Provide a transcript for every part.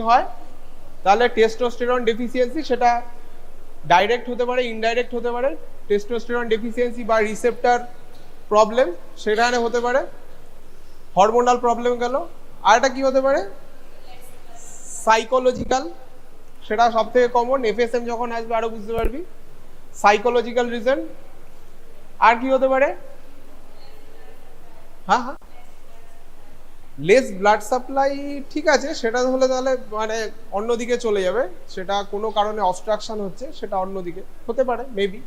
হয় তাহলে testosterone deficiency সেটা ডাইরেক্ট হতে পারে, ইনডাইরেক্ট হতে পারে। টেস্টোস্টেরন ডেফিসিয়েন্সি বা রিসেপ্টর প্রবলেম সেখানে হতে পারে, হরমোনাল প্রবলেম গেল। আর এটা কি হতে পারে? সাইকোলজিক্যাল, সেটা সব থেকে কমন। এফএসএম যখন আসবে আরো বুঝতে পারবি। Psychological reason. আর কি হতে পারে? হ্যাঁ হ্যাঁ, লেস ব্লাড সাপ্লাই, ঠিক আছে, সেটা হলে তাহলে মানে অন্যদিকে চলে যাবে, সেটা কোনো কারণে অবস্ট্রাকশন হচ্ছে, সেটা অন্যদিকে হতে পারে মেবি,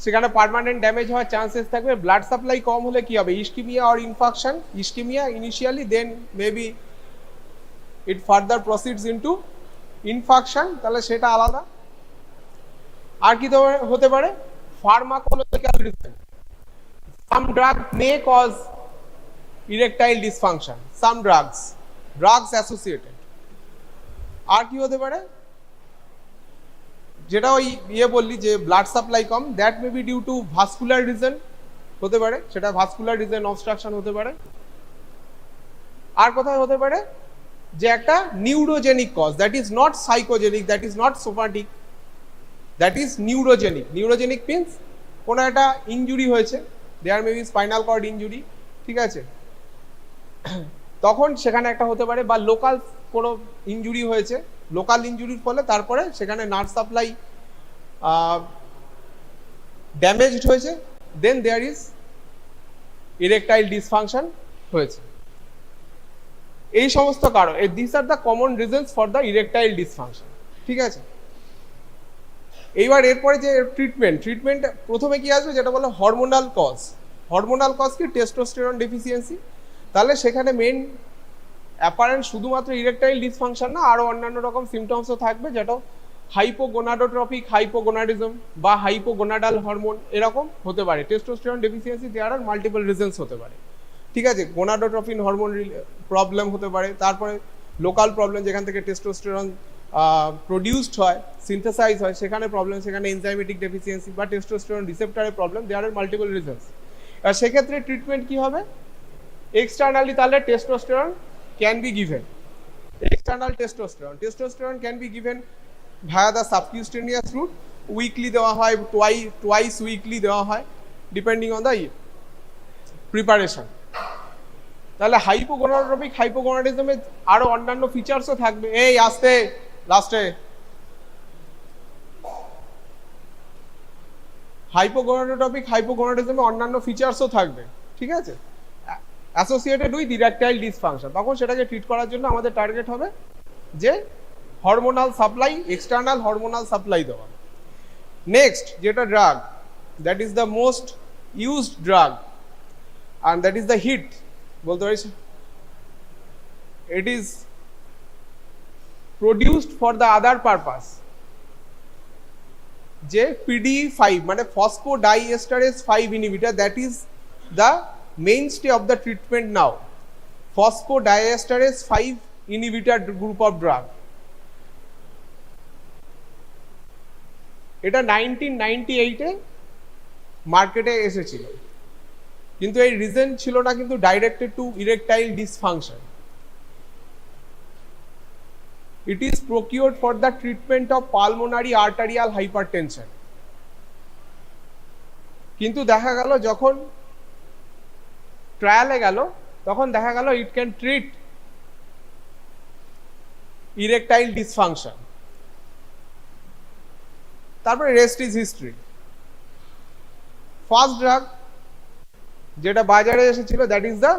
সেখানে পার্মানেন্ট ড্যামেজ হওয়ার চান্সেস থাকবে। ব্লাড সাপ্লাই কম হলে কি হবে? Ischaemia or infarction. Ischaemia initially, then maybe it further proceeds into infarction, তাহলে সেটা আলাদা। আর কি হতে পারে? Pharmacological reason. Some drug may cause erectile dysfunction, some drugs associated. আর কি হতে পারে? যেটা ওই বললি যে ব্লাড সাপ্লাই কম, that may be due to vascular reason হতে পারে, সেটা ভাস্কুলার রিজন অবস্ট্রাকশন হতে পারে। আর কোথায় হতে পারে? যে একটা neurogenic cause, that is not psychogenic, that is not somatic, that is neurogenic. Neurogenic means কোনো একটা ইনজুরি হয়েছে, there may be spinal cord injury, ঠিক আছে, তখন সেখানে একটা হতে পারে। বা লোকাল কোনো ইনজুরি হয়েছে, লোকাল ইনজুরির ফলে তারপরে সেখানে নার্ভ সাপ্লাই ড্যামেজড হয়েছে, দেন দেয়ার ইজ ইরেকটাইল ডিসফাংশন হয়েছে। এই সমস্ত কারণ, this are the common reasons for the erectile dysfunction, ঠিক আছে। এইবার এরপরে যে ট্রিটমেন্ট প্রথমে কি আসবে? যেটা বলে হরমোনাল কজ। হরমোনাল কজ কি? Testosterone deficiency. তাহলে সেখানে মেন অ্যাপারেন্ট শুধুমাত্র ইরেকটাইল ডিসফাংশন না, আরো অন্যান্য রকম সিমটমসও থাকবে, যেটা হাইপোগোনাডোট্রপিক হাইপোগোনাডিজম বা হাইপোগোনাডাল হরমোন এরকম হতে পারে। Testosterone deficiency there are multiple reasons হতে পারে, ঠিক আছে। গোনাডোট্রপিন হরমোন প্রবলেম হতে পারে, তারপরে লোকাল প্রবলেম যেখান থেকে টেস্টোস্টেরন প্রডিউসড হয়, সিনথেসাইজ হয়, সেখানে প্রবলেম, সেখানে এনজাইমেটিক ডেফিসিয়েন্সি বা টেস্টোস্টেরন রিসেপ্টরের problem, there are multiple reasons. আর সেক্ষেত্রে ট্রিটমেন্ট কি হবে? এক্সটার্নালি তাহলে testosterone can be given. External testosterone can be given via the subcutaneous route. Weekly দেওয়া হয়, টুয়াইস উইকলি দেওয়া হয়, ডিপেন্ডিং অন দ্য প্রিপারেশন। তাহলে হাইপোগোনাডোট্রপিক হাইপোগোনাডিজমে আরো অন্যান্য ফিচার্সও থাকবে। এই আসতে লাস্টে হাইপোগোনাডোট্রপিক হাইপোগোনাডিজমে অন্যান্য ফিচার্সও থাকবে, ঠিক আছে, অ্যাসোসিয়েটেড উইথ ইরেকটাইল ডিসফাংশন। তখন সেটাকে ট্রিট করার জন্য আমাদের টার্গেট হবে যে hormonal supply, external hormonal supply দেওয়া। নেক্সট যেটা drug, that is the most used drug, and that is the HIT, বলতে পারিস। it is produced for the other purpose, যে PD5 মানে phosphodiesterase 5 inhibitor, that is the mainstay of the treatment now. Phosphodiesterase 5 inhibitor group of drug, এটা 1998 এ মার্কেটে এসেছিল, কিন্তু এই reason ছিল না কিন্তু directed to erectile dysfunction. It is procured for the treatment of pulmonary arterial hypertension. কিন্তু দেখা গেল যখন ট্রায়ালে গেল, তখন দেখা গেল it can treat erectile dysfunction. তারপরে rest is history. First drug যেটা বাজারে এসেছিল, that is the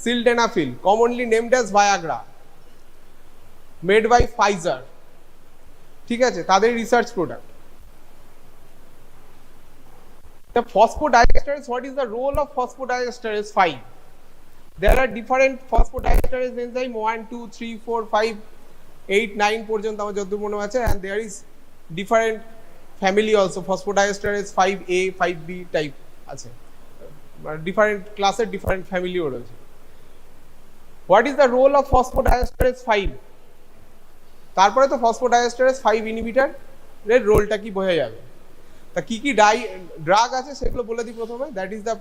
sildenafil, commonly named as Viagra, made by Pfizer, ঠিক আছে, তাদের research product. The phosphodiesterase, what is the role of phosphodiesterase 5? There are different phosphodiesterase enzyme 1, 2, 3, 4, 5, 8, 9 পর্যন্ত আমার যতদূর মনে আছে, and there is different family also, phosphodiesterase 5A 5B type আছে, different ক্লাসের ডিফারেন্ট ফ্যামিলিও রয়েছে। What is the role of phosphodiesterase 5? তারপরে তো ফসফোডাইএস্টারেজ 5 ইনহিবিটর এর রোলটা কি বোঝা যাবে। তা কি কি ড্রাগ আছে সেগুলো বলে দিই প্রথমে। দ্যাট ইজ দ্য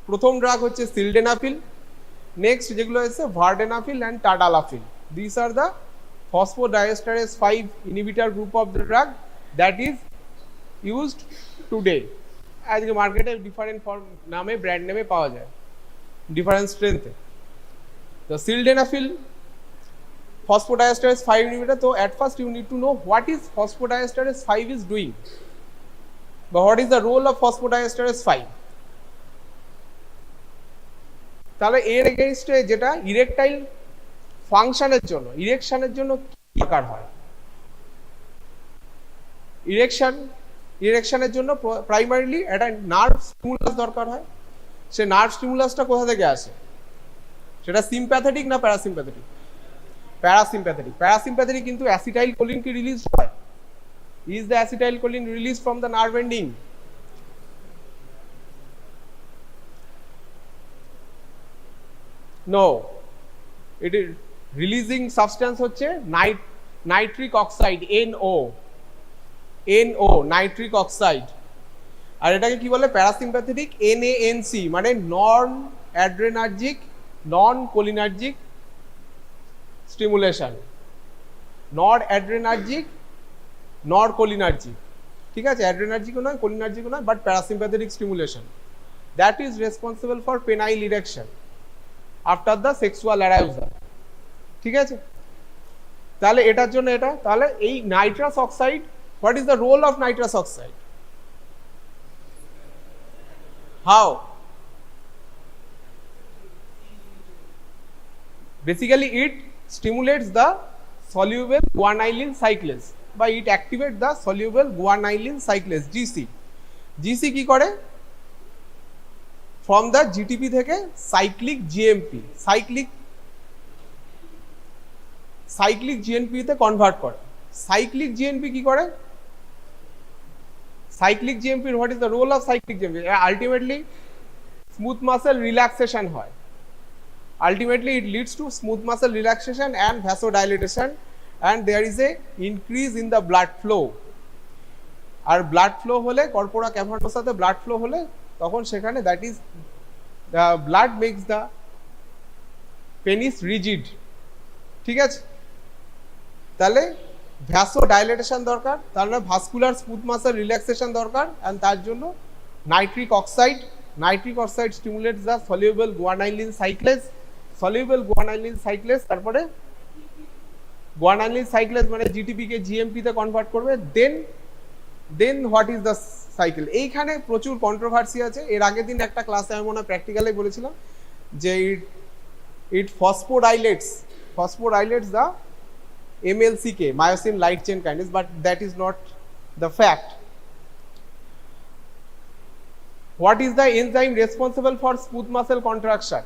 প্রথম ড্রাগ হচ্ছে সিলডেনাফিল, নেক্সট যেগুলো এসেছে vardenafil and tadalafil, this are the phosphodiesterase 5 inhibitor group of the drug that is used today. আজকে মার্কেটে ডিফারেন্ট ফর্ম নামে ব্র্যান্ড নেমে পাওয়া যায়, ডিফারেন্ট স্ট্রেংথে। তো sildenafil phosphodiesterase 5 inhibitor, so at first you need to know what is phosphodiesterase 5 is doing, but what is the role of phosphodiesterase 5. তাহলে এর এগেইনস্টে যেটা ইরেকটাইল ফাংশনের জন্য, ইরেকশনের জন্য কি দরকার হয়, ইরেকশনের জন্য প্রাইমারিলি একটা নার্ভ স্টিমুলাস দরকার হয়। সে নার্ভ স্টিমুলাসটা কোথা থেকে আসে, সেটা সিম্প্যাথেটিক না প্যারাসিম্প্যাথেটিক? প্যারাসিম্প্যাথেটিক। প্যারাসিম্প্যাথেটিক কিন্তু অ্যাসিটাইল কোলিন কি রিলিজ হয়? Is the acetyl choline release from the nerve ending? No, it is releasing substance হচ্ছে nitric oxide, NO, nitric oxide. আর এটাকে কি বলে? প্যারাসিম্প্যাথেটিক, NANC, মানে non adrenergic non cholinergic stimulation, not adrenergic not cholinergic, ঠিক আছে? অ্যাড্রেনার্জিকও নয় কোলিনার্জিকও নয়, but parasympathetic stimulation that is responsible for penile erection after the sexual arousal, ঠিক আছে? তাহলে এটার জন্য এটা, তাহলে এই nitrous oxide, what is the role of nitrous oxide? How? Basically it stimulates the soluble guanylin cyclase, বা it activates the soluble guanylin cyclase, GC কি করে? from the GTP থেকে cyclic GNP তে কনভার্ট করে। সাইক্লিক GNP কি করে? Cyclic GNP, what is the role of cyclic GNP? Ultimately smooth muscle relaxation হয়, ultimately it leads to smooth muscle relaxation and vasodilatation, and there is a increase in the blood flow. আর blood flow হলে, corpora ক্যাভার্নোসাতে blood flow হলে তখন সেখানে that is the blood makes the penis rigid, ঠিক আছে? তাহলে vasodilatation দরকার, তাহলে ভাস্কুলার স্মুথ মাসেল রিল্যাক্সেশন দরকার, অ্যান্ড তার জন্য nitric oxide stimulates the soluble guanylyl cyclase, তারপরে গুয়ানাইলিন সাইক্লেস মানে জিটিপি কে জিএমপি তে কনভার্ট করবে। Then what is the cycle? এইখানে প্রচুর কন্ট্রোভার্সি আছে। এর আগের দিন একটা ক্লাসে আমি মনে হয় প্র্যাকটিক্যালে বলেছিলাম যে ইট ফসফোরাইলেটস the MLCK, myosin light chain kinase, but that is not the fact. What is the enzyme responsible for smooth muscle contraction?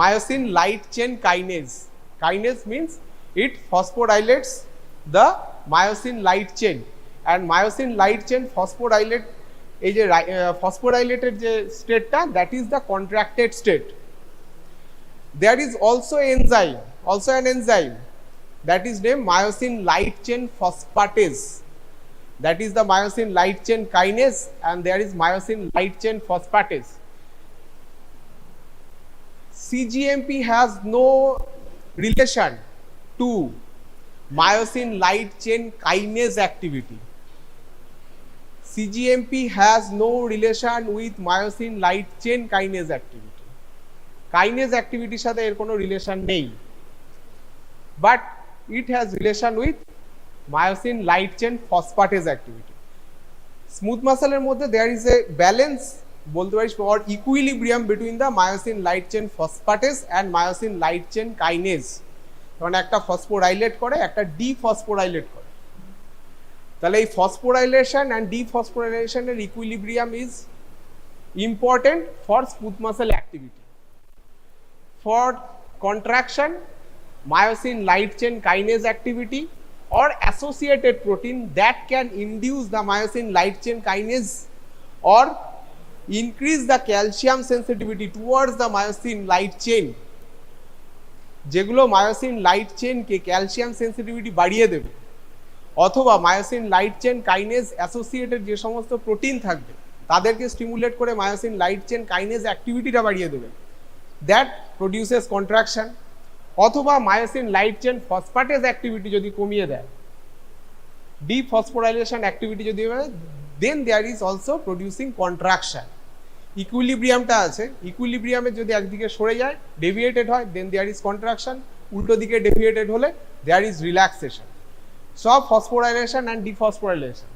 Myosin light chain kinase. Kinase means it phosphorylates the myosin light chain, and myosin light chain phosphorylate, এই যে phosphorylated যে স্টেটটা, that is the contracted state. There is also an enzyme that is named myosin light chain phosphatase, that is the myosin light chain kinase, and there is myosin light chain phosphatase. CGMP has no relation to myosin light chain kinase activity. CGMP has no relation with myosin light chain kinase activity. Kinase অ্যাক্টিভিটির সাথে এর কোনো relation নেই, but it has relation with myosin light chain phosphatase activity. Smooth মাসেলের মধ্যে there is a balance, বলতে পারিস, or equilibrium between the myosin light chain phosphatase and myosin light chain kinase. কারণ একটা ফসফোরাইলেট করে, একটা ডিফসফোরাইলেট করে। তাহলে এই ফসফোরাইলেশন অ্যান্ড ডিফসফোরাইলেশনের equilibrium is important for smooth muscle activity. For contraction, myosin light chain kinase activity or associated protein that can induce the myosin light chain kinase or increase the calcium sensitivity towards the myosin light chain, যেগুলো myosin light চেনকে calcium sensitivity বাড়িয়ে দেবে, অথবা myosin light chain kinase associated যে সমস্ত protein থাকবে তাদেরকে stimulate করে মায়োসিন লাইট চেন কাইনেজ অ্যাক্টিভিটিটা বাড়িয়ে দেবে, দ্যাট প্রডিউসেস কন্ট্রাকশন। অথবা myosin light chain phosphatase activity যদি কমিয়ে দেয়, ডিফসফোরাইলেশন অ্যাক্টিভিটি যদি হয়, then there is also producing contraction. ইকুইলিব্রিয়ামটা আছে, ইকুইলিব্রিয়ামে যদি একদিকে সরে যায়, ডেভিয়েটেড হয়, দেন দেয়ার ইজ কন্ট্রাকশন। উল্টো দিকে ডেভিয়েটেড হলে দেয়ার ইজ রিল্যাক্সেশন। সব phosphorylation and dephosphorylation.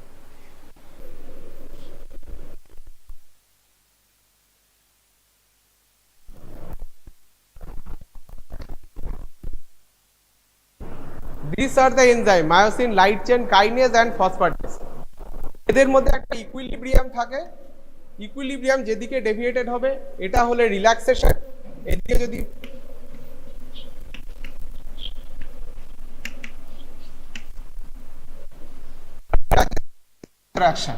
These are the enzyme myosin light chain kinase and phosphatase. এদের মধ্যে একটা ইকুইলিব্রিয়াম থাকে, ইকুইলিব্রিয়াম যেদিকে ডেভিয়েটেড হবে এটা হলে রিল্যাক্সেশন, এদিকে যদি কন্ট্রাকশন।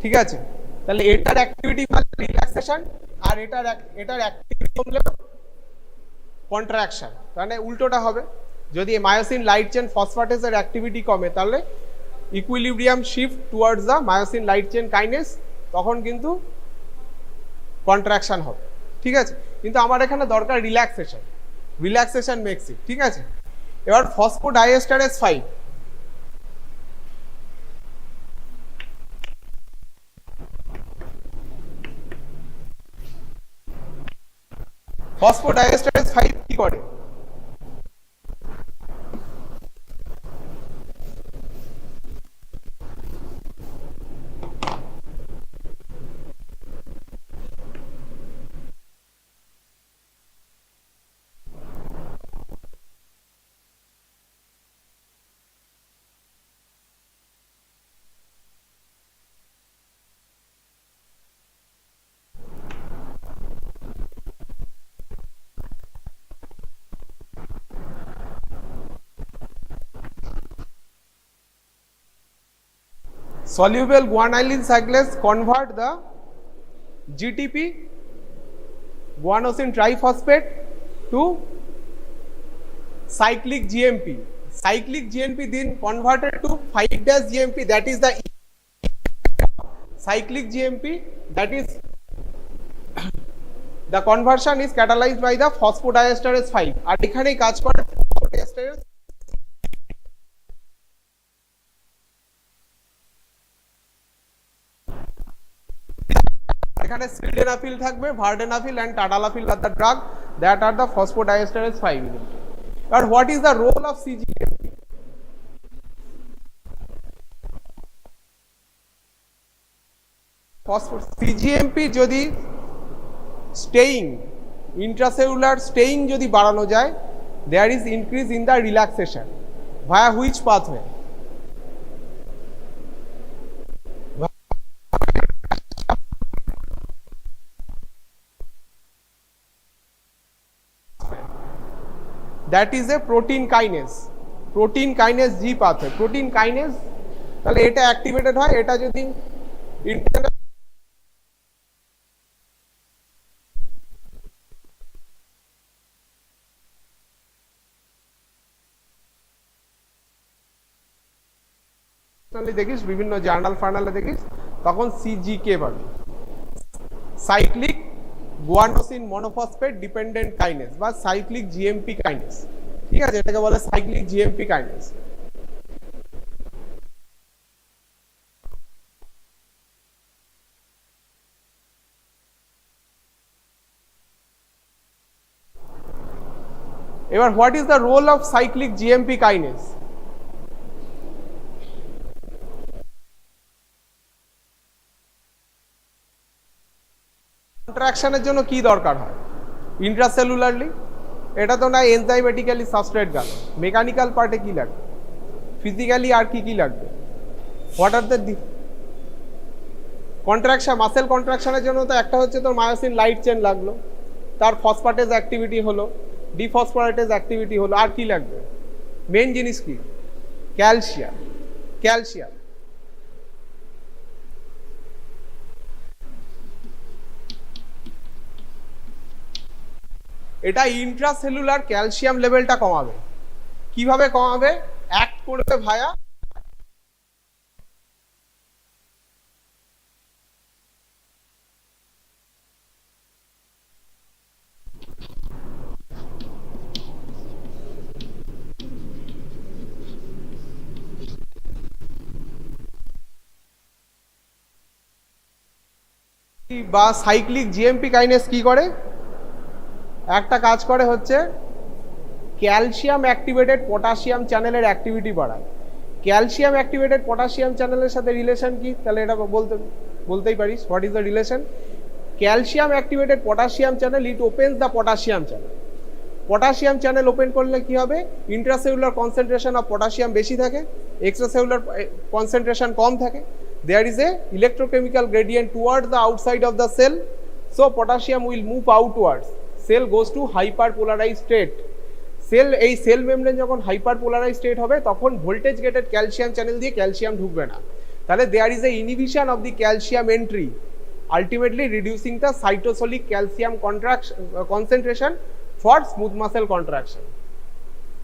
ঠিক আছে, তাহলে এটার অ্যাক্টিভিটি মানে রিল্যাক্সেশন, আর এটার অ্যাক্টিভিটি কমলে কন্ট্রাকশন। মানে উল্টোটা হবে, যদি মায়োসিন লাইট চেন ফসফেটেজের অ্যাক্টিভিটি কমে তাহলে equilibrium shift towards the myosin light chain kinase, তখন কিন্তু কন্ট্রাকশন হবে। ঠিক আছে, কিন্তু আমার এখানে দরকার রিল্যাক্সেশন, রিল্যাক্সেশন মেক্স ইট। ঠিক আছে, এবার ফসফোডাইএস্টারেজ 5, ফসফোডাইএস্টারেজ 5 কি করে? Soluble guanylate cyclase convert the GTP guanosine triphosphate to cyclic GMP. Cyclic GMP then converted to 5-GMP, that is the cyclic GMP, that is the conversion is catalyzed by the phosphodiesterase 5. আর এখানেই কাজ করে phosphodiesterase এখানে sildenafil থাকবে, vardenafil and tadalafil are the drug that are the phosphodiesterase 5 inhibitor. But what is the role of CGMP? CGMP যদি staying, intracellular staying যদি বাড়ানো যায়, there is increase in the relaxation via which pathway? That is a protein kinase, protein kinase G pathway. Protein kinase তাহলে এটা activated হয়, এটা যদি দেখিস বিভিন্ন জার্নাল ফার্নালে দেখিস, তখন সিজিকে পাবে, cyclic guanosine monophosphate dependent kinase বা সাইক্লিক জিএমপি কাইনেস। ঠিক আছে, এটাকে বলে সাইক্লিক জিএমপি কাইনেস। এবার what is the role of cyclic GMP kinase? কন্ট্রাকশনের জন্য কি দরকার হয় ইন্ট্রাসেলুলারলি? এটা তো না এনজাইমেটিক্যালি সাবস্ট্রেট গেল, মেকানিক্যাল পার্টে কি লাগবে, ফিজিক্যালি আর কি কি লাগবে? What are the contraction? Muscle কন্ট্রাকশনের জন্য তো একটা হচ্ছে তোর মায়োসিন লাইট চেন লাগলো, তার ফসফেটেজ অ্যাক্টিভিটি হলো, ডিফসফোরাইটেজ অ্যাক্টিভিটি হলো, আর কি লাগবে? মেন জিনিস কি? ক্যালসিয়াম। ক্যালসিয়াম এটা ইন্ট্রাসেলুলার ক্যালসিয়াম লেভেলটা কমাবে। কিভাবে কমাবে? অ্যাক্ট করবে ভায়া বা সাইক্লিক জিএমপি কাইনেস কি করে? একটা কাজ করে হচ্ছে ক্যালসিয়াম অ্যাক্টিভেটেড পটাশিয়াম চ্যানেলের অ্যাক্টিভিটি বাড়ায়। ক্যালসিয়াম অ্যাক্টিভেটেড পটাশিয়াম চ্যানেলের সাথে রিলেশন কি? তাহলে এটা বলতেই পারিস, what is the relation? Calcium activated potassium channel it opens the potassium channel. Potassium channel open করলে কি হবে? ইন্ট্রাসেলুলার কনসেন্ট্রেশন অফ পটাশিয়াম বেশি থাকে, এক্সট্রাসেলুলার কনসেন্ট্রেশন কম থাকে। There is a electrochemical gradient towards the outside of the cell, so potassium will move outwards, cell goes to hyper polarise state. এই cell membrane যখন hyper polarise state হবে তখন voltage gated calcium channel দিয়ে calcium ঢুকবে না। তাহলে there is a inhibition of the calcium entry, ultimately reducing the cytosolic calcium concentration for smooth muscle contraction.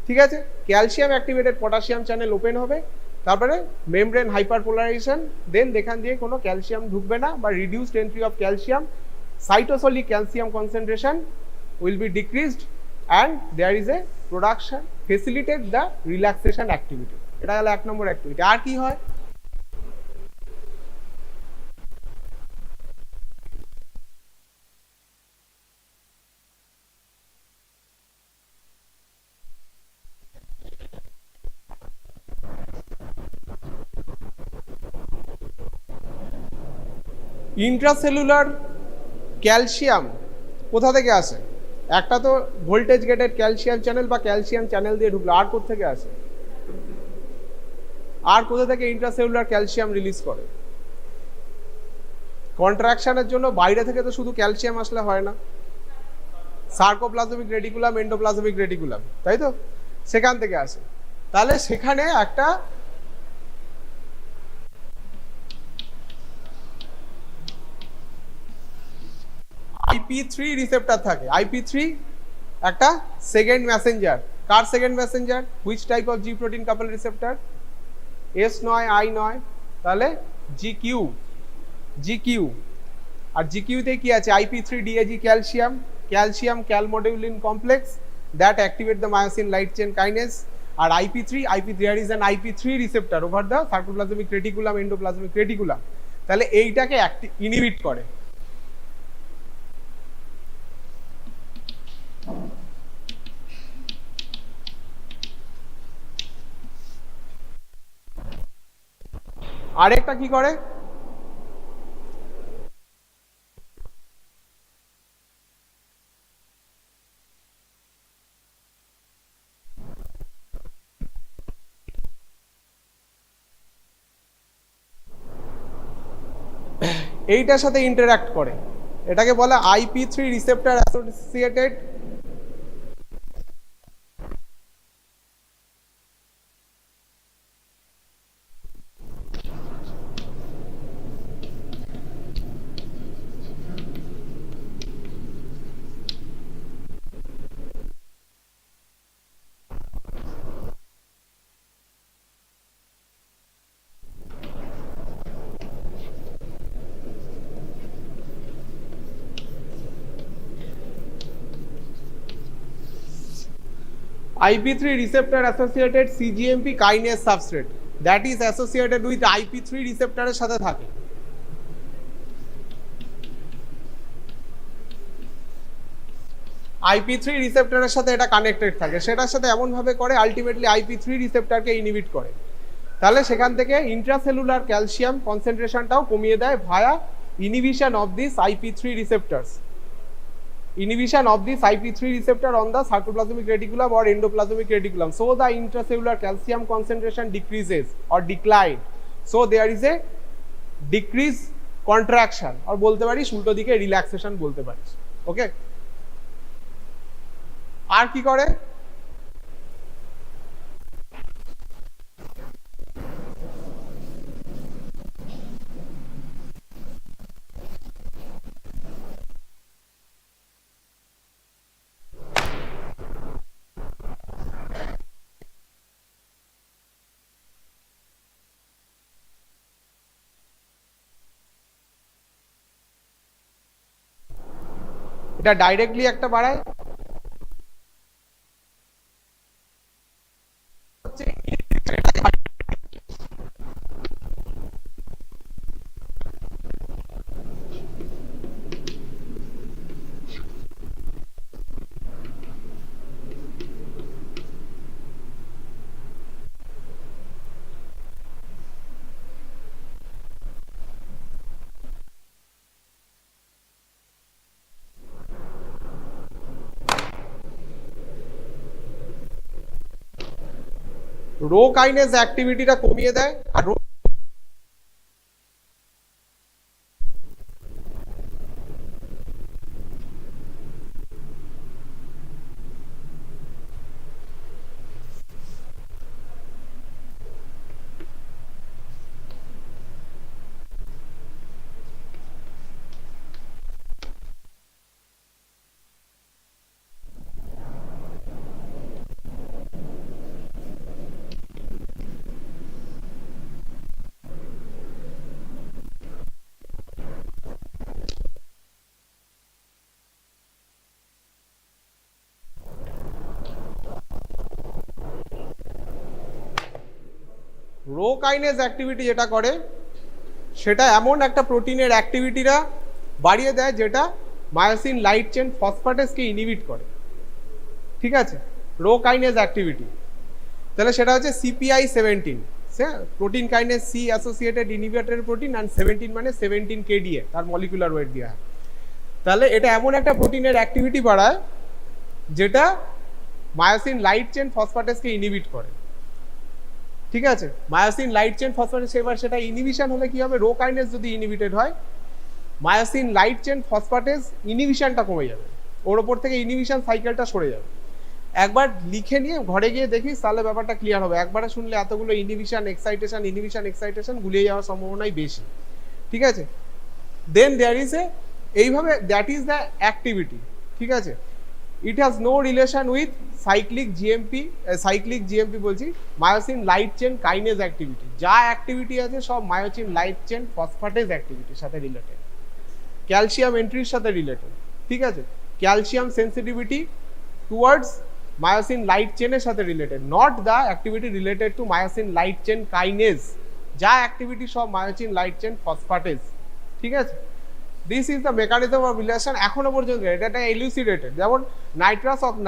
ঠিক আছে, calcium activated potassium channel open হবে, তারপরে মেমব্রেন হাইপার পোলারাইজেশন, দেন এখান দিয়ে কোনো ক্যালসিয়াম ঢুকবে না বা reduced entry of calcium, cytosolic calcium concentration will be decreased and there is a production facilitate the relaxation activity. এটা হলো এক নম্বর অ্যাক্টিভিটি। আর কি হয়? ইন্ট্রাসেলুলার ক্যালসিয়াম কোথা থেকে আসে? একটা তো ভোল্টেজ গেটেড ক্যালসিয়াম চ্যানেল বা ক্যালসিয়াম চ্যানেল দিয়ে ঢুকলো, আর কোথা থেকে আসে? আর কোথা থেকে ইন্ট্রাসেলুলার ক্যালসিয়াম রিলিজ করে? কন্ট্রাকশনের জন্য বাইরে থেকে তো শুধু ক্যালসিয়াম আসলে হয় না, সার্কোপ্লাজমিক রেটিকুলাম, এন্ডোপ্লাজমিক রেটিকুলাম, তাই তো, সেখান থেকে আসে। তাহলে সেখানে একটা IP3 রিসেপ্টর থাকে। IP3 একটা second Messenger. Car second Messenger? Which type of G protein couple receptor? S নয়, আই নয়, তাহলে জিকিউ। জিকিউ আর জিকিউতে কি আছে? IP3 DAG calcium, calcium calmodulin complex that activate the myosin light chain kinase. আর IP3 there is an IP3 receptor over the sarcoplasmic reticulum, endoplasmic reticulum. তাহলে এইটাকে inhibit করে। আরেকটা কি করে? এইটার সাথে ইন্টারঅ্যাক্ট করে, এটাকে বলে IP3 receptor associated IP3 receptor associated CGMP kinase substrate that is associated with IP3 রিসেপ্টরের সাথে থাকে। IP3 রিসেপ্টরের সাথে এটা কানেক্টেড থাকে, সেটার সাথে এমন ভাবে করে আলটিমেটলি IP3 রিসেপ্টরকে ইনহিবিট করে। তাহলে সেখান থেকে ইন্ট্রাসেলুলার ক্যালসিয়াম কনসেন্ট্রেশনটাও কমিয়ে দেয় via inhibition of this IP3 receptors. Inhibition of this IP3 receptor on the sarcoplasmic reticulum or endoplasmic reticulum, so the intracellular calcium concentration decreases or decline, so there is a decrease contraction or বলতে পারিস উল্টো দিকে relaxation বলতে পারিস। ওকে, আর কি করে? এটা directly একটা বাড়ায় রো কাইনেজ অ্যাক্টিভিটিটা কমিয়ে দেয় আর রো কাইনেজ অ্যাক্টিভিটি যেটা করে সেটা এমন একটা প্রোটিনের অ্যাক্টিভিটিটা বাড়িয়ে দেয় যেটা মায়োসিন লাইট চেন ফসফেটেসকে ইনহিবিট করে। ঠিক আছে, রো কাইনেজ অ্যাক্টিভিটি, তাহলে সেটা হচ্ছে CPI 17, protein kinase C associated inhibitor protein, and 17 মানে 17 কেডিএ তার মলিকুলার ওয়েট দেওয়া হয়। তাহলে এটা এমন একটা প্রোটিনের অ্যাক্টিভিটি বাড়ায় যেটা মায়োসিন লাইট চেন ফসফেটেসকে ইনহিবিট করে। ঠিক আছে, মায়োসিন লাইট চেন ফসফেটেস, এবার সেটা ইনহিবিশন হলে কি হবে, রো কাইনেজ যদি ইনহিবিটেড হয় মায়োসিন লাইট চেন ফসফেটেস ইনহিবিশনটা কমে যাবে, ওর ওপর থেকে ইনহিবিশন সাইকেলটা সরে যাবে। একবার লিখে নিয়ে ঘরে গিয়ে দেখিস তাহলে ব্যাপারটা ক্লিয়ার হবে। একবারে শুনলে এতগুলো ইনহিবিশন এক্সাইটেশন গুলিয়ে যাওয়ার সম্ভাবনাই বেশি। ঠিক আছে, দেন দেয়ার ইজ এ, এইভাবে দ্যাট ইজ দ্য অ্যাক্টিভিটি। ঠিক আছে, it has no relation with cyclic GMP বলছি, myosin light chain kinase activity. যা অ্যাক্টিভিটি আছে সব মায়োসিন লাইট চেন ফসফেটেজ অ্যাক্টিভিটির সাথে রিলেটেড, ক্যালসিয়াম এন্ট্রির সাথে রিলেটেড। ঠিক আছে, calcium sensitivity towards myosin light চেনের সাথে related, not the activity related to myosin light chain kinase. যা অ্যাক্টিভিটি সব মায়োসিন লাইট চেন ফসফেটেজ। ঠিক আছে, this is the mechanism of relation. এখনো পর্যন্ত এটা এলুসিডেটেড, যেমন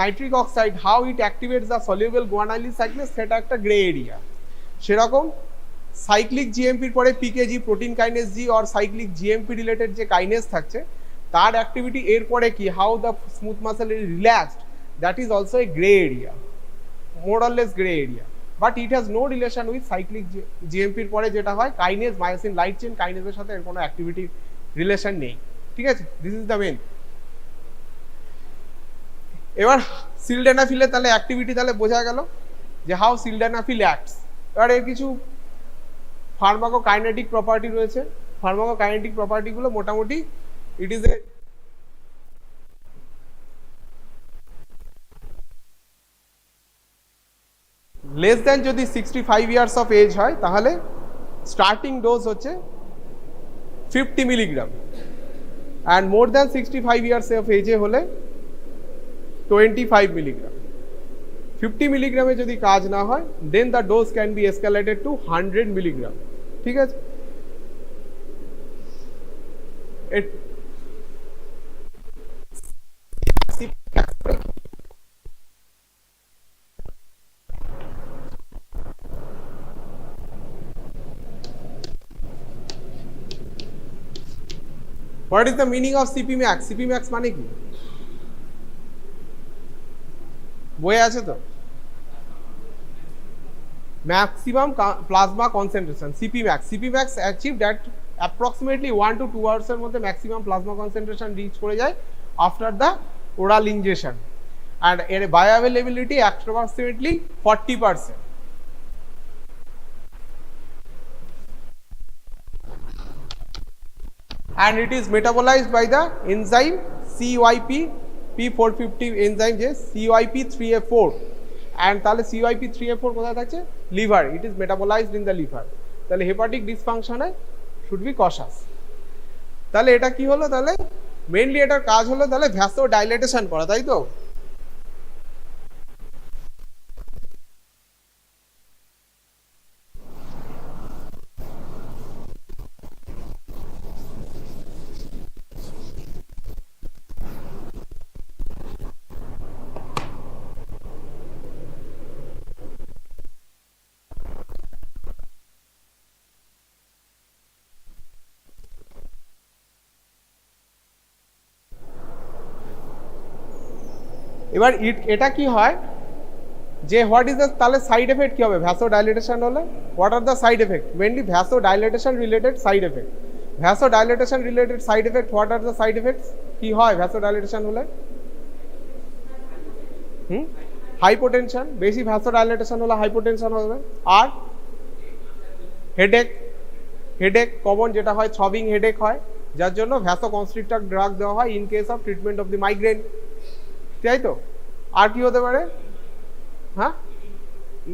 nitric oxide how it activates the soluble guanylyl cyclase, সেটা একটা গ্রে এরিয়া। সেরকম সাইক্লিক জিএমপির পরে PKG, protein kinase G, or cyclic GMP related যে কাইনেজ থাকছে তার অ্যাক্টিভিটি এরপরে কি, how the smooth muscle is relaxed, that is also a grey area, more or less grey area, but it has no relation with cyclic জিএমপির পরে যেটা হয় kinase, myosin light chain কাইনেজের সাথে এর কোনো অ্যাক্টিভিটি রিলেশন নেই। ঠিক আছে, দিস ইজ দ্য মেন। এবার সিলডেনাফিলের তাহলে অ্যাক্টিভিটি তাহলে বোঝা গেল যে হাউ সিলডেনাফিল অ্যাক্টস। এবার এর কিছু ফার্মাকোকাইনেটিক প্রপার্টি রয়েছে। ফার্মাকোকাইনেটিক প্রপার্টিগুলো মোটামুটি ইট ইজ এ লেস দেন যদি 65 ইয়ার্স অফ এজ হয় তাহলে স্টার্টিং ডোজ হচ্ছে 50 milligram, and more than 65 years of এজে হলে 25 মিলিগ্রাম। 50 মিলিগ্রামে যদি কাজ না হয় then the dose can be escalated to 100 milligram. ঠিক আছে, what is the meaning of CP max? CP max মানে কি বইয়ে আছে তো? Maximum plasma concentration, CP max. CP max achieved at approximately 1 to 2 আওয়ার্সের মধ্যে ম্যাক্সিমাম প্লাজমা কনসেন্ট্রেশন রিচ করে যায় after the oral injection, and এর bioavailability approximately 40%। and it is metabolized by the enzyme CYP P450 enzyme যে CYP3A4, and তাহলে CYP3A4 কোথায় থাকছে? Liver. it is metabolized in the liver। তাহলে hepatic ডিসফাংশনে should be কশাস। তাহলে এটা কি হলো? তাহলে মেইনলি এটার কাজ হলো তাহলে ভ্যাসো ডাইলেটেশন করা, তাই তো? এবার এটা কি হয় যে হোয়াট ইজ দ্য তাহলে সাইড এফেক্ট কি হবে ভ্যাসো ডাইলেটেশন হলে? What are the side effect? Mainly vasodilatation related side effect. Vasodilatation related side effect, what are the side effects? কি হয় ভ্যাসো ডাইলেটেশন হলে? হাইপোটেনশন, বেশি ভ্যাসো ডাইলেটেশন হলে hypotension হবে। আর হেডেক, হেডেক কমন যেটা হয় থ্রবিং হেডেক হয়, যার জন্য ভ্যাসো কনস্ট্রিক্টর ড্রাগ দেওয়া হয় in case of treatment of the migraine, তাই তো? আর কি হতে পারে? হ্যাঁ,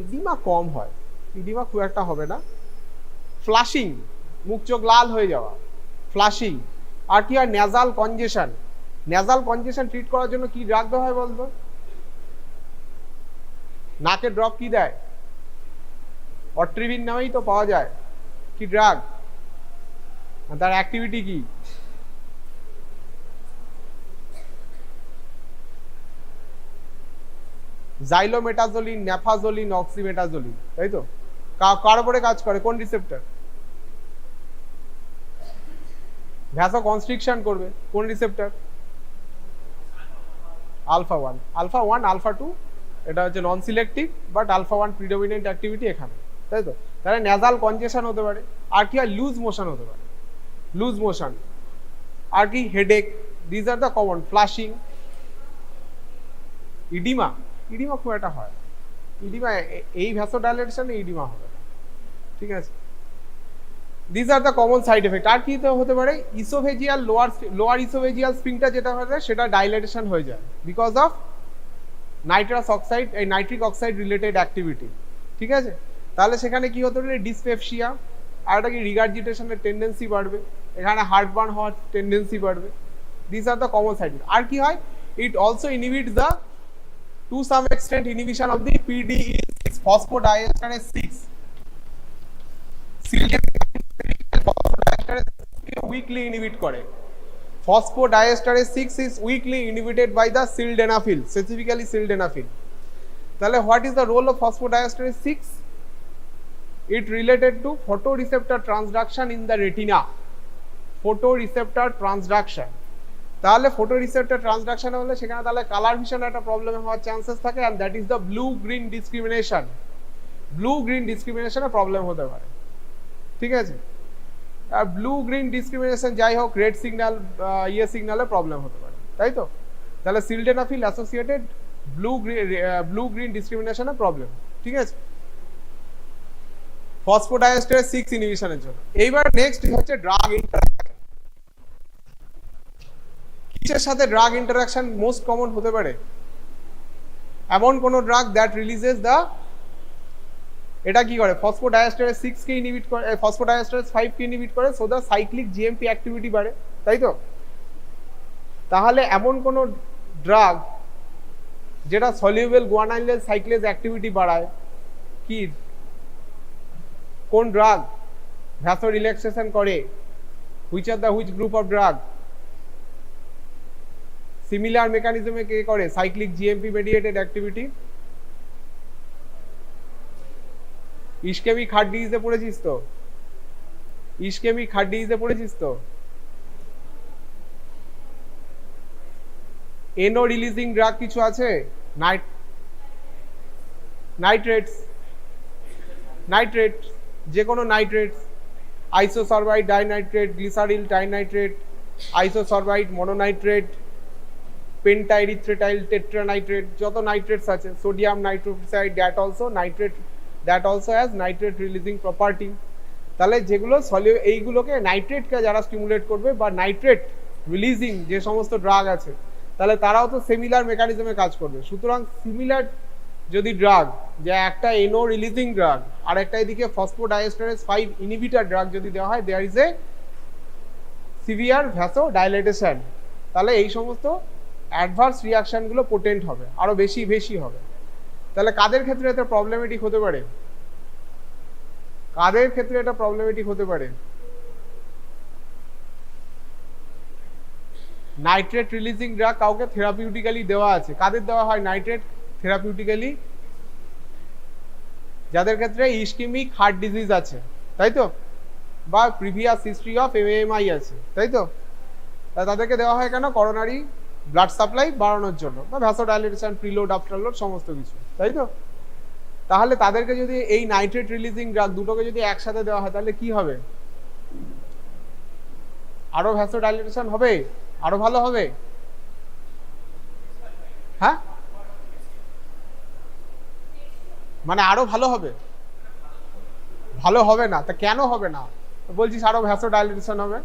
ইডিমা কম হয়, ইডিমা খুব একটা হবে না। ফ্লাশিং, মুখ চোখ লাল হয়ে যাওয়া, ফ্লাশিং। আর কি হয়? ন্যাজাল কনজেশন। ন্যাজাল কনজেশন ট্রিট করার জন্য কি ড্রাগ দেওয়া হয় বলতো? নাকে ড্রপ কি দেয়? অট্রিভিন নামেই তো পাওয়া যায়। কি ড্রাগ? তার অ্যাক্টিভিটি কি? জাইলোমেটাজোলিন, ন্যাফাজোলিন, অক্সিমেটাজোলিন, তাই তো? কার উপরে কাজ করে? কোন রিসেপ্টর? ভ্যাসো কনস্ট্রিকশন করবে কোন রিসেপ্টর? আলফা 1, আলফা 1, আলফা 2, এটা হচ্ছে non selective, but alpha 1 predominant activity এখানে, তাই তো? তাহলে ন্যাজাল কনজেশন হতে পারে। আর কি হয়? লুজ মোশন হতে পারে, লুজ মোশন। আর কি? Headache, this are the common. Flushing, oedema, oedema খুব একটা হয়, ইডিমা এই ভ্যাসোডাইলেশনে ইডিমা হবে, ঠিক আছে? This are the common side effect. আর কি হতে পারে? ইসোভেজিয়াল, লোয়ার ইসোভেজিয়াল স্ফিংক্টার যেটা হয় সেটা ডাইলেটেশন হয়ে যায় বিকজ অফ নাইট্রাস অক্সাইড, এই নাইট্রিক অক্সাইড রিলেটেড অ্যাক্টিভিটি, ঠিক আছে? তাহলে সেখানে কি হতে পারে? ডিসপেপসিয়া, আর একটা কি রিগার্জিটেশনের টেন্ডেন্সি বাড়বে, এখানে হার্টবার্ন হওয়ার টেন্ডেন্সি বাড়বে। This are the common side. আর কি হয়? It also inhibits the to some extent inhibition of the PDE6, phosphodiesterase 6, weakly inhibit করে। phosphodiesterase 6 is weakly inhibited by the sildenafil, specifically sildenafil. তাহলে what is the role of phosphodiesterase 6? It related to photoreceptor transduction in the retina, photoreceptor transduction। তাহলে photoreceptor transduction হলে সেখানে তাহলে colour vision একটা problem হওয়ার chances থাকে, and that is the blue green discrimination. Blue green ডিসক্রিমিনেশনে problem হতে পারে, ঠিক আছে? আর ব্লু গ্রিন ডিসক্রিমিনেশন যাই হোক, রেড সিগন্যাল, সিগন্যালে প্রবলেম হতে পারে, তাই তো? তাহলে সিলডেনাফিল অ্যাসোসিয়েটেড ব্লু গ্রিন ডিসক্রিমিনেশনে প্রবলেম, ঠিক আছে? ফসফোডাইএস্টারেজ 6 ইনহিবিশনের জন্য। এইবার নেক্সট হচ্ছে ড্রাগ ইন্টারঅ্যাকশন। কিসের সাথে ড্রাগ ইন্টারঅ্যাকশন মোস্ট কমন হতে পারে? এমন কোন ড্রাগ দ্যাট রিলিজেস দ্য, এটা কি করে? ফসফোডাইএস্টারেজ 6 কে ইনহিবিট করে, ফসফোডাইএস্টারেজ 5 কে ইনহিবিট করে, so the cyclic GMP activity বাড়ে, তাই তো? তাহলে এমন কোন ড্রাগ যেটা সলিউবল গুয়ানাইলেজ সাইক্লেজ অ্যাক্টিভিটি বাড়ায়, কি কোন ড্রাগ ভ্যাসো রিল্যাক্সেশন করে? Which group of drug? Similar মেকানিজমে কে করে? Cyclic GMP mediated activity. Ischaemic heart ডিজিজে পড়েছিস তো? ইসকেমিক হার্ট ডিজিজে পড়েছিস তো? এনো রিলিজিং ড্রাগ কিছু আছে? নাইট্রেটস, নাইট্রেট, যে কোনো nitrates, isosorbide dinitrate, glyceryl dinitrate, isosorbide mononitrate, pentaerythrityl tetranitrate, যত নাইট্রেটস আছে, sodium nitroxide, that also has nitrate releasing property. তাহলে যেগুলো এইগুলোকে নাইট্রেটকে যারা স্টিমুলেট করবে বা নাইট্রেট রিলিজিং যে সমস্ত ড্রাগ আছে, তাহলে তারাও তো সিমিলার মেকানিজমে কাজ করবে। সুতরাং সিমিলার যদি ড্রাগ, যে একটা এনো রিলিজিং ড্রাগ আর একটা এদিকে ফসফোডাইএস্টারেজ 5 ইনহিবিটর ড্রাগ যদি দেওয়া হয়, there is a severe vasodilatation, তাহলে এই সমস্ত অ্যাডভার্স রিয়াকশনগুলো পোটেন্ট হবে, আরো বেশি বেশি হবে। তাহলে কাদের ক্ষেত্রে এটা প্রবলেমেটিক হতে পারে? কাদের ক্ষেত্রে এটা প্রবলেমেটিক হতে পারে? নাইট্রেট রিলিজিং ড্রাগ কাউকে থেরাপিউটিক্যালি দেওয়া আছে, কাদের দেওয়া হয় নাইট্রেট থেরাপিউটিক্যালি? যাদের ক্ষেত্রে ইসকেমিক হার্ট ডিজিজ আছে, তাই তো, বা প্রিভিয়াস হিস্ট্রি অফ এমএএমআই আছে, তাই তো, তাদেরকে দেওয়া হয় কেন? করোনারি ব্লাড সাপ্লাই বাড়ানোর জন্য, বা ভ্যাসোডাইলেশন, প্রিলোড, আফটারলোড, সমস্ত কিছু, তাই তো। তাহলে তাদেরকে যদি এই নাইট্রেট রিলিজিং ড্রাগ দুটোকে যদি একসাথে দেওয়া হয় তাহলে কি হবে? আরো ভ্যাসোডাইলেশন হবে, আরো ভালো হবে। হ্যাঁ, মানে আরো ভালো হবে? ভালো হবে না, তা কেন হবে না? বলছিস আরো ভ্যাসোডাইলেশন হবে।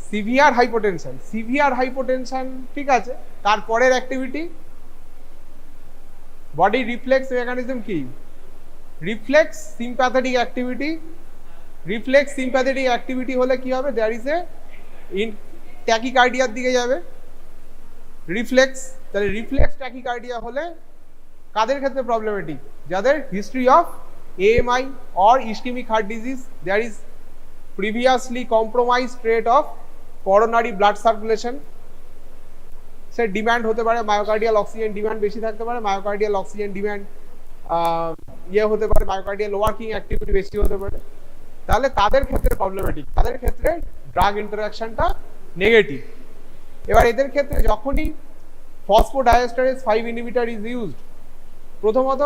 সিভিয়ার হাইপোটেনশন, সিভিয়ার হাইপোটেনশন ঠিক আছে, তারপরের অ্যাক্টিভিটি বডি রিফ্লেক্স মেকানিজম কি? Reflex sympathetic activity. Reflex sympathetic activity হলে কি হবে? দেয়ার ইজ এ ইন ট্যাকিকার্ডিয়ার দিকে যাবে রিফ্লেক্স। তাহলে রিফ্লেক্স ট্যাকিকার্ডিয়া হলে কাদের ক্ষেত্রে প্রবলেমেটিক? যাদের history of AMI or ischaemic heart disease, there is previously compromised rate of coronary blood circulation. সে ডিমান্ড হতে পারে, মায়োকার্ডিয়াল অক্সিজেন ডিমান্ড বেশি থাকতে পারে, মায়োকার্ডিয়াল অক্সিজেন ডিমান্ড হতে পারে, মায়োকার্ডিয়াল ওয়ার্কিং অ্যাক্টিভিটি বেশি হতে পারে। তাহলে তাদের ক্ষেত্রে প্রবলেমেটিক, তাদের ক্ষেত্রে ড্রাগ ইন্টারাকশনটা নেগেটিভ। এবার এদের ক্ষেত্রে যখনই ফসফোডাইএস্টারেজ 5 ইনহিবিটর ইজ ইউজড, প্রথমত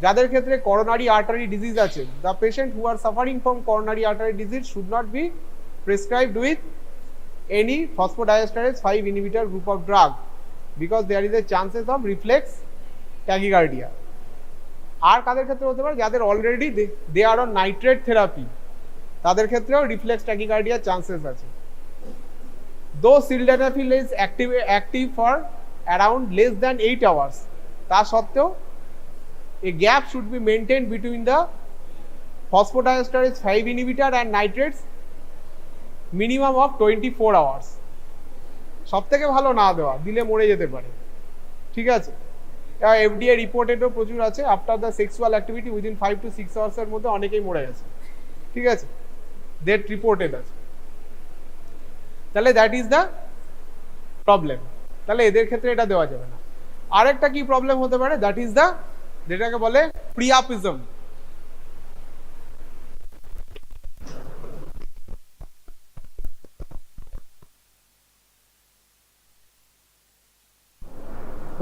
যাদের ক্ষেত্রে করোনারি আর্টারি ডিজিজ আছে, the patient who are suffering from coronary artery disease should not be prescribed with any phosphodiesterase 5 inhibitor group of drug because there is a chances of reflex tachycardia. আর কাদের ক্ষেত্রে হতে পারে? যাদের already they are on nitrate therapy, তাদের ক্ষেত্রেও reflex ট্যাকিকার্ডিয়ার chances আছে। Though sildenafil is active for around less than 8 hours, তা সত্ত্বেও a gap should be maintained between the phosphodiesterase 5 inhibitor and nitrates minimum of 24 hours। সব থেকে ভালো না দেওয়া, দিলে মরে যেতে পারে, ঠিক আছে। এফডিএ রিপোর্টেডও প্রচুর আছে, after the sexual activity within 5 to 6 hours এর মধ্যে অনেকেই মরে গেছে, ঠিক আছে, ডেথ রিপোর্টেড আছে। তাহলে দ্যাট ইজ দ্য প্রবলেম। তাহলে এদের ক্ষেত্রে এটা দেওয়া যাবে না। আরেকটা কি প্রবলেম হতে পারে? দ্যাট ইজ দ্য, যেটাকে বলে প্রিয়াপিজম।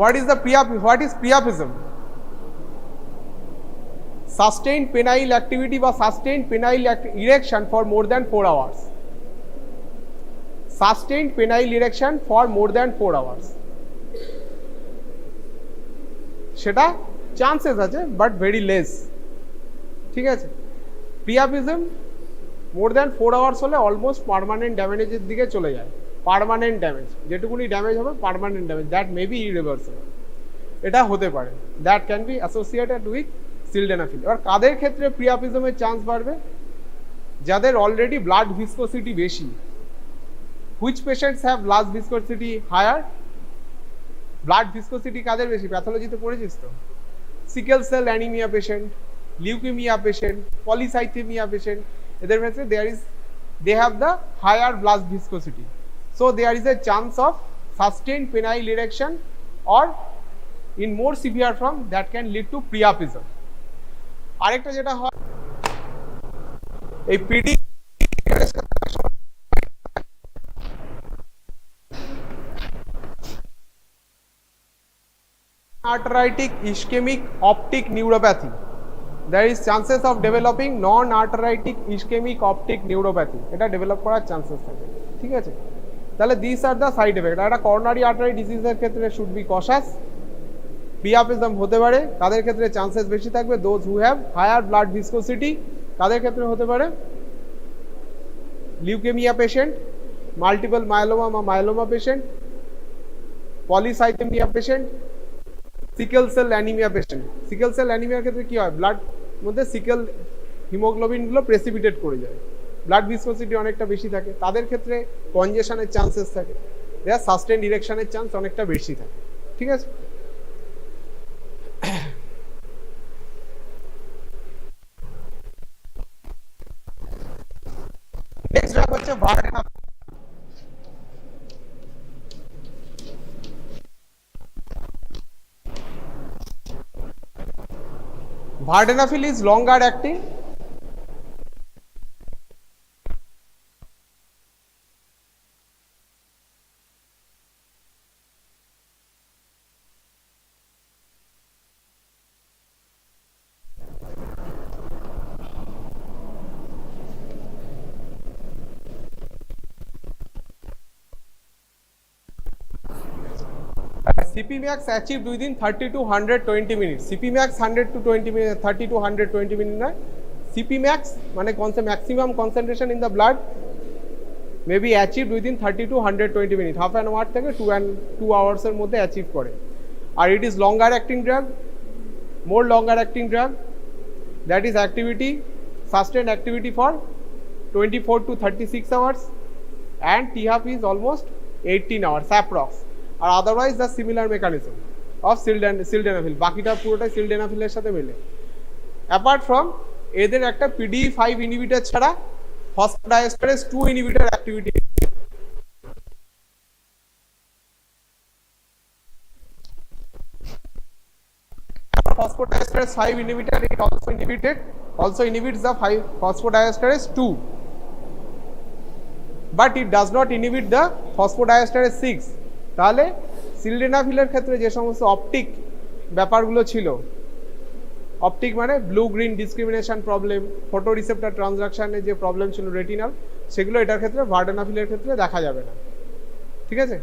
What is priapism? Sustained penile activity বা sustained penile erection for more than 4 hours. Sustained penile erection for more than 4 hours. সেটা চান্সেস আছে বাট ভেরি লেস, ঠিক আছে। প্রিয়াপিজম মোর দ্যান 4 hours হলে almost permanent ড্যামেজের দিকে চলে যায়। পার্মানেন্ট ড্যামেজ, যেটুকুনি ড্যামেজ হবে permanent damage, that may be irreversible, এটা হতে পারে, that can be associated with sildenafil. এবার কাদের ক্ষেত্রে প্রিয়াপিজমের চান্স বাড়বে? যাদের অলরেডি ব্লাড ভিসকোসিটি বেশি। Which patients have blood viscosity higher? Blood viscosity কাদের বেশি? প্যাথোলজিতে পড়েছিস তো, sickle cell anaemia patient, leukaemia patient, polycythaemia patient, এদের ক্ষেত্রে they have the higher blood viscosity. So there is a chance of sustained penile erection or in more severe form that can lead to priapism. আরেকটা যেটা হয়, এই PD arteritic ischemic optic neuropathy. There is chances of developing non-arteritic ischemic optic neuropathy, এটা develop করার chances থাকে, ঠিক আছে। তাহলে this are the side effect. একটা করোনারি আর্টারি ডিজিজের ক্ষেত্রে শুড বি কশাস। প্রিয়াপিজম হতে পারে, কাদের ক্ষেত্রে চান্সেস বেশি থাকবে? Those who have higher blood viscosity. কাদের ক্ষেত্রে হতে পারে? লিউকেমিয়া পেশেন্ট, মাল্টিপল মায়োলোমা বা myeloma patient, polycythaemia patient, sickle cell anaemia patient. Sickle cell অ্যানিমিয়ার ক্ষেত্রে কি হয়? ব্লাড মধ্যে সিকেল হিমোগ্লোবিনগুলো প্রেসিপিটেট করে যায়, ব্লাড ভিসকোসিটি অনেকটা বেশি থাকে, তাদের ক্ষেত্রে কনজেশনের চান্সেস থাকে, দেয়ার সাস্টেন ইরেকশনের চান্স অনেকটা বেশি থাকে। ঠিক আছে, নেক্সট ড্রাগ হচ্ছে ভার্ডেনাফিল। ভার্ডেনাফিল is longer acting. CP max achieved within 30 to 120 minutes. CP max 100 to 20 minutes, 30 to 120 minutes নয়, CP max মানে maximum concentration in the blood may be achieved within 30 to 120 minutes, half an hour থেকে 2 hours এর মধ্যে achieve করে। আর it is longer acting drug, more longer acting drug, that is activity, sustained activity for 24 to 36 hours, and T-half is almost 18 hours approx. আর otherwise the similar mechanism of sildenafil, বাকিটা পুরোটাই সিলডেনাফিলের সাথে মেলে। Apart from এদের একটা PDE5 inhibitor ছাড়া phosphodiesterase 2 inhibitor activity. Phosphodiesterase 5 inhibitor, it also inhibits the 5 phosphodiesterase 2, but it does not inhibit the phosphodiesterase 6. তাহলে সিলডেনাফিলের ক্ষেত্রে যে সমস্ত অপটিক ব্যাপারগুলো ছিল, অপটিক মানে blue green discrimination problem, photo receptor ট্রানজাকশনের যে প্রবলেম ছিল রেটিনাল, সেগুলো এটার ক্ষেত্রে ভার্ডেনাফিলের ক্ষেত্রে দেখা যাবে না। ঠিক আছে,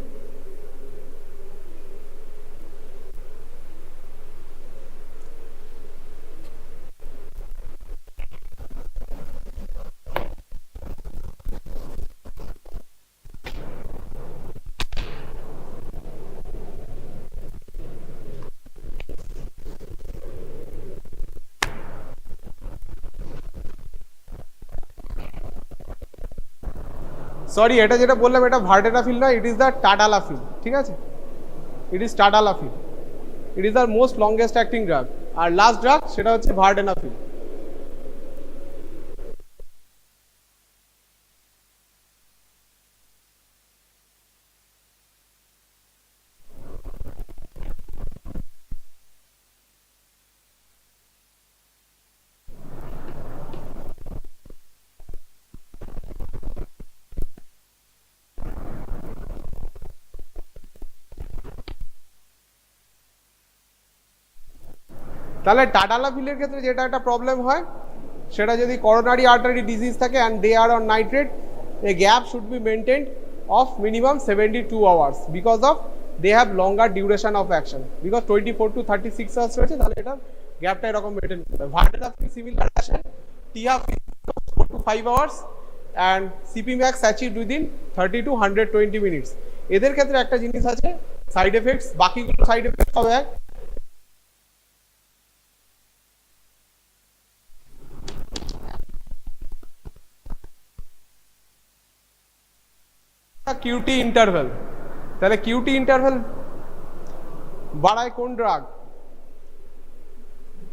সরি এটা যেটা বললাম এটা ভার্ডেনাফিল নয়, ইট ইজ দ্য টাডালাফিল। ঠিক আছে, it is tadalafil, it is the most longest acting drug. আর লাস্ট ড্রাগ সেটা হচ্ছে ভার্ডেনাফিল। তাহলে টাডালাফিলের ক্ষেত্রে যেটা একটা প্রবলেম হয়, সেটা যদি করোনারি আর্টারি ডিজিজ থাকে and they are on nitrate, a gap should be maintained of minimum 72 hours because of they have longer duration of action, because 24 to 36 hours রয়েছে, তাহলে এটা গ্যাপটা এরকম মেনটেন করতে হবে। ভার্ডেনাফিল সিমিলার আছে, টিহাফ 4 to 5 hours and CP max achieved within 30 to 120 minutes. এদের ক্ষেত্রে একটা জিনিস আছে, সাইড এফেক্টস, বাকিগুলো সাইড এফেক্টস হবে এক, কিউটি ইন্টারভেল। তাহলে কিউটি ইন্টারভেল বাড়ায় কোন ড্রাগ?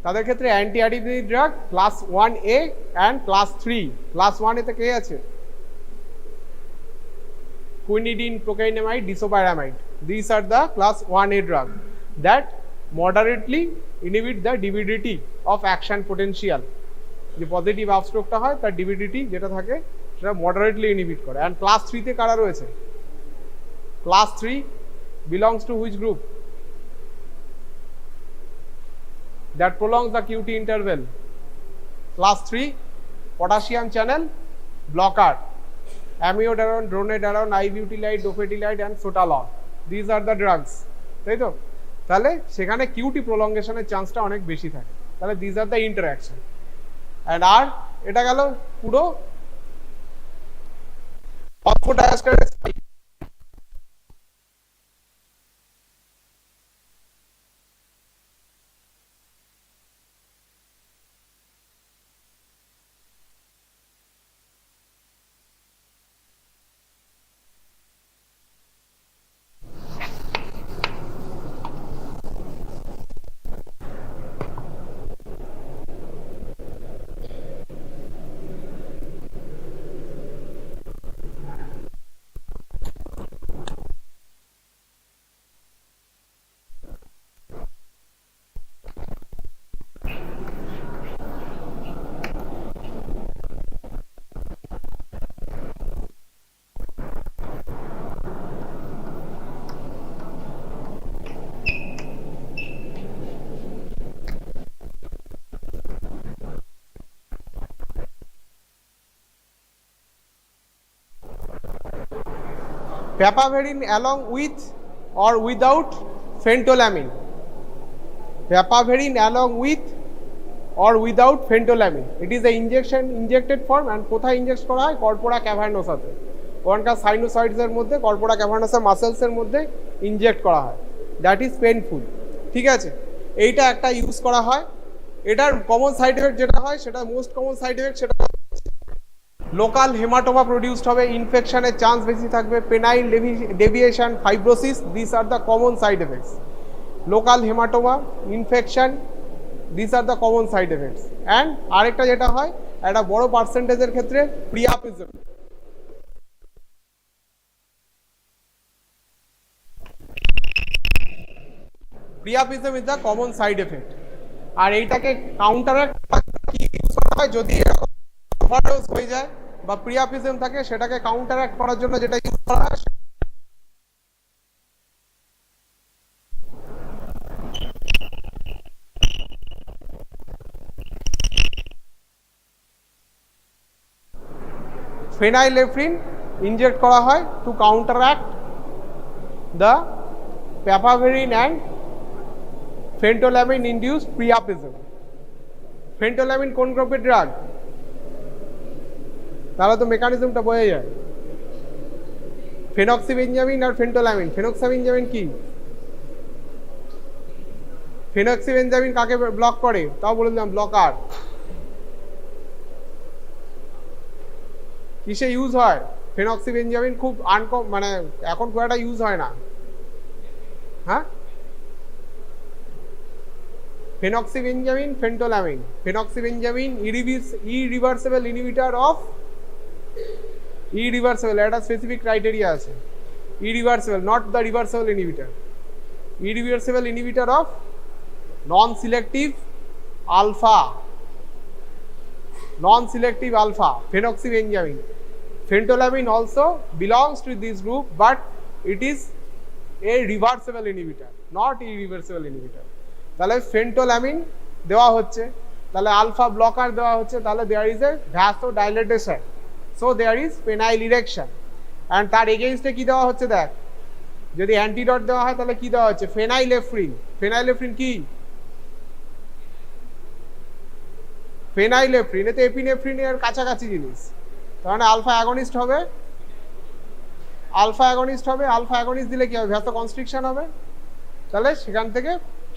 তাদের ক্ষেত্রে anti additive drug class 1A and class 3। Class 1A তে কে আছে? quinidine, procainamide, disopyramide. These are the class 1A drug that moderately inhibit the DVDT of action potential. যে positive আপস্ট্রোকটা হয় তার ডিভিডিটি যেটা থাকে সেটা মডারেটলি ইনহিবিট করে। অ্যান্ড ক্লাস 3 তে কারা রয়েছে? Class 3 belongs to which group? That prolongs the QT interval. Class 3 potassium channel blocker, amiodarone, dronedarone, ibutylide, dofetilide and sotalol. These are the drugs. তাই তো? তাহলে সেখানে QT প্রলঙ্গেশনের চান্সটা অনেক বেশি থাকে। তাহলে these are the interaction. And আর এটা গেল পুরো phosphodiesterase 5। papaverine along with or without phentolamine, papaverine along with or without phentolamine. It is a injected form and কোথায় ইনজেক্ট করা হয়? কর্পোরা ক্যাভার্নোসাতে, ওখানকার সাইনোসয়েডসের মধ্যে, কর্পোরা ক্যাভার্নোসা মাসেলসের মধ্যে ইনজেক্ট করা হয়। That is painful. ঠিক আছে, এইটা একটা ইউজ করা হয়। এটার কমন সাইড এফেক্ট যেটা হয়, সেটা মোস্ট কমন সাইড এফেক্ট, সেটা লোকাল হেমাটোমা প্রডিউসড হবে, ইনফেকশনের চান্স বেশি থাকবে, penile deviation, fibrosis, this are the common side effects. Local haematoma, infection, this are the common side effects. And আরেকটা যেটা হয়, একটা বড় পার্সেন্টেজের ক্ষেত্রে priapism, priapism is the common side effect. আর এইটাকে কাউন্টারাক্ট করা হয় যদি ওভারডোজ হয়ে যায় বা প্রিয়াপিজম থাকে, সেটাকে কাউন্টারাক্ট করার জন্য যেটা ইউজ করা হয়, phenylephrine ইনজেক্ট করা হয় to counteract the papaverine and phentolamine induced priapism. phentolamine কোন গ্রুপের ড্রাগ? তাহলে তো মেকানিজমটা বোঝা যায়। ফেনক্সিবেনজামিন আর ফেন্টোলামিন। ফেনক্সিবেনজামিন কি? ফেনক্সিবেনজামিন কাকে ব্লক করে? তাও বলে দিলাম, ব্লকার। কিসে ইউজ হয়? ফেনক্সিবেনজামিন খুব মানে এখন খুব একটা ইউজ হয় না। হ্যাঁ, phenoxybenzamine, phentolamine. Phenoxybenzamine irreversible inhibitor of, irreversible, একটা স্পেসিফিক ক্রাইটেরিয়া আছে। Irreversible, not the reversible inhibitor. Irreversible inhibitor of non selective alpha, non-selective alpha, phenoxybenzamin. Phentolamine also belongs to this group, but it is a reversible inhibitor, not irreversible inhibitor. তাহলে phentolamine দেওয়া হচ্ছে, তাহলে alpha blocker দেওয়া হচ্ছে, তাহলে there is a vasodilatation, so there is penile erection, and তার against এ কি দেওয়া হচ্ছে দেখ, যদি অ্যান্টিডট দেওয়া হয় তাহলে কি দেওয়া হচ্ছে? phenylephrine. phenylephrine কি? ফেনাইলেফ্রিন, এতে এপিনেফ্রিনের কাছাকাছি জিনিস, তার মানে আলফা অ্যাগনিস্ট হবে। আলফা অ্যাগনিস্ট হবে, আলফা অ্যাগনিস্ট দিলে কি হবে? ভ্যাসো কনস্ট্রিকশন হবে। তাহলে সেখান থেকে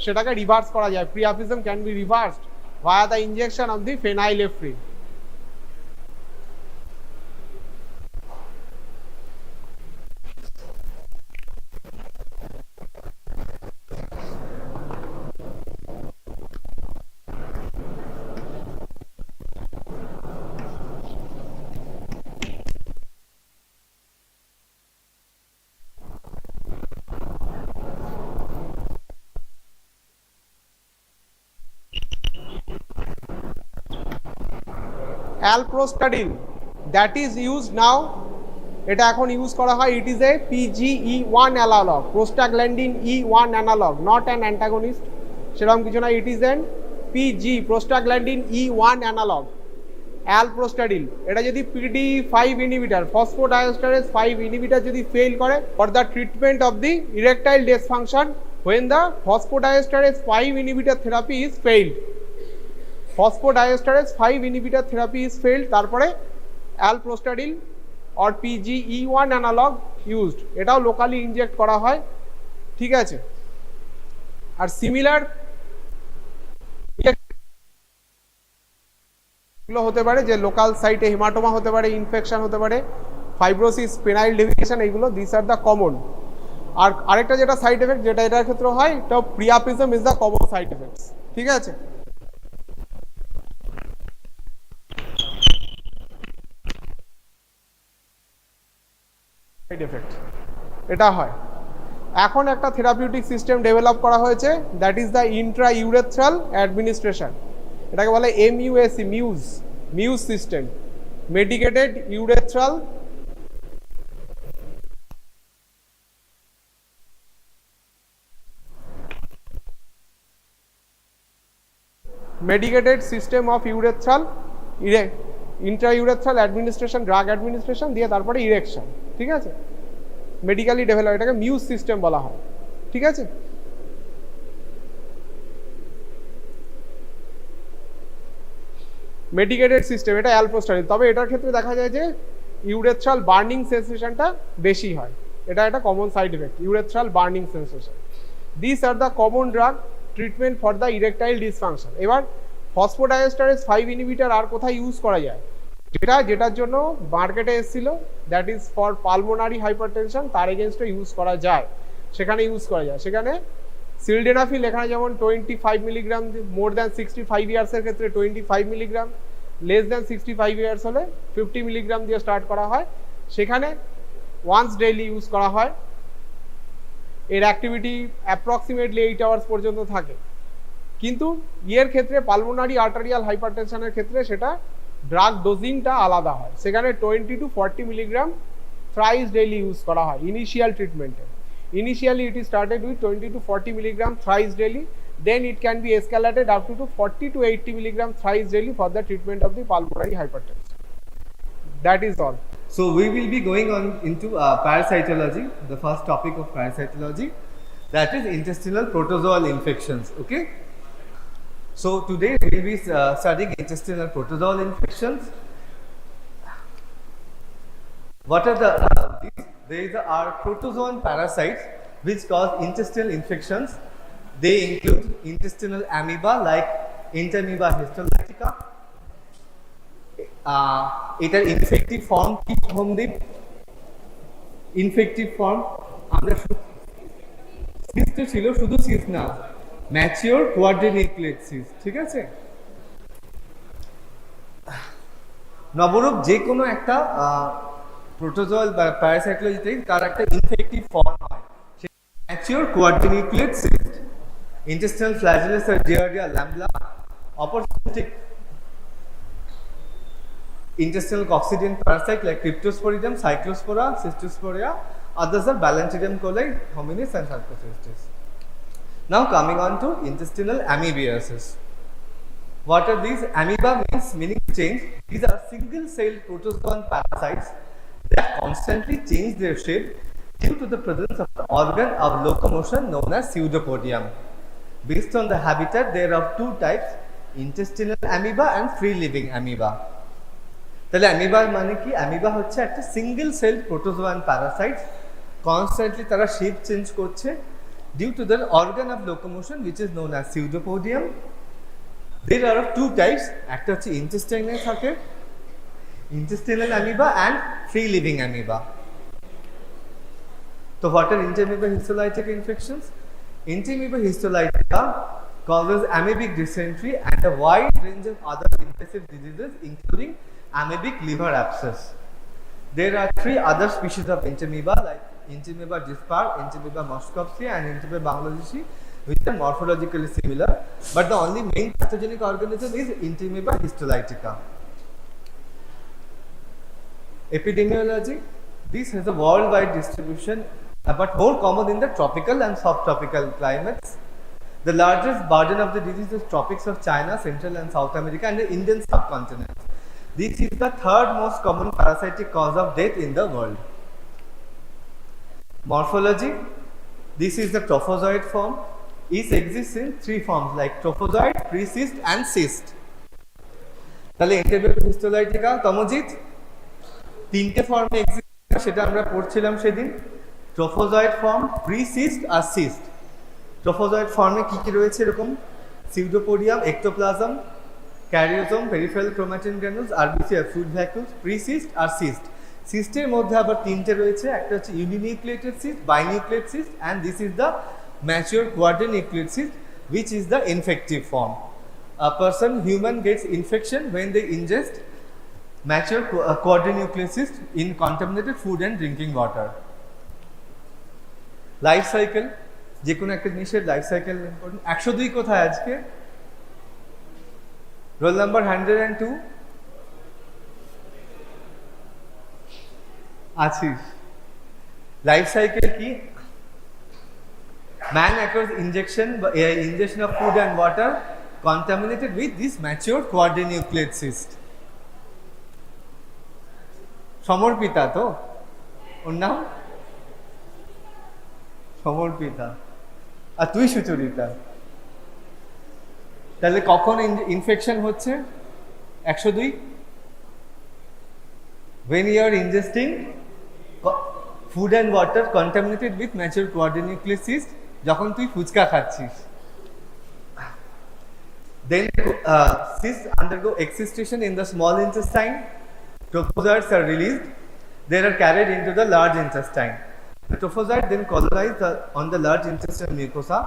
সেটাকে রিভার্স করা যায়। Priapism can be reversed via the injection of the phenylephrine. Alprostadil, that is use now, এটা এখন ইউজ করা হয়। It is a PGE1 analogue, prostaglandin E1 analogue, not an antagonist, সেরকম কিছু না। It is an PG, prostaglandin E1 analogue, alprostadil. এটা যদি PD5 inhibitor, phosphodiesterase 5 inhibitor যদি ফেল করে for the treatment of the erectile dysfunction, when the phosphodiesterase 5 inhibitor therapy is failed, phosphodiesterase 5 inhibitor therapy is failed, তারপরে alprostadil or PGE1 analog used, এটাও locally inject করা হয়। ঠিক আছে, are similar এগুলো হতে পারে যে লোকাল সাইটে হেমাটোমা হতে পারে, ইনফেকশন হতে পারে, ফাইব্রোসিস, পেনাইল ডেভিয়েশন, এইগুলো দিস আর দ্য কমন। আর আরেকটা যেটা সাইড এফেক্ট, যেটা এটার ক্ষেত্রে হয়, এটা priapism is the common side effects. ঠিক আছে, সাইড এফেক্ট এটা হয়। এখন একটা থেরাপিউটিক সিস্টেম ডেভেলপ করা হয়েছে, that is the Intra urethral administration. এটাকে বলে MUSE, muse system, medicated urethral medicated system of urethral intrauretral administration, drug administration দিয়ে তারপরে ইরেকশন। ঠিক আছে, মেডিকেলি ডেভেলপ, এটাকে মিউজ সিস্টেম বলা হয়, ঠিক আছে। মেডিকেটেড সিস্টেম, এটা অ্যালপ্রোস্টাটিন, তবে এটার ক্ষেত্রে দেখা যায় যে ইউরেথ্রাল বার্নিং সেন্সেশনটা বেশি হয়, এটা একটা common side effect, urethral burning sensation. This are the common drug treatment for the erectile dysfunction. এবার ফসফোডাইএস্টারেজ 5 ইনহিবিটর আর কোথায় ইউজ করা যায়, যেটার জন্য মার্কেটে এসেছিল, that is for pulmonary hypertension, তার এগেনস্টে ইউজ করা যায়, সেখানে ইউজ করা যায়। সেখানে সিলডেনাফিল এখানে যেমন 25 মিলিগ্রাম, মোর দ্যান 65 ইয়ার্সের ক্ষেত্রে 25 মিলিগ্রাম, লেস দ্যান 65 ইয়ার্স হলে 50 মিলিগ্রাম দিয়ে স্টার্ট করা হয়, সেখানে ওয়ান্স ডেইলি ইউজ করা হয়। এর অ্যাক্টিভিটি অ্যাপ্রক্সিমেটলি 8 আওয়ার্স পর্যন্ত থাকে, কিন্তু ইয়ের ক্ষেত্রে পালমোনারি আর্টারিয়াল হাইপারটেনশনের ক্ষেত্রে সেটা ড্রাগ ডোজিংটা আলাদা হয়, সেখানে 20 to 40 milligram thrice daily use করা হয় initial ট্রিটমেন্টে। Initially it is started with 20 to 40 milligram thrice daily, then it can be escalated up to 40 to 80 milligram thrice daily for the treatment of the pulmonary hypertension. That is all. So we will be going on into parasitology, the first topic of parasitology, that is intestinal protozoal infections. Okay, so today we will be studying intestinal protozoal infections. What are the these are protozoan parasites which cause intestinal infections. They include intestinal amoeba like Entamoeba histolytica. এটার infective form কি হোমদীপ? Infective form আমরা cyst ছিল, শুধু cyst না, mature quadrinucleate cyst, ঠিক আছে। নবরূপ যে কোনো একটা প্রোটোজোয়াল বা প্যারাসাইটোলজিতে তার একটা ইনফেক্টিভ ফর্ম হয়, mature quadrinucleate cyst. Intestinal ফ্ল্যাজেলাস R জিয়ার্ডিয়া ল্যাম্বলা, opportunistic intestinal coccidian parasite like Cryptosporidium, Cyclospora, Cystosporia. Others are Balantidium coli, hominis and Sarcocystis. Now coming on to intestinal amoebiasis. What are these? Amoeba meaning change. These are single-celled protozoan parasites that constantly change their shape due to the presence of the organ of locomotion known as pseudopodium. Based on the habitat, there are two types: intestinal amoeba and free-living amoeba. তাহলে amoeba মানে কি? Amoeba হচ্ছে একটা single cell protozoan parasite, constantly তারা shape change করছে due to the organ of locomotion which is known as pseudopodium. There are two types, একটা হচ্ছে ইন্টেস্টাইনে থাকে intestinal amoeba and free living amoeba. তো what are Entamoeba histolytica infections? Entamoeba histolytica causes amoebic dysentery and a wide range of other invasive diseases including amoebic liver abscess. There are three other species of Entamoeba like Entamoeba dispar, Entamoeba moschopsy and Entamoeba bangladeshi, which are morphologically similar, but the only main pathogenic organism is Entamoeba histolytica. Epidemiology, this has a worldwide distribution but more common in the tropical and subtropical climates. The largest burden of the disease is tropics of China, Central and South America and the Indian subcontinent. This is the third most common parasitic cause of death in the world. Morphology, this is the trophozoid form. It exists in three forms like trophozoid, pre-cyst and cyst. তাহলে Entamoeba histolytica, Tamojit, তিনটে ফর্মে exist, সেটা আমরা পড়ছিলাম সেদিন। Trophozoite form, pre-cyst আর cyst. Trophozoite ফর্মে কি কি রয়েছে এরকম? Pseudopodium, ectoplasm, karyosome, peripheral chromatin granules, RBC আর ফ্লুইড ভ্যাকুলস, প্রি-সিস্ট আর সিস্ট। সিস্টের মধ্যে আবার তিনটে রয়েছে, একটা হচ্ছে uninucleated cyst, binucleate cyst and this is the mature quadrinucleate cyst which is the infective form. A person, human gets infection when they ingest mature quadrinuclear cyst in contaminated food and drinking water. Life cycle, যে কোনো একটা জিনিসের life cycle important. 102 কোথায় আজকে? Roll number 102 আছিস। Life cycle কি? Man acquires ingestion of food and water contaminated with this mature quadrinucleate cyst. সমর্পিতা তো ওর নাম? সমর্পিতা। আর তুই সুচরিতা। তাহলে কখন ইনফেকশন হচ্ছে? 102 when you are ingesting food and water contaminated with mature quadrinuclear cyst, যখন তুই ফুচকা খাচ্ছিস। Then cysts undergo excision in the small intestine. Trophozoites are released. They are carried into the large intestine. The trophozoites then colonize on the large intestinal mucosa.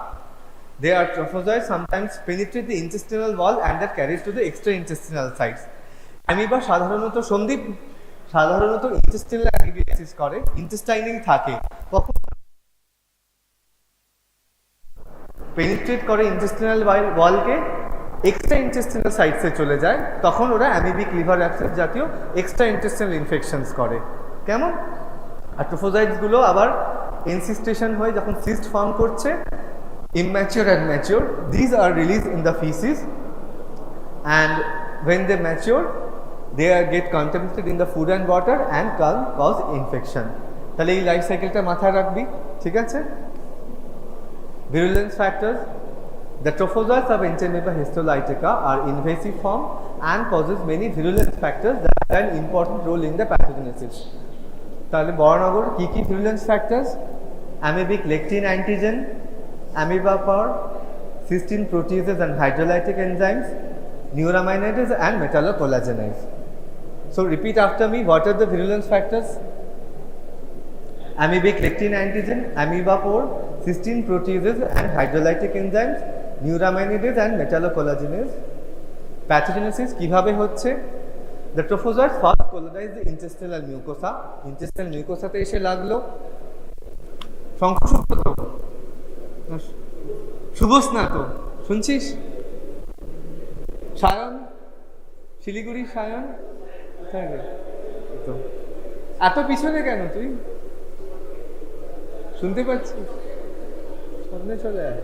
They are trophozoites sometimes penetrate the intestinal wall and are carried to the extraintestinal sites. Amoeba সাধারণত intestinal amoebiasis করে, ইন্টেস্টাইনেই থাকে। কখন penetrate করে intestinal ওয়ালকে, extra intestinal সাইটসে চলে যায়, তখন ওরা amoebic liver abscess জাতীয় এক্সট্রা ইন্টেস্টিনাল ইনফেকশনস করে। কেমন? আর ট্রোফোজাইটসগুলো আবার এনসিস্টেশন হয়ে যখন সিস্ট ফর্ম করছে, immature and mature, these are released in the feces, and when they mature they get contaminated in the food and water and can cause infection. তাহলে এই life সাইকেলটা মাথায় রাখবি, ঠিক আছে? Virulence factors. The trophozoites of Entamoeba histolytica are invasive form and causes many virulence factors that play an important role in the pathogenesis. তাহলে বড়নগর কি কি virulence factors? Amoebic lectin antigen, amoeba pore, cystine proteases and hydrolytic enzymes, neuraminidase and metallocollagenase. So repeat after me, what are the virulence factors? Amoebic lectin antigen, amoeba pore, cystine proteases and hydrolytic enzymes, neuraminidase and metallocollagenase. Pathogenesis কিভাবে হচ্ছে? The trophozoites first colonize the intestinal mucosa. Intestinal mucosa তে এসে লাগলো। শঙ্খসূত্র তো শুভস্নাত শুনছিস? সায়ন, শিলিগুড়ি সায়ন, তো এত পিছনে কেন তুই? শুনতে পাচ্ছিস? সামনে চলে আয়।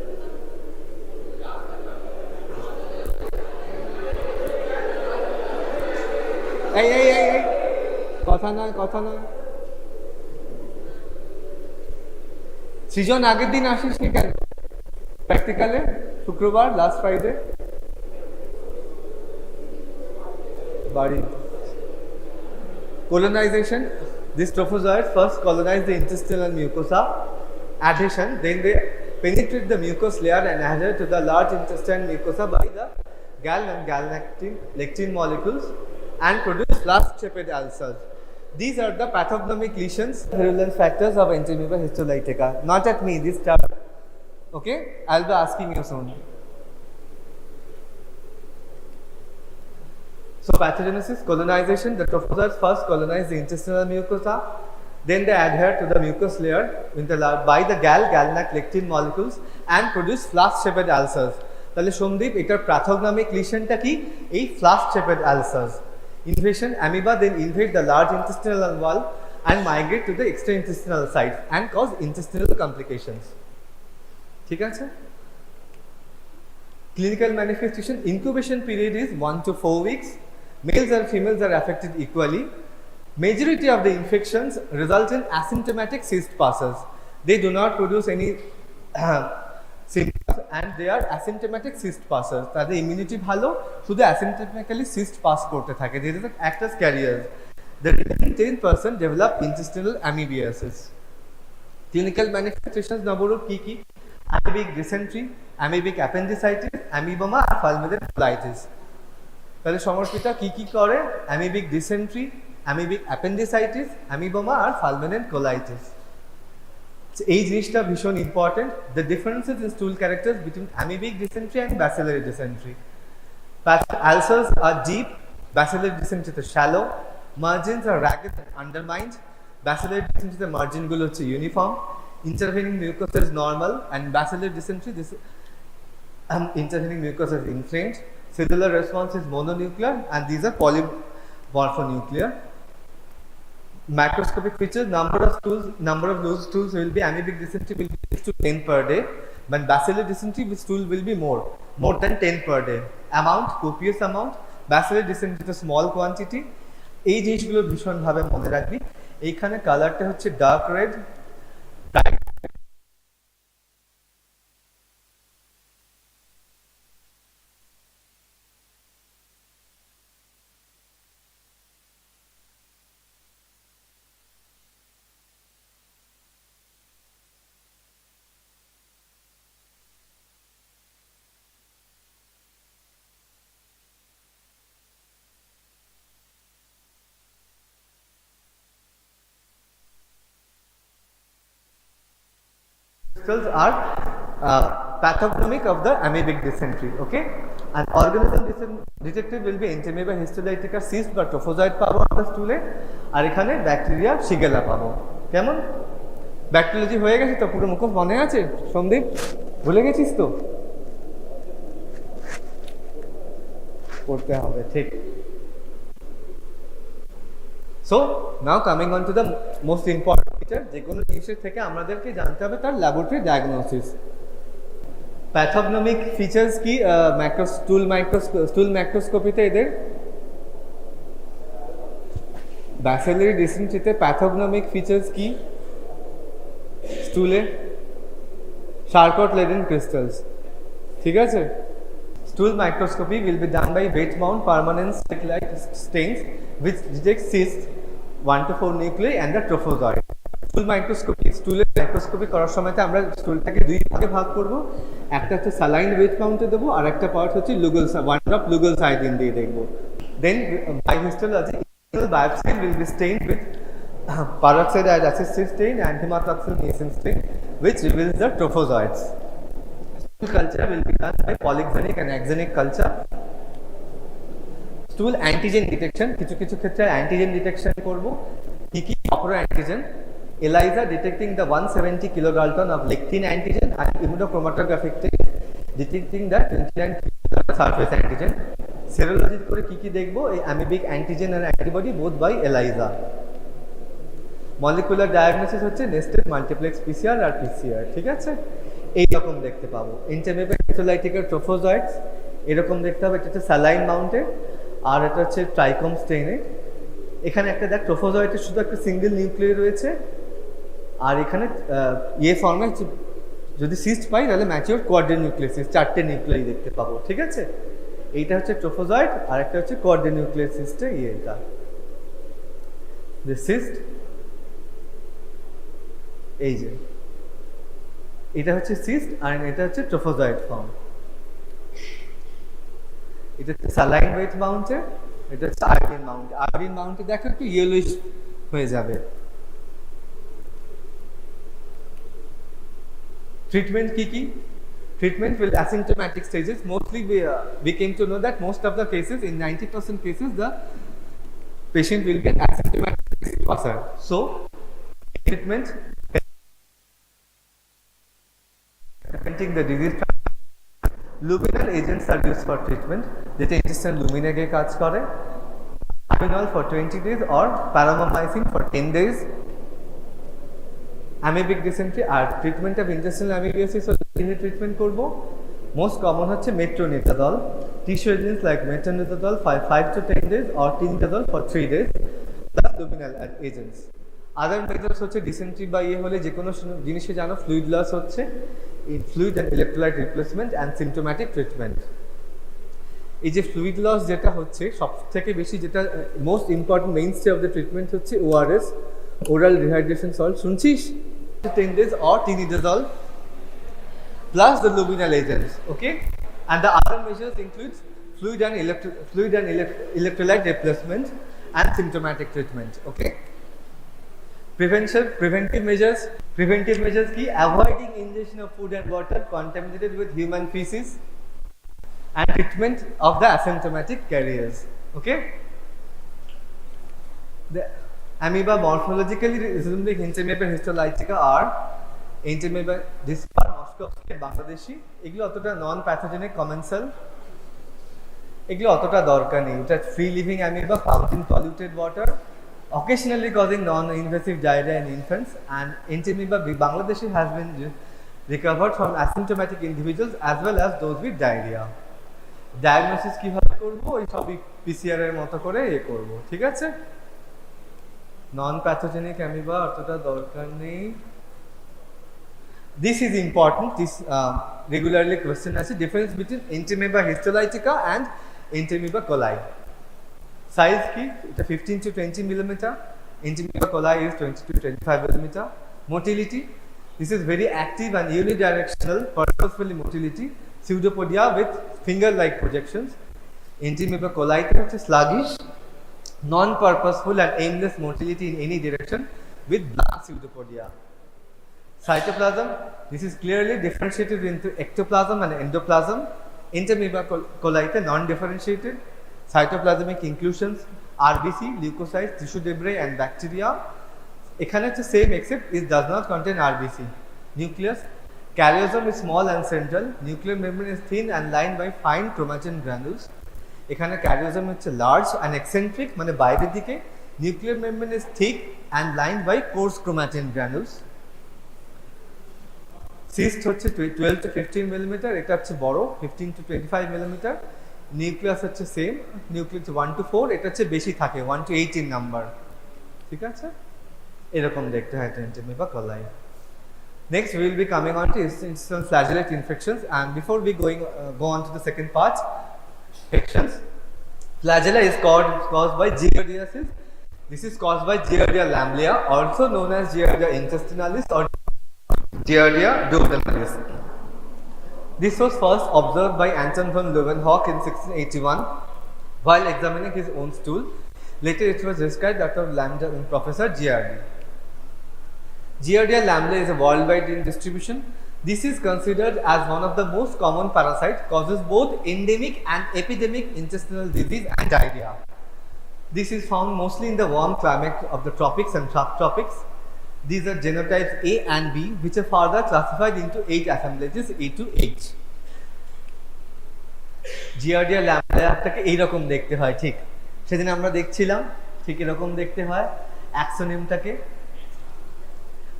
এই এই এই এই কথা নয়, কথা নয়। সৃজন আগের দিন আসিস নি কেন প্র্যাকটিক্যালে? শুক্রবার, লাস্ট ফ্রাইডে বাড়ি। Colonization. These trophozoites first colonize the intestinal mucosa. Adhesion, then they penetrate the mucous layer and adhere to the large intestine mucosa by the gal and lectin molecules and produce flask-shaped ulcers. These are the pathognomic lesions, virulence factors of Entamoeba histolytica. Not at me, this stuff. Okay, I'll be asking you soon. So pathogenesis, colonization, the trophozoites first colonize the intestinal mucosa, then they adhere to the mucous layer by the galnac lectin molecules and produce flask-shaped ulcers. তাহলে সন্দীপ, এটার pathognomonic লিশনটা কি? এই flask-shaped ulcers. Invasion, amoeba then invade the large intestinal wall and migrate to the extraintestinal sites and cause intestinal complications. ঠিক আছে? Clinical manifestation, incubation period is 1 to 4 weeks. Males and females are affected equally. Majority of the infections result in asymptomatic cyst passes. They do not produce any symptoms and they are asymptomatic cyst passes. তাদের immunity ভালো, শুধু asymptomatically cyst pass করতে থাকে. They act as carriers. The remaining 10% develop intestinal amoebiasis. Clinical manifestations নম্বর কি কি? Amoebic dysentery, amoebic appendicitis, amoeboma আর fulminant colitis. তাহলে সমর্পিতা কি কি করে? amoebic dysentery, amoebic appendicitis, amoeboma আর fulminant colitis. এই জিনিসটা ভীষণ important. The differences in stool characters between amoebic dysentery and bacillary dysentery. Ulcers are deep, bacillary dysentery is shallow, margins are ragged and undermined, bacillary dysentery the margin গুলো হচ্ছে uniform, intervening mucosa is normal and bacillary dysentery this intervening mucosa is inflamed. Cellular response is mononuclear and these are polymorphonuclear. Macroscopic features, number of loose stools will be amoebic dysentery will be 6 to 10 per day, but bacillary dysentery stool will be more than 10 per day. Amount, copious amount, bacillary dysentery is a small quantity. এই জিনিসগুলো ভীষণভাবে মনে রাখবি। এইখানে কালারটা হচ্ছে dark red, crystals are pathognomic of the amoebic dysentery. Okay, and organism detective will be Entamoeba histolytica cyst বা trophozoite পাবো আমরা স্টুলে, আর এখানে ব্যাকটেরিয়া শিগেলা পাবো। কেমন ব্যাকটেরিয়ালজি হয়ে গেছে তো? পুরো মুখস্থ মনে আছে সন্দীপ? ভুলে গেছিস তো? পড়তে হবে, ঠিক। So now coming on to the most important feature, যে কোনো জিনিসের থেকে আমাদেরকে জানতে হবে তার ল্যাবরেটরি ডায়াগনোসিস। প্যাথোগনমিক ফিচার্স কি স্টুল মাইক্রোস্কোপিতে এদের? ব্যাসিলারি ডিসেন্ট্রিতে প্যাথোগনমিক ফিচার্স কি স্টুলে? শার্কট লেডেন ক্রিস্টালস, ঠিক আছে। Stool microscopy will be done by weight mount permanent stick-like stains which detect cysts 1 to 4 nuclei and the trophozoite. Stool microscopy, স্টুলের মাইক্রোস্কোপি করার সময়তে আমরা স্টুলটাকে দুই ভাগে ভাগ করব। একটা হচ্ছে স্যালাইন ওয়েট মাউন্টে দেবো, আর একটা পার্ট হচ্ছে লুগল 1 ড্রপ লুগল সাইডিন দিয়ে দেখব। Then by histology, biopsy will be stained with peroxide and acid stain and hematoxylin niacin stain which reveals the trophozoites. Culture will be done by polygenic and axenic culture. Stool antigen detection, কিছু কিছু ক্ষেত্রে antigen detection করব। কি কি? অপরো antigen, ELISA detecting the 170 kilodalton of lectin antigen and immunochromatographic test detecting the 29 kilodalton surface antigen. Serology করে কি কি দেখব? এই অ্যামিবিক অ্যান্টিজেন আর antibody both by ELISA। Molecular diagnosis হচ্ছে নেস্টেড মাল্টিপ্লেক্স পিসিআর আর পিসিআর, ঠিক আছে। এইরকম দেখতে পাবো। Entamoeba histolytica trophozoites এরকম দেখতে হবে। এটা হচ্ছে স্যালাইন মাউন্টে, আর এটা হচ্ছে ট্রাইকোম স্টেইনে। এখানে একটা দেখ ট্রোফোজয়েটের শুধু একটা সিঙ্গেল নিউক্লিয়াই রয়েছে, আর এখানে ফর্মে যদি সিস্ট পাই তাহলে ম্যাচিওর কোয়াড্রি নিউক্লিয়াসিস, 4টে নিউক্লিয়াই দেখতে পাবো, ঠিক আছে। এইটা হচ্ছে ট্রোফোজয়েট, আর একটা হচ্ছে কোয়াড্রি নিউক্লিয়াসিসটা এটা সিস্ট। এই যে এটা হচ্ছে সিস্ট আর এটা হচ্ছে ট্রোফোজয়েট ফর্ম। এটা হচ্ছে স্যালাইন ওয়েট মাউন্টে, এটা হচ্ছে আয়োডিন মাউন্টে। আয়োডিন মাউন্টে দেখো একটু ইয়েলোইশ হয়ে যাবে। ট্রিটমেন্ট কি কি? Treatment will asymptomatic stages. Mostly we came to know that most of the cases, in 90% cases, the patient will get asymptomatic passer. So treatment preventing the disease. Luminal agents are used for treatment. যেটা intestinal luminage কাজ করে। Aminol for 20 days or paramomycin for 10 days. Amoebic dysentery আর treatment of intestinal amoebiasis হচ্ছে treatment করব। Most common হচ্ছে metronidazole, tissue agents like metronidazole 5 to 10 days or tinidazole for 3 days plus luminal agents. Other measures হচ্ছে dysentery বা হলে যে কোনো জিনিসে জানো ফ্লুইড লস হচ্ছে, fluid and electrolyte replacement and symptomatic treatment. এই যে ফ্লুইড লস যেটা হচ্ছে সব থেকে বেশি, যেটা most important mainstay of the treatment হচ্ছে ওআরএস, ওরাল রিহাইড্রেশন সল্ট, শুনছিস? 10 days or tinidazole plus the luminal agents, okay. And the other measures includes fluid and electrolyte replacement and symptomatic treatment, okay. Preventive measures key: avoiding ingestion of food and water contaminated with human feces and treatment of the asymptomatic carriers, okay. The amoeba morphologically resembling Entamoeba histolytica are Entamoeba dispar, Moskowski, Bangladeshi. এগুলো অতটা নন pathogenic কমেন্সাল, এগুলো অতটা দরকার নেই। এটা free living amoeba found in polluted water, occasionally causing non-invasive diarrhea in infants, and Entamoeba Bangladeshi has been recovered from asymptomatic individuals as well as those with diarrhea. Diagnosis কিভাবে করব? ওই সবই পিসিআর এর মতো করে করব, ঠিক আছে। নন প্যাথোজেনিক অ্যামিবা অতটা দরকার নেই। This is important. This regularly question আছে, difference between Entamoeba histolytica and Entamoeba coli. Size কি? এটা 15 to 20 millimeter. Entamoeba coli is 20 to 25 millimeter. Motility. This is very active and unidirectional purposefully motility. Pseudopodia with finger-like projections. Entamoeba coli হচ্ছে sluggish, non-purposeful and aimless motility in any direction with blank pseudopodia. Cytoplasm, this is clearly differentiated into ectoplasm and endoplasm. Interamoeba coli non-differentiated. Cytoplasmic inclusions, RBC, leukocytes, tissue debris and bacteria. এখানে হচ্ছে same except it does not contain RBC. Nucleus, karyosome is small and central. Nuclear membrane is thin and lined by fine chromatin granules. এখানে karyosome হচ্ছে large and eccentric মানে বাইরের দিকে. Nuclear membrane is thick and lined by coarse chromatin granules. Cyst হচ্ছে 12 to 15 mm, এটা হচ্ছে বড় 15 to 25 mm. Nucleus হচ্ছে সেম, নিউক্লিয়াস 1 to 4, এটা হচ্ছে বেশি থাকে 1 to 18 নাম্বার, ঠিক আছে? এরকম দেখতে হয় Interamoeba coli. Next we will be coming on to intestinal flagellate infections, and before we go on to the second part, infections. Flagella is caused by giardiasis. This is caused by Giardia lamblia, also known as Giardia intestinalis or Giardia duodenalis. This was first observed by Anton von Leeuwenhoek in 1681 while examining his own stool. Later it was described after Lambda and Professor Giardi. Giardia lamblia is a worldwide in distribution. This is considered as one of the most common parasites, causes both endemic and epidemic intestinal disease and diarrhea. This is found mostly in the warm climate of the tropics and subtropics. These are genotypes A and B, which are further classified into 8 assemblages A to H. Giardia lamblia-টাকে এইরকম দেখতে হয়, ঠিক সেদিন আমরা দেখছিলাম, ঠিক এরকম দেখতে হয়। অ্যাক্সোনিমটাকে,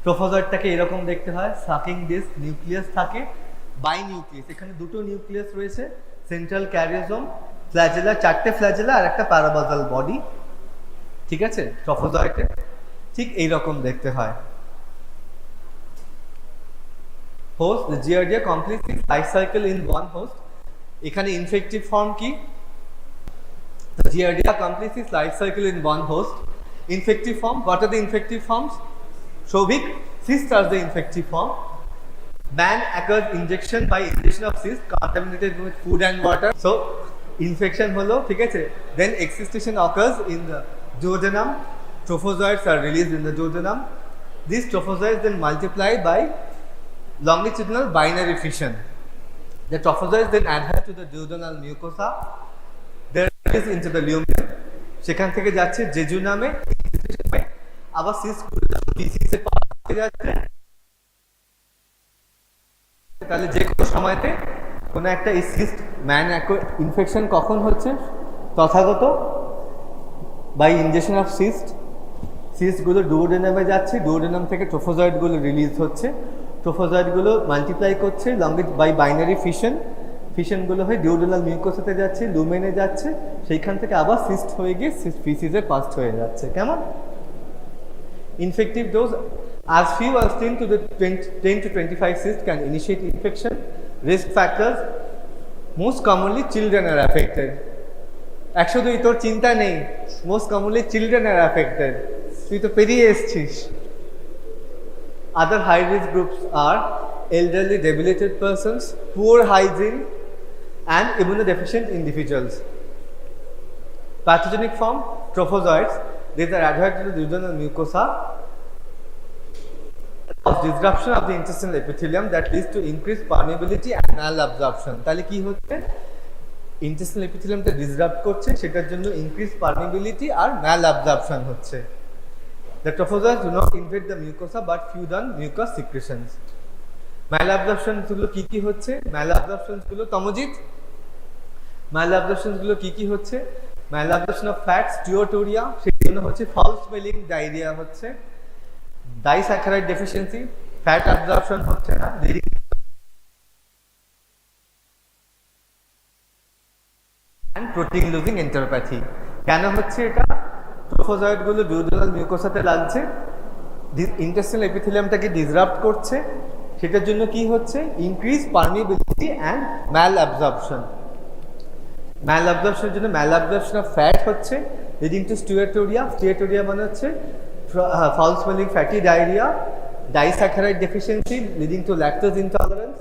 ট্রোফোজয়েডটাকে এরকম দেখতে হয়। সাকিং ডিস্ক, নিউক্লিয়াস থাকে, বাইনিউক্লিয়াস, এখানে দুটো নিউক্লিয়াস রয়েছে, সেন্ট্রাল ক্যারিওজোম, ফ্ল্যাজেলা, 4টে ফ্ল্যাজেলা আর একটা প্যারাবাজাল বডি, ঠিক আছে? ট্রোফোজয়েডে ঠিক এইরকম দেখতে হয়। Host, the Giardia completes its life cycle in one host. এখানে ইনফেক্টিভ ফর্ম কি? The Giardia completes its life cycle in one host. Infective form, what are the infective forms? Shovik, cyst are the infective form. Man occurs injection by injection of cyst contaminated with food and water. So infection holo, ঠিক আছে? Then excitation occurs in the duodenum. Trophozoites are released in the duodenum. These trophozoites then multiply by longitudinal binary fission. The trophozoites then adhere to the duodenal mucosa. They are released into the lumen. সেখান থেকে যাচ্ছে জেজুনামে, আবার cyst ফিসিসে pass হয়ে যাচ্ছে। তাহলে যে কোনো সময়তে কোনো একটা এই সিস্ট ম্যান ইনফেকশন কখন হচ্ছে? Tathagata by injection of cyst. সিস্টগুলো ডুওডেনামে যাচ্ছে, ডুওডেনাম থেকে ট্রোফোজয়েডগুলো রিলিজ হচ্ছে, ট্রোফোজয়েডগুলো মাল্টিপ্লাই করছে বাই বাইনারি ফিশনগুলো হয়ে ডিওডেনাল মিউকোসাতে যাচ্ছে, লুমেনে যাচ্ছে, সেইখান থেকে আবার সিস্ট হয়ে গিয়ে ফিসিসে পাস্ট হয়ে যাচ্ছে। কেমন? Infective dose, as few as 10 to 25 cysts can initiate infection. Risk factors, most commonly children are affected. 102 তোর চিন্তা নেই, most commonly children are affected, তুই তো পেরিয়ে এসছিস। Other high risk groups are elderly debilitated persons, poor hygiene and immunodeficient individuals. Pathogenic form, trophozoites, these are adhered to the duodenal mucosa, cause disruption of the intestinal epithelium that leads to increased permeability and malabsorption. তাহলে কি হচ্ছে? intestinal epitheliumটা disrupt করছে, সেটার জন্য increased permeability আর malabsorption হচ্ছে। The trophozoites do not invade the mucosa but feed on mucous secretions. Malabsorption গুলো কি কি হচ্ছে? Malabsorption গুলো তমজিৎ, malabsorption গুলো কি কি হচ্ছে? Malabsorption of fat, steatorrhea, সেই জন্য হচ্ছে foul smelling diarrhea হচ্ছে। Disaccharide deficiency, fat absorption হচ্ছে না, and protein losing enteropathy. কেন হচ্ছে এটা? ট্রোফোজয়েডগুলো ডিওডেনাল মিউকোসাতে লাগছে, ইন্টেস্টিনাল এপিথেলিয়ামটাকে ডিসরাপ্ট করছে, সেটার জন্য কি হচ্ছে? Increase permeability and malabsorption. ম্যালঅ্যাবজর্পশনের জন্য ম্যালঅ্যাবজর্পশন অফ ফ্যাট হচ্ছে, লিডিং টু স্টিয়াটোরিয়া। স্টিয়াটোরিয়া মানে হচ্ছে foul smelling fatty diarrhea, disaccharide deficiency leading to lactose intolerance,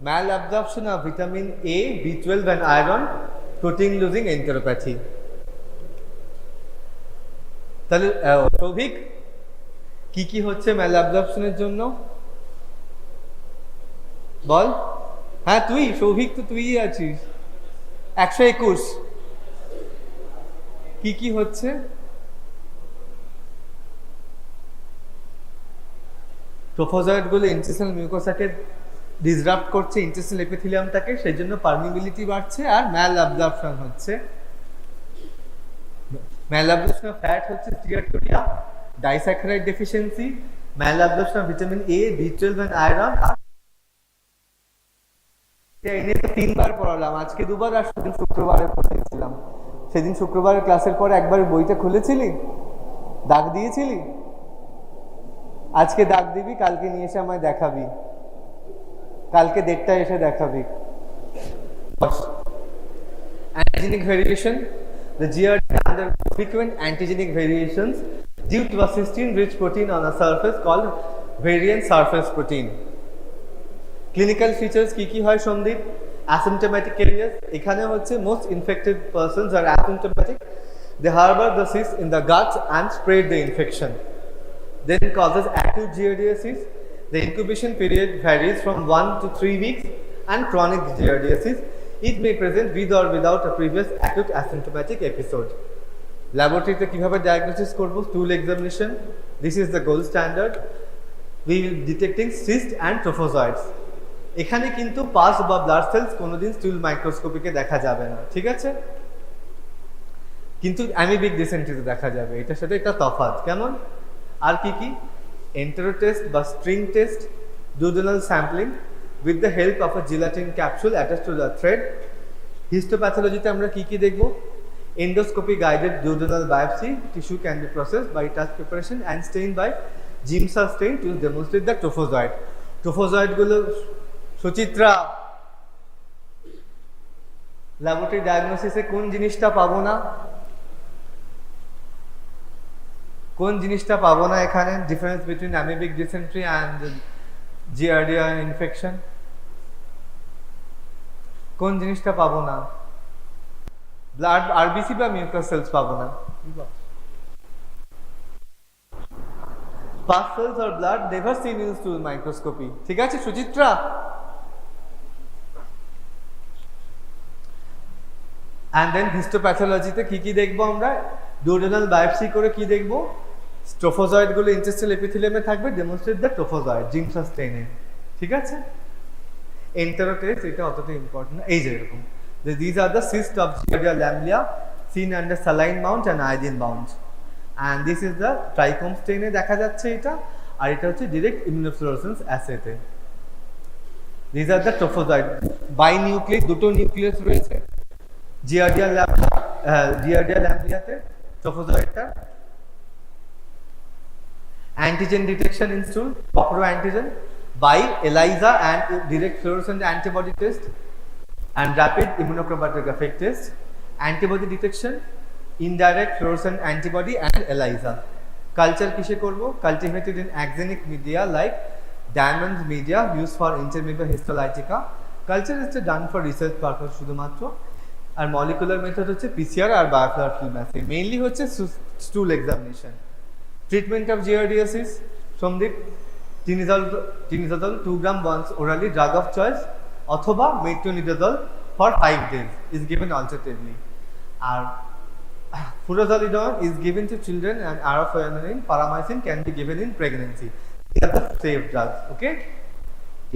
malabsorption of vitamin A, B12 and iron, protein losing enteropathy. তাহলে সৌভিক কি কি হচ্ছে ম্যালঅ্যাবজর্পশনের জন্য? বল। হ্যাঁ তুই সৌভিক, তো তুই আছিস। 121 কি কি হচ্ছে? ট্রোফোজয়েডগুলো ইন্টেস্টিনাল মিউকোসাকে ডিসরাপ্ট করছে ইন্টেস্টিনাল এপিথেলিয়ামটাকে, সেই জন্য পারমিবিলিটি বাড়ছে আর ম্যাল অ্যাবজর্পশন হচ্ছে। ম্যাল অ্যাবজর্পশন অফ ফ্যাট হচ্ছে steatorrhoea, disaccharide deficiency, malabsorption of vitamin A, B12 and iron. এনে তো 3 বার পড়ালাম, আজকে 2 বার আর সেদিন শুক্রবারে পড়িয়েছিলাম। সেদিন শুক্রবারের ক্লাসের পরে একবার বইটা খুলেছিলি, দাগ দিয়েছিলি? আজকে দাগ দিবি, কালকে নিয়ে এসে আমায় দেখাবি, কালকে 1:30টায় এসে দেখাবি। Antigenic variation. The GRD undergoes frequent antigenic variations due to a cysteine-rich protein on a surface called variant surface protein. Clinical features কি কি হয় সন্দীপ? Asymptomatic carriers, এখানে হচ্ছে most infected persons are asymptomatic. They harbor the cyst in the gut and spread the infection. Then causes acute giardiasis. The incubation period varies from 1 to 3 weeks, and chronic giardiasis. It may present with or without a previous acute asymptomatic episode. ল্যাবরেটরিতে কিভাবে diagnosis করব? Stool examination, this is the gold standard. We will detecting cyst and trophozoites. এখানে কিন্তু pass বা blood cells কোনোদিন স্টুল মাইক্রোস্কোপিকে দেখা যাবে না, ঠিক আছে? কিন্তু অ্যামিবিক ডিসেন্ট্রিতে দেখা যাবে, এটার সাথে একটা তফাৎ। কেমন? আর কি কি? এন্টেরো টেস্ট বা string test, duodenal sampling with the help of a gelatin capsule attached to the thread. হিস্টোপ্যাথোলজিতে আমরা কি কি দেখব? endoscopy guided duodenal biopsy, tissue can be processed by touch preparation and stained by Giemsa stain to demonstrate the trophozoite. Trophozoite গুলো Suchitra laboratory ডায়াগনোসিসে কোন জিনিসটা পাবো না? কোন জিনিসটা পাবো না এখানে? Difference between amoebic dysentery and giardia infection, কোন জিনিসটা পাবো না? ব্লাড আরবিসি বা মিউকাস সেলস পাবো না। Pus cells or blood never seen in stool microscopy, ঠিক আছে সুচিত্রা? অ্যান্ড দেন হিস্টোপ্যাথোলজিতে কি কি দেখবো আমরা? ডুওডেনাল বায়োপসি করে কি দেখবো? ট্রোফোজয়েড গুলো ইন্টেস্টাইনাল এপিথেলিয়ামে থাকবে, ডেমনস্ট্রেট দ্য ট্রোফোজয়েড জিমসা স্টেইনে, ঠিক আছে? এন্টেরো টেস্ট এটা অতটা ইম্পর্টেন্ট না। এই যে এরকম, this are the cyst of giardia lamblia seen under saline mount and iodine mount, and this is the trichrome স্টেইনে দেখা যাচ্ছে এটা, আর এটা হচ্ছে ডিরেক্ট ইমিউনোফ্লোরেসেন্স অ্যাসেতে। This are the trophozoite, binucleus, দুটো নিউক্লিয়াস রয়েছে giardia ল্যাম্বলিয়াতে, ট্রোফোজয়েডটা। Antigen detection in stool, antigen by ELISA and direct fluorescent antibody test and rapid immunochromatographic test. Antibody detection, indirect fluorescent antibody and ELISA. Culture kishe korbo? Cultivated in axenic media like diamond media used for intermedia histolytica. Culture is done for research purpose শুধুমাত্র, আর molecular method হচ্ছে PCR আর BioFire film assay. Mainly হচ্ছে stool examination. Treatment of giardiasis Sandeep, tinizolol 2 gram once orally, drug of choice, অথবা metronidazole for 5 days is given alternatively. আর furosemide is given to children and arofenamide, paramycin can be given in pregnancy. These are the safe drugs, okay?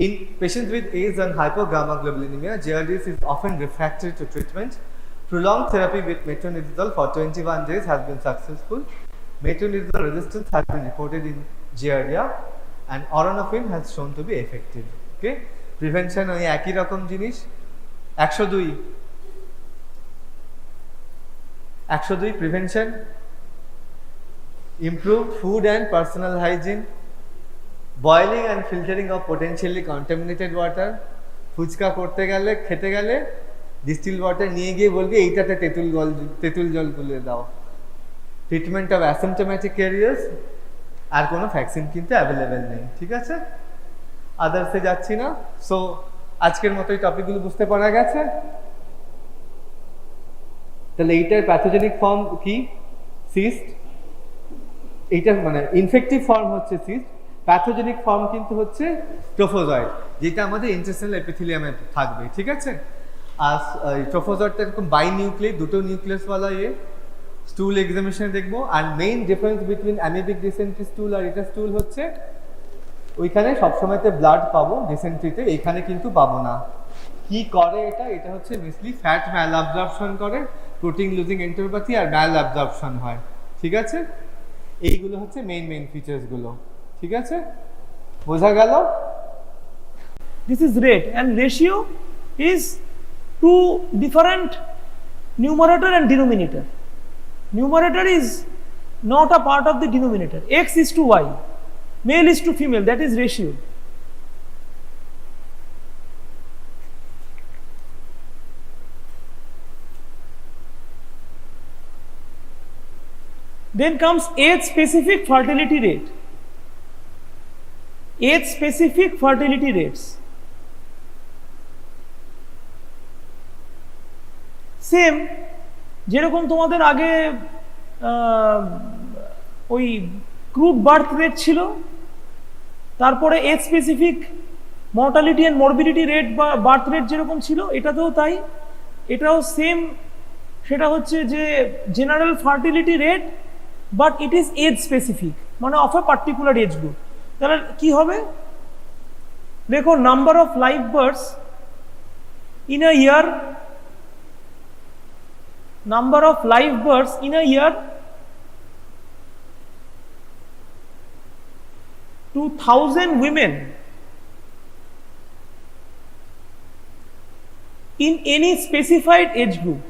In patients with AIDS and hypogammaglobulinemia, GRDS is often refractory to treatment. Prolonged therapy with metronidazole for 21 days has been successful. Metronidazole resistance has been reported in giardia and auranofin has shown to be effective. Okay? Prevention ওই একই রকম জিনিস। 102 prevention, improve food and personal hygiene, boiling and filtering of potentially contaminated water. Fuchka করতে গেলে, খেতে গেলে distil water নিয়ে গিয়ে বলবি এইটাতে তেঁতুল জল গুলে দাও। ট্রিটমেন্ট অফ অ্যাসিম্পটোম্যাটিক ক্যারিয়ার্স, আর কোনো ভ্যাকসিন কিন্তু অ্যাভেলেবেল নেই, ঠিক আছে? আদার্সে যাচ্ছি না। সো আজকের মতো এই টপিকগুলো বুঝতে পারা গেছে। তাহলে এইটার প্যাথোজেনিক ফর্ম কি? সিস্ট। এইটার মানে ইনফেক্টিভ ফর্ম হচ্ছে সিস্ট, প্যাথোজেনিক ফর্ম কিন্তু হচ্ছে ট্রোফোজয়েড। যেটা আমাদের ইন্টেস্টাইনাল এপিথেলিয়ামে থাকবে, ঠিক আছে। আর ট্রোফোজোয়ারটা এরকম বাই নিউক্লিয়াস, দুটো নিউক্লিয়াসওয়ালা স্টুল এক্সামিনেশনে দেখবো। আর main difference between amoebic dysentery stool আর এটা স্টুল হচ্ছে ওইখানে সবসময়তে ব্লাড পাবো, ডিসেন্ট্রিতে এইখানে কিন্তু পাবো না। কি করে এটা? এটা হচ্ছে বেসিক্যালি ফ্যাট ম্যাল অ্যাবজর্পশন করে, প্রোটিন লুজিং এন্টেরোপ্যাথি আর ম্যাল অ্যাবজর্পশন হয়, ঠিক আছে। এইগুলো হচ্ছে মেইন ফিচার্সগুলো, ঠিক আছে, বোঝা গেল? This is rate, and ratio is two different numerator and denominator. Numerator is not a part of the denominator. X is to Y, male is to female, that is ratio. Then comes age specific fertility rate. Age specific fertility rates. Same যেরকম তোমাদের আগে ওই crude birth rate ছিল, তারপরে age specific mortality and morbidity rate বা birth rate যেরকম ছিল, এটাতেও তাই, এটাও সেম। সেটা হচ্ছে যে general fertility rate, but it is age specific, মানে of a particular age group. তাহলে কি হবে দেখো, number of live births in a year, number of live births in a year to 1000 women in any specified age group.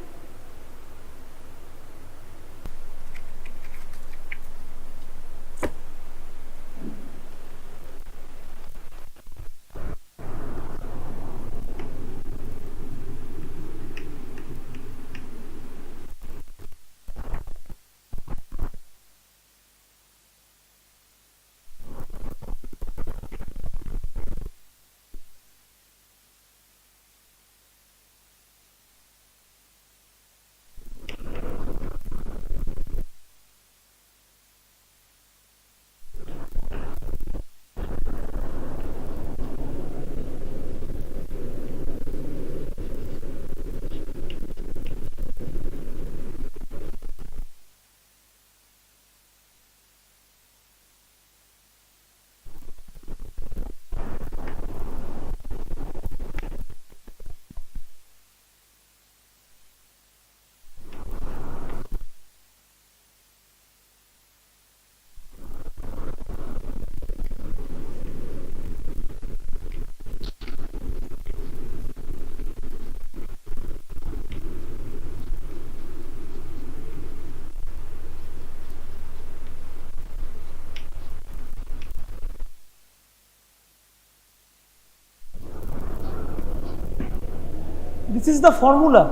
This is the formula.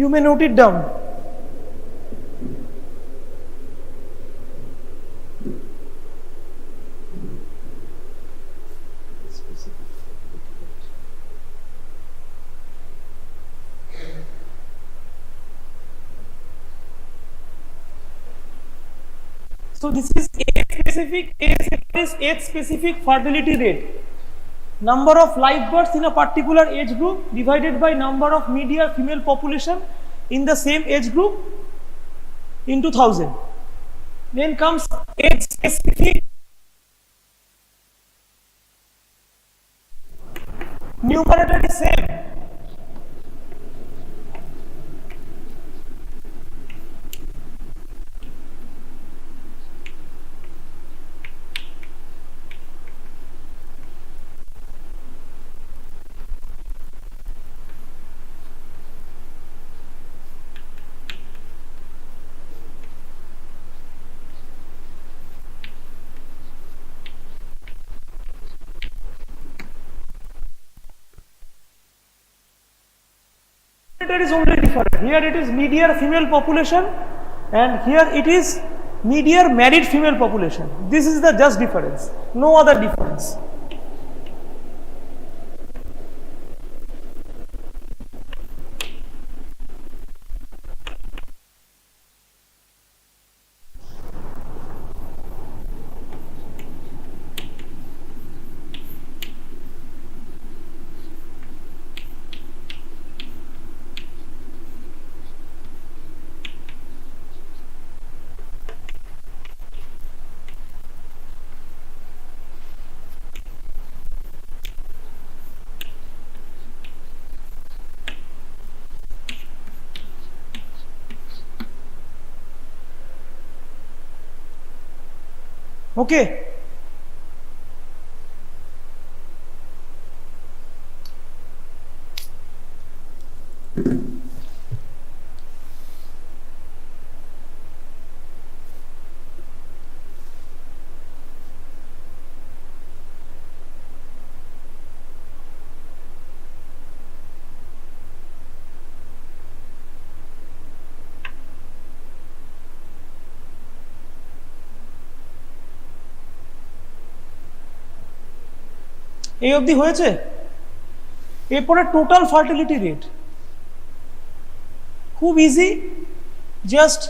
You may note it down. So this is age specific fertility rate. Number of live births in a particular age group divided by number of media female population in the same age group into 1000. Then comes age specific numerator is same. Is only different. Here it is media female population and here it is media married female population. This is the just difference, no other difference. ওকে, এই অবধি হয়েছে। এরপরে total fertility rate, খুব easy, just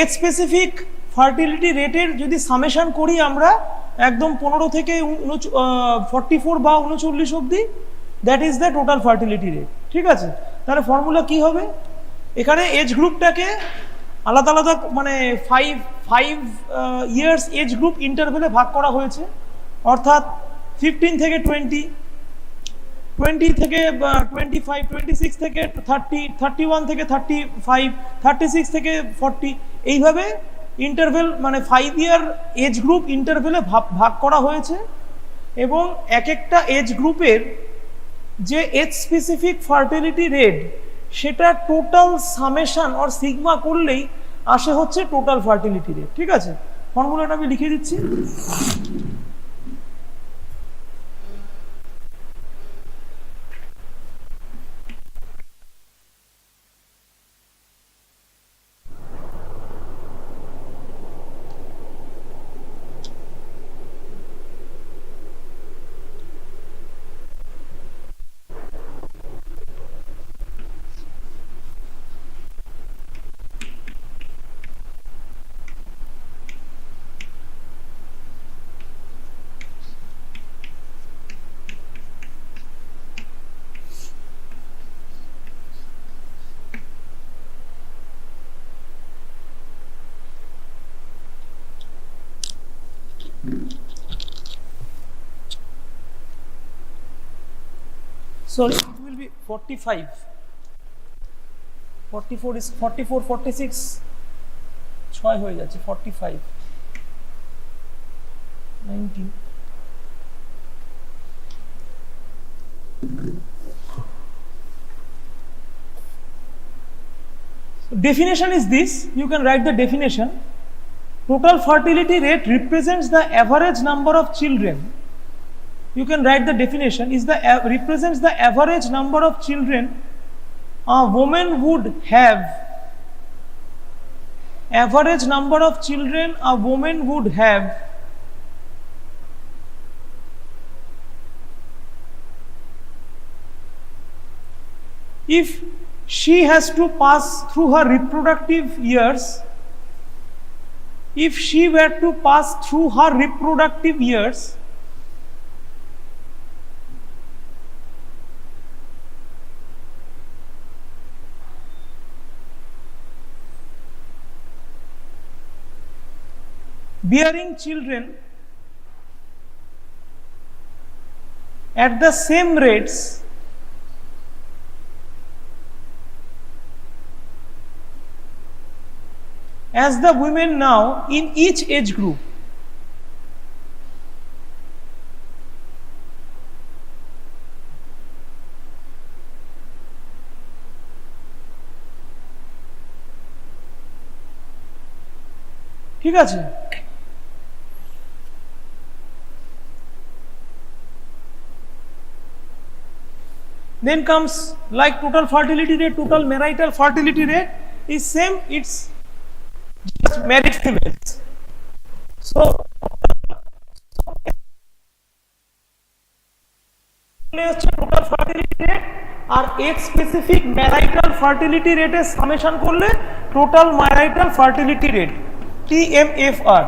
age specific fertility রেটের যদি summation করি আমরা একদম 15 থেকে 44 বা 39 অবধি, that is the total fertility rate. ঠিক আছে, তাহলে ফর্মুলা কি হবে, এখানে এজ গ্রুপটাকে আলাদা আলাদা মানে ফাইভ ইয়ার্স এজ গ্রুপ ইন্টারভেলে ভাগ করা হয়েছে, অর্থাৎ 15 থেকে 20, 20 থেকে 25, 26 থেকে 30, 31 থেকে 35, 36 থেকে 40, এইভাবে ইন্টারভেল মানে 5 ইয়ার এজ গ্রুপ ইন্টারভেলে ভাগ করা হয়েছে। এবং এক একটা এজ গ্রুপের যে এজ স্পেসিফিক ফার্টিলিটি রেট, সেটা টোটাল সামেশন অর সিগমা করলেই আসে হচ্ছে টোটাল ফার্টিলিটি রেট। ঠিক আছে, ফর্মুলাটা আমি লিখে দিচ্ছি। So it will be 45, 44 is 44, 46, 6 হয়ে যাচ্ছে, 45, 90. So definition is this, you can write the definition. Total fertility rate represents the average number of children. You can write the definition, is the represents the average number of children a woman would have. Average number of children a woman would have if she has to pass through her reproductive years. If she were to pass through her reproductive years, bearing children at the same rates as the women now in each age group. ঠিক আছে, then comes like total fertility rate, total marital fertility rate is same, it's just married females. So total fertility rate আর age specific marital fertility রেটের summation করলে total marital fertility rate, TMFR.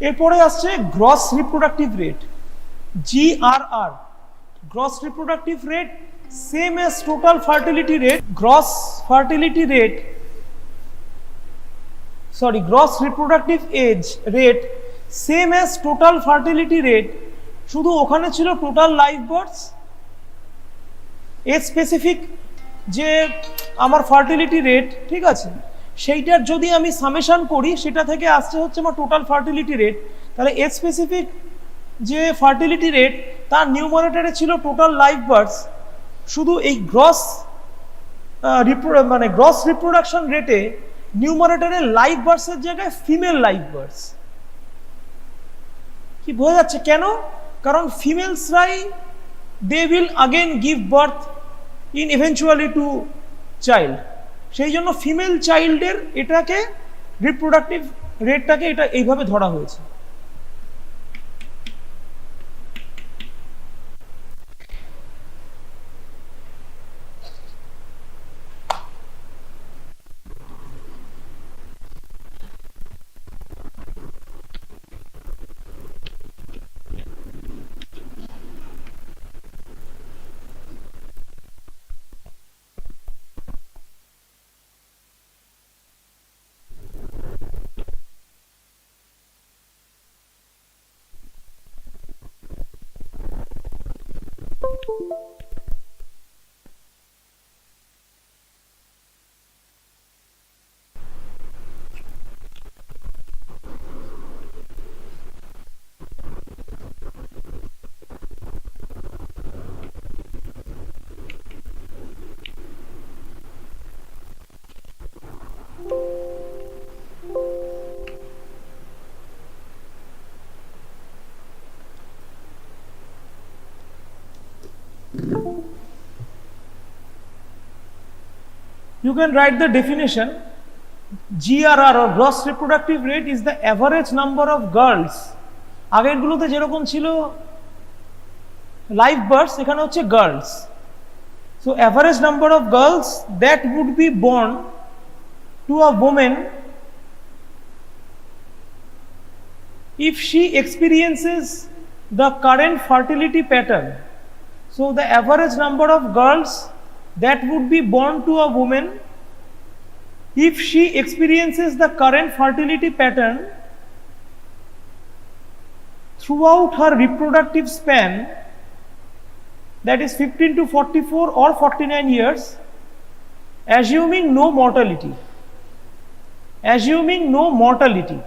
এরপরে আসছে gross reproductive rate, GRR, gross reproductive rate same as total fertility rate, gross reproductive age rate same as total fertility rate, শুধু ওখানে ছিল total live births, age specific যে আমার fertility rate, ঠিক আছে, সেইটার যদি আমি সামেশন করি সেটা থেকে আসছে হচ্ছে আমার টোটাল ফার্টিলিটি রেট, তাহলে এজ স্পেসিফিক যে ফার্টিলিটি রেট তার নিউমারেটরে ছিল টোটাল লাইভ বার্থস, শুধু এই গ্রস রিপ্রোডাকশন রেটে নিউমারেটরে লাইভ বার্থসের জায়গায় ফিমেল লাইভ বার্থস। কি বোঝা যাচ্ছে কেন? কারণ ফিমেলসরাই they will again give birth in eventually to child, সেই জন্য ফিমেল চাইল্ডের এটাকে রিপ্রোডাক্টিভ রেটটাকে এটা এইভাবে ধরা হয়েছে। You can write the definition. GRR or gross reproductive rate is the average number of girls. আগেরগুলোতে যেরকম ছিল লাইভ বার্থস, এখানে হচ্ছে girls. So average number of girls that would be born to a woman if she experiences the current fertility pattern. So the average number of girls that would be born to a woman if she experiences the current fertility pattern throughout her reproductive span, that is 15 to 44 or 49 years, assuming no mortality. Assuming no mortality.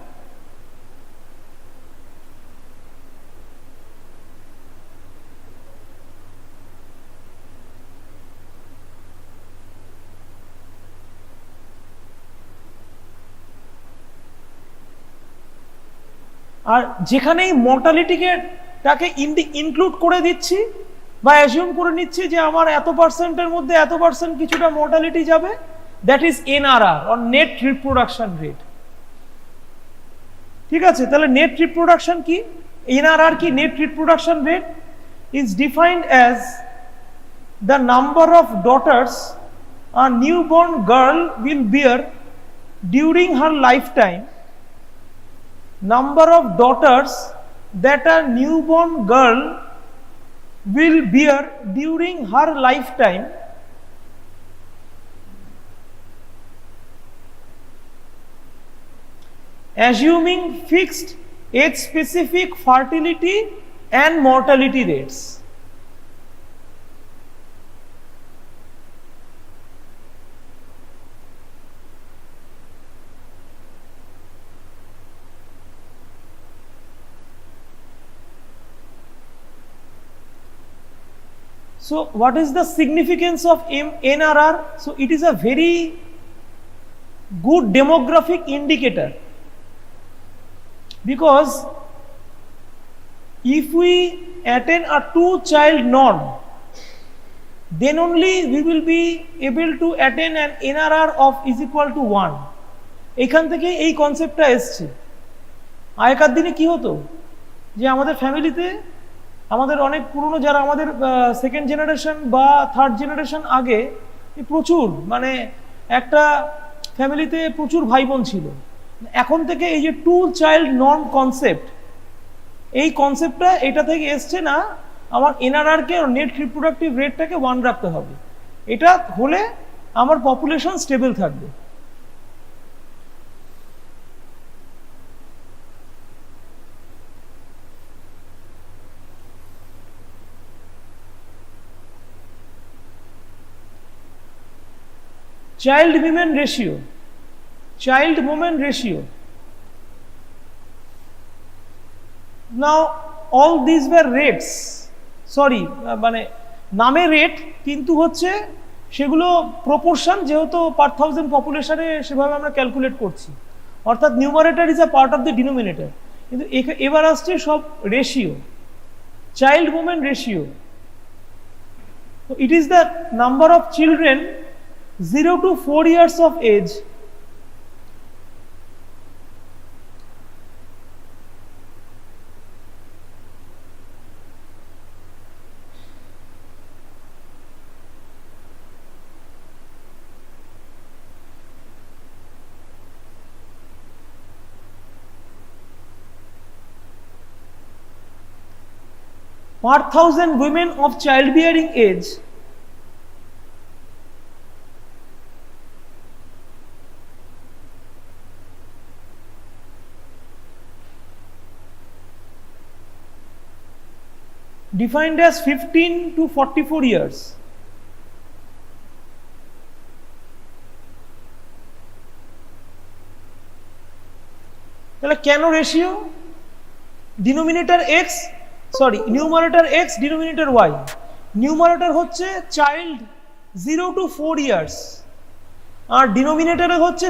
আর যেখানেই মর্টালিটিকে তাকে include করে দিচ্ছি বা assume করে নিচ্ছি যে আমার এত পার্সেন্টের মধ্যে এত পার্সেন্ট কিছুটা মর্টালিটি যাবে, that is NRR or net reproduction rate. ঠিক আছে, তাহলে নেট রিপ্রোডাকশন কি, এনআরআর কি? Net reproduction rate is defined as the number of daughters a newborn girl will bear during her life time, number of daughters that a newborn girl will bear during her lifetime, assuming fixed age specific fertility and mortality rates. So what is the significance of NRR? So it is a very good demographic indicator, because if we attain a 2-child norm, then only we will be able to attain an NRR of is equal to 1. এখান থেকে এই কনসেপ্টটা এসছে। আগেকার দিনে কি হতো যে আমাদের ফ্যামিলিতে, আমাদের অনেক পুরনো যারা আমাদের সেকেন্ড জেনারেশন বা থার্ড জেনারেশন আগে, প্রচুর মানে একটা ফ্যামিলিতে প্রচুর ভাই বোন ছিল, এখন থেকে এই যে 2 চাইল্ড নর্ম কনসেপ্ট, এই কনসেপ্টটা এটা থেকে এসছে না আমার এনআরআর কে নেট রিপ্রোডাক্টিভ রেটটাকে 1 রাখতে হবে, এটা হলে আমার পপুলেশন স্টেবল থাকবে। Child women ratio, child women ratio. Now all these were rates, sorry মানে নামে রেট কিন্তু হচ্ছে সেগুলো প্রপোর্শন, যেহেতু পার 1000 পপুলেশনে সেভাবে আমরা ক্যালকুলেট করছি, অর্থাৎ numerator is a part of the denominator, কিন্তু এবার আসছে সব ratio, child women ratio. It is the number of children 0 to 4 years of age per 1000 women of childbearing age defined as 15 to 44 years. তাহলে কেন ratio? Denominator x, sorry numerator x, denominator y. Numerator হচ্ছে child 0 to 4 years আর ডিনোমিনেটরে হচ্ছে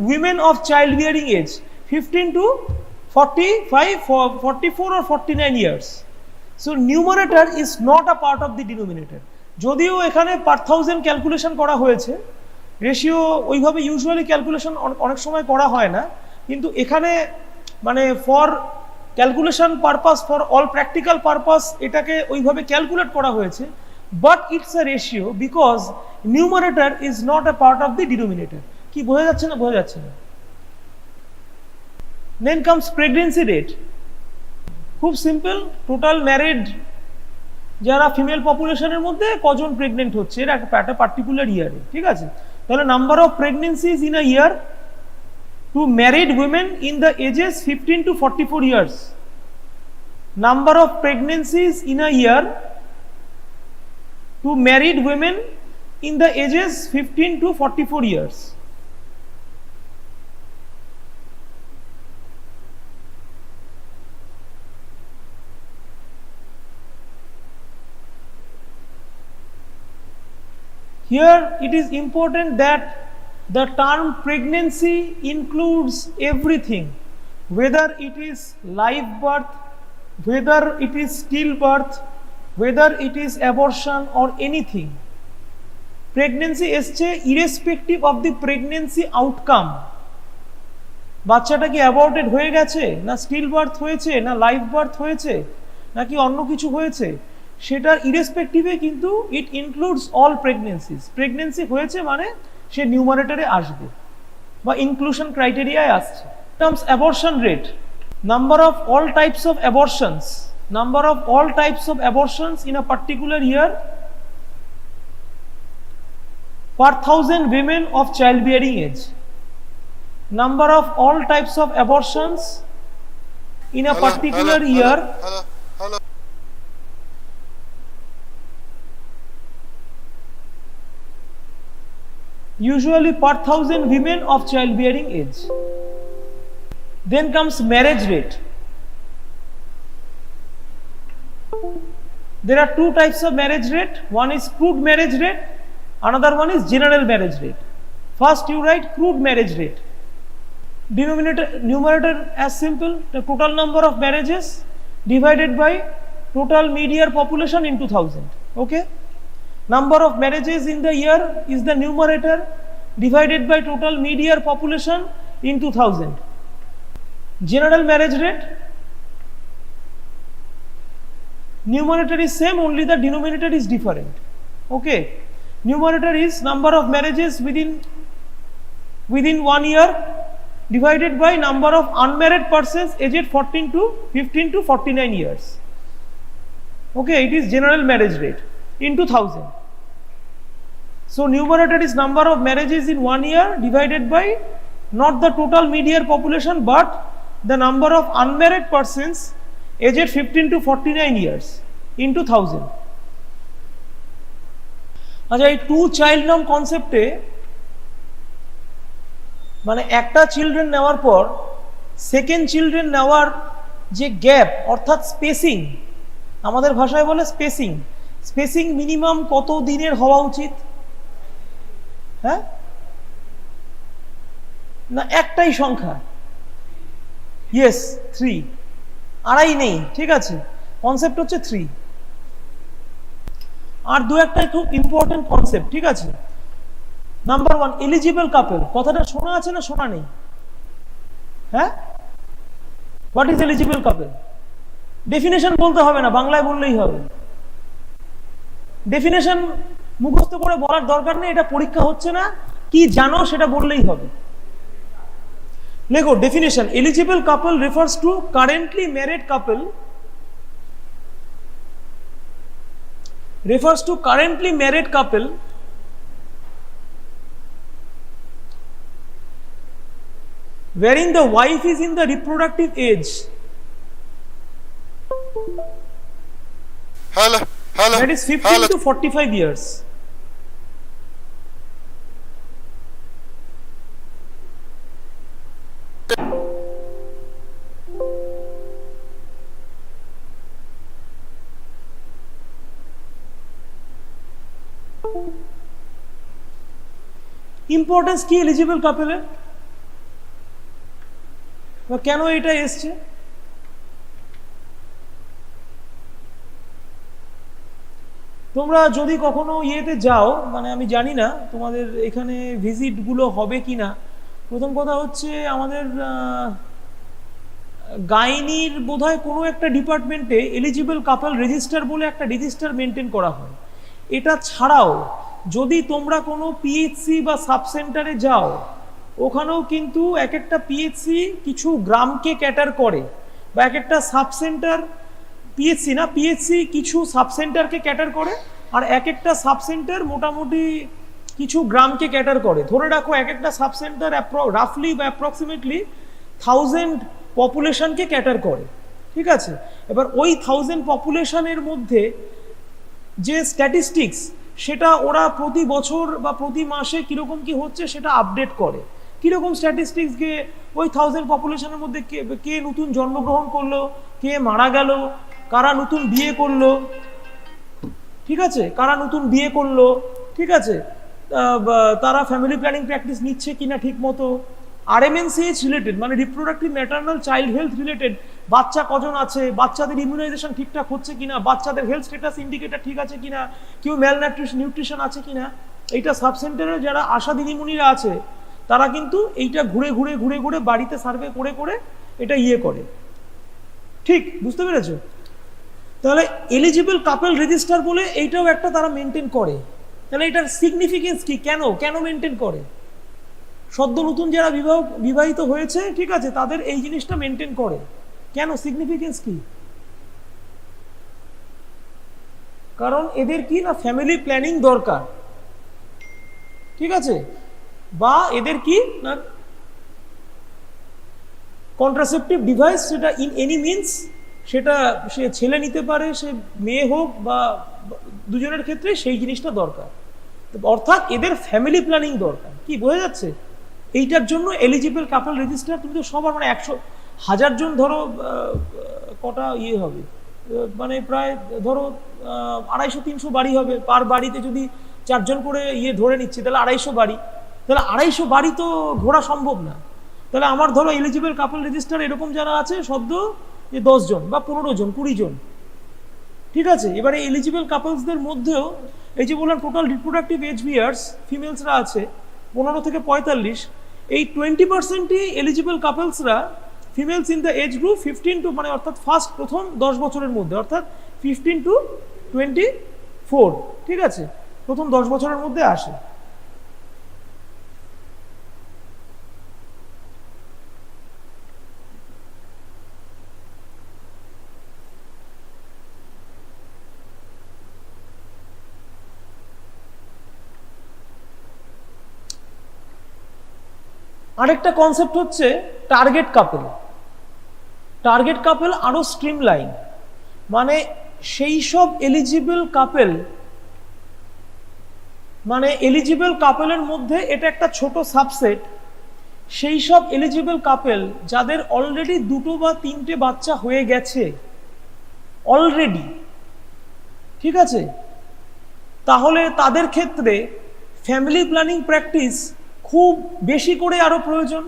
women of child bearing age 15 to 45, 44 or 49 years. So numerator is not a part of the denominator. যদিও এখানে পার 1000 calculation করা হয়েছে, রেশিও ওইভাবে usually calculation অনেক সময় করা হয় না, কিন্তু এখানে মানে for calculation purpose, for all practical purpose এটাকে ওইভাবে ক্যালকুলেট করা হয়েছে, but it's a ratio because numerator is not a part of the denominator. কি বোঝা যাচ্ছে না? বোঝা যাচ্ছে না? Then comes pregnancy rate. খুব সিম্পল, টোটাল ম্যারিড যারা ফিমেল পপুলেশনের মধ্যে কজন প্রেগনেন্ট হচ্ছে এর একটা পার্টিকুলার ইয়ারে, ঠিক আছে? তাহলে number of pregnancies in a year to married women in the ages 15 to 44 years. Number of pregnancies in a year to married women in the ages 15 to 44 years. Here it is important that the term pregnancy includes everything, whether it is live birth, whether it is stillbirth, whether it is abortion or anything. Pregnancy এসছে irrespective of the pregnancy outcome. বাচ্চাটা কি অ্যাবর্টেড হয়ে গেছে, না still birth হয়েছে, না live birth হয়েছে, নাকি অন্য কিছু হয়েছে, সেটার ইরেসপেক্টিভে কিন্তু it includes all pregnancies. Pregnancy হয়েছে মানে সে নিউমারেটরে আসবে বা ইনক্লুশন ক্রাইটেরিয়ায় আসছে। Terms abortion rate, number of all types of abortions, number of all types of abortions in a particular year per 1000 women of childbearing age. Number of all types of abortions in a particular year usually per 1000 women of childbearing age. Then comes marriage rate. There are two types of marriage rate. One is crude marriage rate, another one is general marriage rate. First you write crude marriage rate. Denominator, numerator as simple, the total number of marriages divided by total mid-year population into 1000. Okay? Number of marriages in the year is the numerator divided by total mid-year population into 1000. General marriage rate, numerator is same, only the denominator is different. Okay? Numerator is number of marriages within 1 year, divided by number of unmarried persons aged 15 to 49 years. Okay, it is general marriage rate into 1000. So numerator is number of marriages in 1 year divided by not the total mid-year population but the number of unmarried persons aged 15 to 49 years into 1000. আচ্ছা, এই two child নাম কনসেপ্টে মানে একটা children নেওয়ার পর second children নেওয়ার যে gap অর্থাৎ স্পেসিং, আমাদের ভাষায় বলে স্পেসিং মিনিমাম কত দিনের হওয়া উচিত? হ্যাঁ, না একটাই সংখ্যা? ইয়েস, 3, আড়াই নেই, ঠিক আছে, কনসেপ্ট হচ্ছে 3। আর দু একটা খুব ইম্পর্টেন্ট কনসেপ্ট, ঠিক আছে। নাম্বার 1, এলিজিবল কাপল, কথাটা শোনা আছে না শোনা নেই? হ্যাঁ, what is eligible couple? Definition বলতে হবে না, বাংলায় বললেই হবে। ডেফিনেশন মুখস্থ করে বলার দরকার নেই, এটা পরীক্ষা হচ্ছে না, কি জানো সেটা বললেই হবে। লেখো definition, eligible couple refers to currently married couple, refers to currently married couple wherein the wife is in the reproductive age, that is 15 to 45 years. Importance কি এলিজিবল কাপলের, কেন এটা এসছে? তোমরা যদি কখনো ইয়েতে যাও, মানে আমি জানি না তোমাদের এখানে ভিজিট গুলো হবে কিনা। প্রথম কথা হচ্ছে আমাদের গাইনির বোধহয় কোনো একটা ডিপার্টমেন্টে এলিজিবল কাপল রেজিস্টার বলে একটা রেজিস্টার মেনটেন করা হয়। এটা ছাড়াও যদি তোমরা কোনো পিএইচসি বা সাব সেন্টারে যাও, ওখানেও কিন্তু এক একটা পিএইচসি কিছু গ্রামকে ক্যাটার করে, বা এক একটা সাব সেন্টার, পিএইচসি কিছু সাব সেন্টারকে ক্যাটার করে, আর এক একটা সাব সেন্টার মোটামুটি কিছু গ্রামকে ক্যাটার করে। ধরে রাখো এক একটা সাব সেন্টার রাফলি বা অ্যাপ্রক্সিমেটলি 1000 পপুলেশনকে ক্যাটার করে, ঠিক আছে। এবার ওই 1000 পপুলেশনের মধ্যে যে স্ট্যাটিস্টিক্স, সেটা ওরা প্রতি বছর বা প্রতি মাসে কিরকম কি হচ্ছে সেটা আপডেট করে। কিরকম স্ট্যাটিস্টিক্স, কে ওই 1000 পপুলেশনের মধ্যে কে নতুন জন্মগ্রহণ করলো, কে মারা গেল, কারা নতুন বিয়ে করলো, ঠিক আছে, কারা নতুন বিয়ে করলো, ঠিক আছে, তারা ফ্যামিলি প্ল্যানিং প্র্যাকটিস নিচ্ছে কিনা ঠিক মতো, RMNCH রিলেটেড মানে reproductive maternal child health related, বাচ্চা কজন আছে, বাচ্চাদের ইমিউনাইজেশন ঠিকঠাক হচ্ছে কিনা, বাচ্চাদের হেলথ স্ট্যাটাস ইন্ডিকেটর ঠিক আছে কিনা, কেউ নিউট্রিশন আছে কিনা। এইটা সাব সেন্টারের যারা আশা দিদিমণিরা আছে তারা কিন্তু এইটা ঘুরে ঘুরে ঘুরে ঘুরে বাড়িতে সার্ভে করে করে এটা ইয়ে করে, ঠিক বুঝতে পেরেছো? তাহলে এলিজিবল কাপল রেজিস্টার বলে এইটাও একটা তারা মেনটেন করে। তাহলে এটার সিগনিফিকেন্স কি, কেন মেনটেন করে? সদ্য নতুন যারা বিবাহিত হয়েছে, ঠিক আছে, তাদের এই জিনিসটা মেনটেন করে কেন, সিগনিফিকেন্স কি? কারণ এদের কি না ফ্যামিলি প্ল্যানিং দরকার, ঠিক আছে, বা এদের কি না কন্ট্রাসেপটিভ ডিভাইস, সেটা ইন এনি মিনস, সেটা সে ছেলে নিতে পারে, সে মেয়ে হোক, বা দুজনের ক্ষেত্রে সেই জিনিসটা দরকার। অর্থাৎ এদের ফ্যামিলি প্ল্যানিং দরকার। কি বোঝা যাচ্ছে? এইটার জন্য এলিজিবল কাপল রেজিস্টার তুমি তো সবার মানে 100,000 জন ধরো কটা ইয়ে হবে, মানে প্রায় ধরো 250-300 বাড়ি হবে, পার বাড়িতে যদি 4 জন করে ইয়ে ধরে নিচ্ছে তাহলে 250 বাড়ি, তাহলে 250 বাড়ি তো ঘোরা সম্ভব না। তাহলে আমার ধরো এলিজিবল কাপল রেজিস্টার এরকম যারা আছে সদ্য যে 10 জন বা 15 জন 20 জন, ঠিক আছে। এবারে এলিজিবল কাপলসদের মধ্যেও এই যে বললাম টোটাল রিপ্রোডাক্টিভ এজ বিয়ার্স ফিমেলসরা আছে 15 থেকে 45, এই 20%ই এলিজিবল কাপলসরা females in the age group 15 to মানে অর্থাৎ প্রথম 10 বছরের মধ্যে, অর্থাৎ 15 to 24, ঠিক আছে, প্রথম 10 বছরের মধ্যে আসে। আরেকটা কনসেপ্ট হচ্ছে টার্গেট কাপল। টার্গেট কাপল আরো স্ট্রিমলাইন, মানে সেই সব এলিজিবল কাপল, মানে এলিজিবল কাপলের মধ্যে এটা একটা ছোট সাবসেট, সেই সব এলিজিবল কাপল যাদের অলরেডি 2 বা 3টে বাচ্চা হয়ে গেছে অলরেডি, ঠিক আছে, তাহলে তাদের ক্ষেত্রে ফ্যামিলি প্ল্যানিং প্র্যাকটিস খুব বেশি করে আরো প্রয়োজন।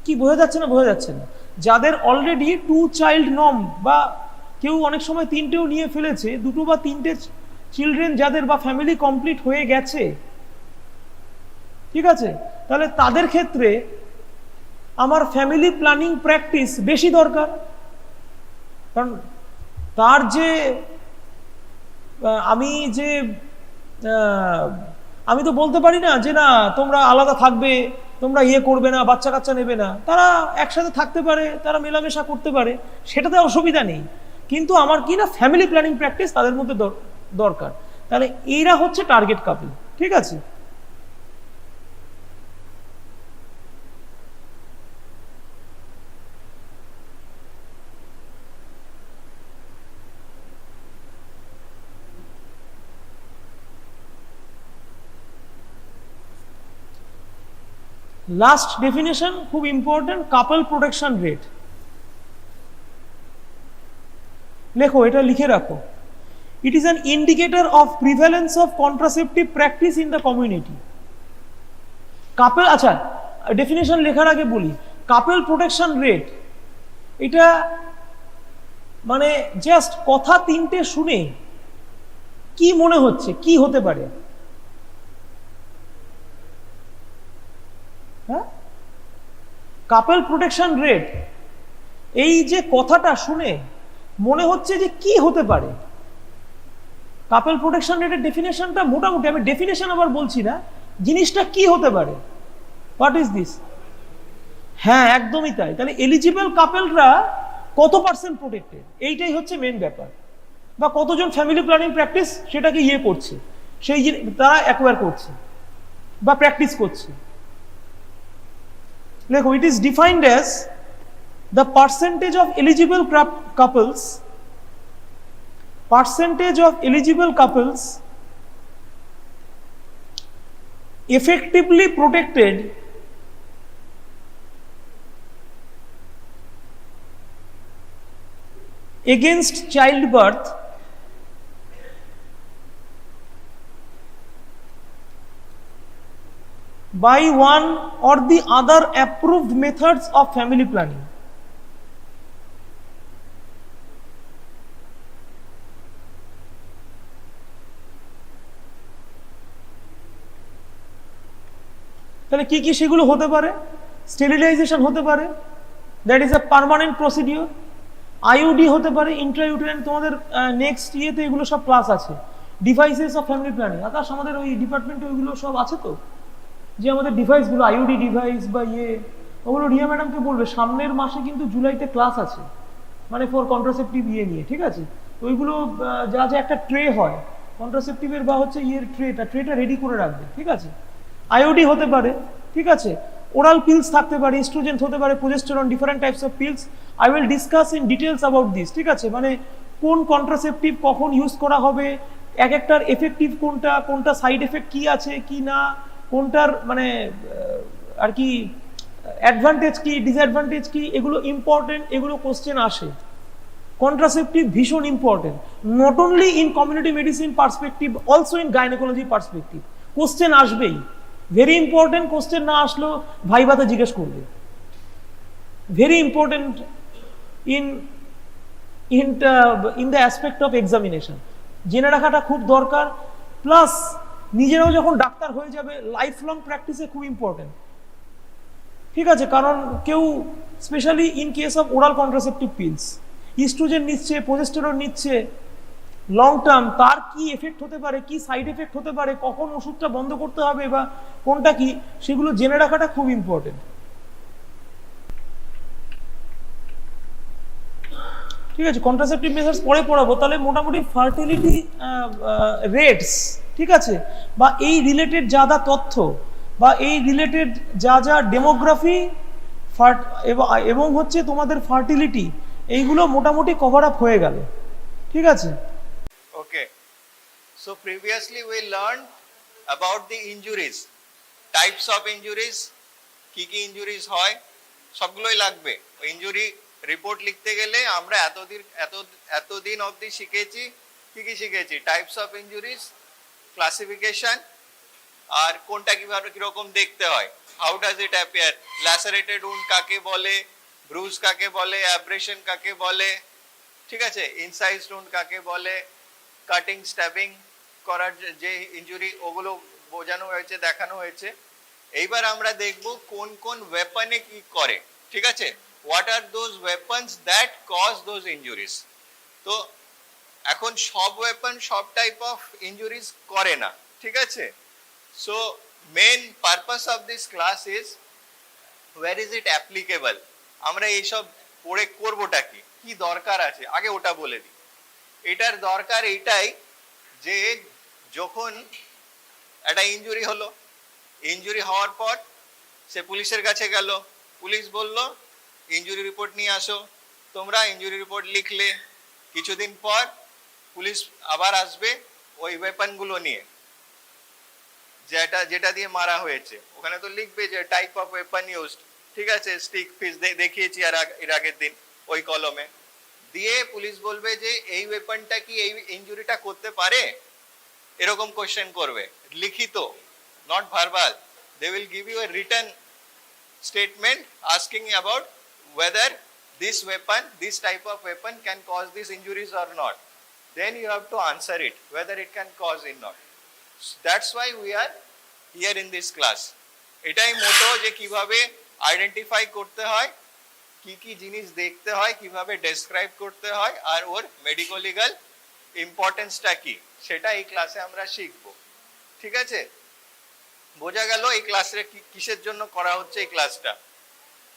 কি বোঝা যাচ্ছে না? বোঝা যাচ্ছে না? যাদের অলরেডি 2 চাইল্ড নর্ম, বা কেউ অনেক সময় 3টেও নিয়ে ফেলেছে, 2 বা 3টে চিলড্রেন যাদের বা ফ্যামিলি কমপ্লিট হয়ে গেছে, ঠিক আছে, তাহলে তাদের ক্ষেত্রে আমার ফ্যামিলি প্ল্যানিং প্র্যাকটিস বেশি দরকার। কারণ তার যে আমি তো বলতে পারি না যে না তোমরা আলাদা থাকবে, তোমরা ইয়ে করবে না, বাচ্চা কাচ্চা নেবে না, তারা একসাথে থাকতে পারে, তারা মেলামেশা করতে পারে, সেটাতে অসুবিধা নেই, কিন্তু আমার কি না ফ্যামিলি প্ল্যানিং প্র্যাকটিস তাদের মধ্যে দরকার। তাহলে এরা হচ্ছে টার্গেট কাপল, ঠিক আছে। লাস্ট ডেফিনেশন খুব ইম্পর্টেন্ট, কাপল প্রোটেকশন রেট। লেখো, এটা লিখে রাখো। It is an indicator of prevalence of contraceptive practice in the community. Couple, আচ্ছা ডেফিনেশন লেখার আগে বলি, কাপল প্রোটেকশন রেট এটা মানে জাস্ট কথা 3টে শুনে কি মনে হচ্ছে, কি হতে পারে? হ্যাঁ, কাপল প্রোটেকশন রেট, এই যে কথাটা শুনে মনে হচ্ছে যে কি হতে পারে? কাপল প্রোটেকশন রেটের ডেফিনেশনটা মোটামুটি, আমি ডেফিনেশন আবার বলছি না, জিনিসটা কি হতে পারে, হোয়াট ইজ দিস? হ্যাঁ একদমই তাই। তাহলে এলিজিবল কাপলরা কত পার্সেন্ট প্রোটেক্টেড, এইটাই হচ্ছে মেন ব্যাপার। বা কতজন ফ্যামিলি প্ল্যানিং প্র্যাকটিস সেটাকে ইয়ে করছে, সেই তারা অ্যাকোয়ার করছে বা প্র্যাকটিস করছে। দেখো, it is defined as the percentage of eligible couples effectively protected against childbirth by one or the other approved methods of family planning. তাহলে কি কি সেগুলো হতে পারে? স্টেরিলাইজেশন হতে পারে, that is a permanent procedure. IUD হতে পারে, ইন্ট্রাইউটেরাইন, তোমাদের নেক্সট ইয়েতে এগুলো সব ক্লাস আছে। ডিভাইসেস অফ ফ্যামিলি প্ল্যানিং, আকাশ আমাদের ওই ডিপার্টমেন্টে ওইগুলো সব আছে তো, যে আমাদের ডিভাইসগুলো, আইইউডি ডিভাইস বা ইয়ে, ওগুলো রিয়া ম্যাডামকে বলবে, সামনের মাসে কিন্তু জুলাইতে ক্লাস আছে, মানে ফর কন্ট্রাসেপটিভ ইয়ে নিয়ে, ঠিক আছে। তো ওইগুলো যা যা একটা ট্রে হয় কন্ট্রাসেপটিভের বা হচ্ছে ইয়ের ট্রেটা রেডি করে রাখবে, ঠিক আছে। আইওডি হতে পারে, ঠিক আছে। ওরাল পিলস থাকতে পারে, ইস্ট্রোজেন হতে পারে, progesterone, different types of pills. I will discuss in details about this, ঠিক আছে। মানে কোন কন্ট্রাসেপটিভ কখন ইউজ করা হবে, এক একটার এফেক্টিভ কোনটা, কোনটা সাইড এফেক্ট কি আছে কি না, কোনটার মানে আর কি অ্যাডভান্টেজ কি, ডিসঅ্যাডভান্টেজ কি, এগুলো ইম্পর্টেন্ট, এগুলো কোশ্চেন আসে। কন্ট্রাসেপটিভ ভীষণ important, not only in community medicine perspective, also in gynaecology perspective. Question আসবেই, ভেরি ইম্পর্টেন্ট। কোশ্চেন না আসলেও ভাইভাতে জিজ্ঞেস করবে, very important in the aspect of examination. জেনে রাখাটা খুব দরকার। প্লাস নিজেরাও যখন ডাক্তার হয়ে যাবে, লাইফ লং প্র্যাকটিসে খুব ইম্পর্টেন্ট, ঠিক আছে। কারণ কেউ specially in case of oral contraceptive pills, estrogen নিচ্ছে, প্রোজেস্টেরন নিচ্ছে লং টার্ম, তার কি এফেক্ট হতে পারে, কি সাইড এফেক্ট হতে পারে, কখন ওষুধটা বন্ধ করতে হবে বা কোনটা কি, সেগুলো জেনে রাখাটা খুব ইম্পর্টেন্ট, ঠিক আছে। কন্ট্রাসেপটিভ মেজার্স পরে পড়াবো। তাহলে মোটামুটি ফার্টিলিটি রেটস, ঠিক আছে, বা এই রিলেটেড যা যা তথ্য বা এই রিলেটেড যা যা ডেমোগ্রাফি এবং হচ্ছে তোমাদের ফার্টিলিটি, এইগুলো মোটামুটি কভার আপ হয়ে গেল। ঠিক আছে? Okay. So previously we learned about the injuries, types of injuries, কি কি ইনজুরিজ হয় সবগুলোই লাগবে। ইনজুরি রিপোর্ট লিখতে গেলে আমরা এতদিন অবধি শিখেছি কি কি শিখেছি, টাইপস অফ ইনজুরিজ, ক্লাসিফিকেশন, আর কোনটা কিভাবে কিরকম দেখতে হয়, how does it appear, lacerated wound কাকে বলে, ব্রুজ কাকে বলে, অ্যাব্রেশন কাকে বলে, ঠিক আছে, ইনসাইজড উন্ড কাকে বলে, কাটিং স্ট্যাবিং করার যে ইনজুরি ওগুলো বোঝানো হয়েছে, দেখানো হয়েছে। এইবার আমরা দেখব কোন কোন ওয়েপনে কি করে। ঠিক আছে, what are those weapons that cause those injuries. তো এখন সব ওয়েপন সব টাইপ অফ ইনজুরিজ করে না। ঠিক আছে, so main purpose of this class is where is it applicable. আমরা এইসব পড়ে করবোটা কি, কি দরকার আছে আগে ওটা বলে দিই। এটার দরকার এইটাই যে যখন একটা ইনজুরি হলো, ইনজুরি হওয়ার পর সে পুলিশের কাছে গেল, পুলিশ বলল ইনজুরি রিপোর্ট নিয়ে আসো, তোমরা ইনজুরি রিপোর্ট লিখলে, কিছুদিন পর পুলিশ আবার আসবে ওই ওয়েপনগুলো নিয়ে, যেটা দিয়ে মারা হয়েছে, ওখানে তো লিখবে যে টাইপ অফ ওয়েপন ইউজড। ঠিক আছে, স্টিক ফিস দেখিয়েছি এর আগের দিন ওই কলমে দিয়ে পুলিশ বলবে যে এই ওয়েপনটা কি এই ইনজুরিটা করতে পারে, এরকম কোশ্চেন করবে লিখিত, not verbal. They will give you a written statement asking about whether this weapon, this type of weapon can cause these injuries or not. Then you have to answer it, whether it can cause or not. That's why we are here in this class. এটাই মোটো যে কিভাবে identify করতে হয়, কি কি জিনিস দেখতে হয়, কিভাবে ডেসক্রাইব করতে হয়, আর ওর মেডিকো লিগাল ইম্পর্টেন্সটা কি, সেটা এই ক্লাসে আমরা শিখবো। ঠিক আছে, বোঝা গেল এই ক্লাসে কিসের জন্য করা হচ্ছে এই ক্লাসটা।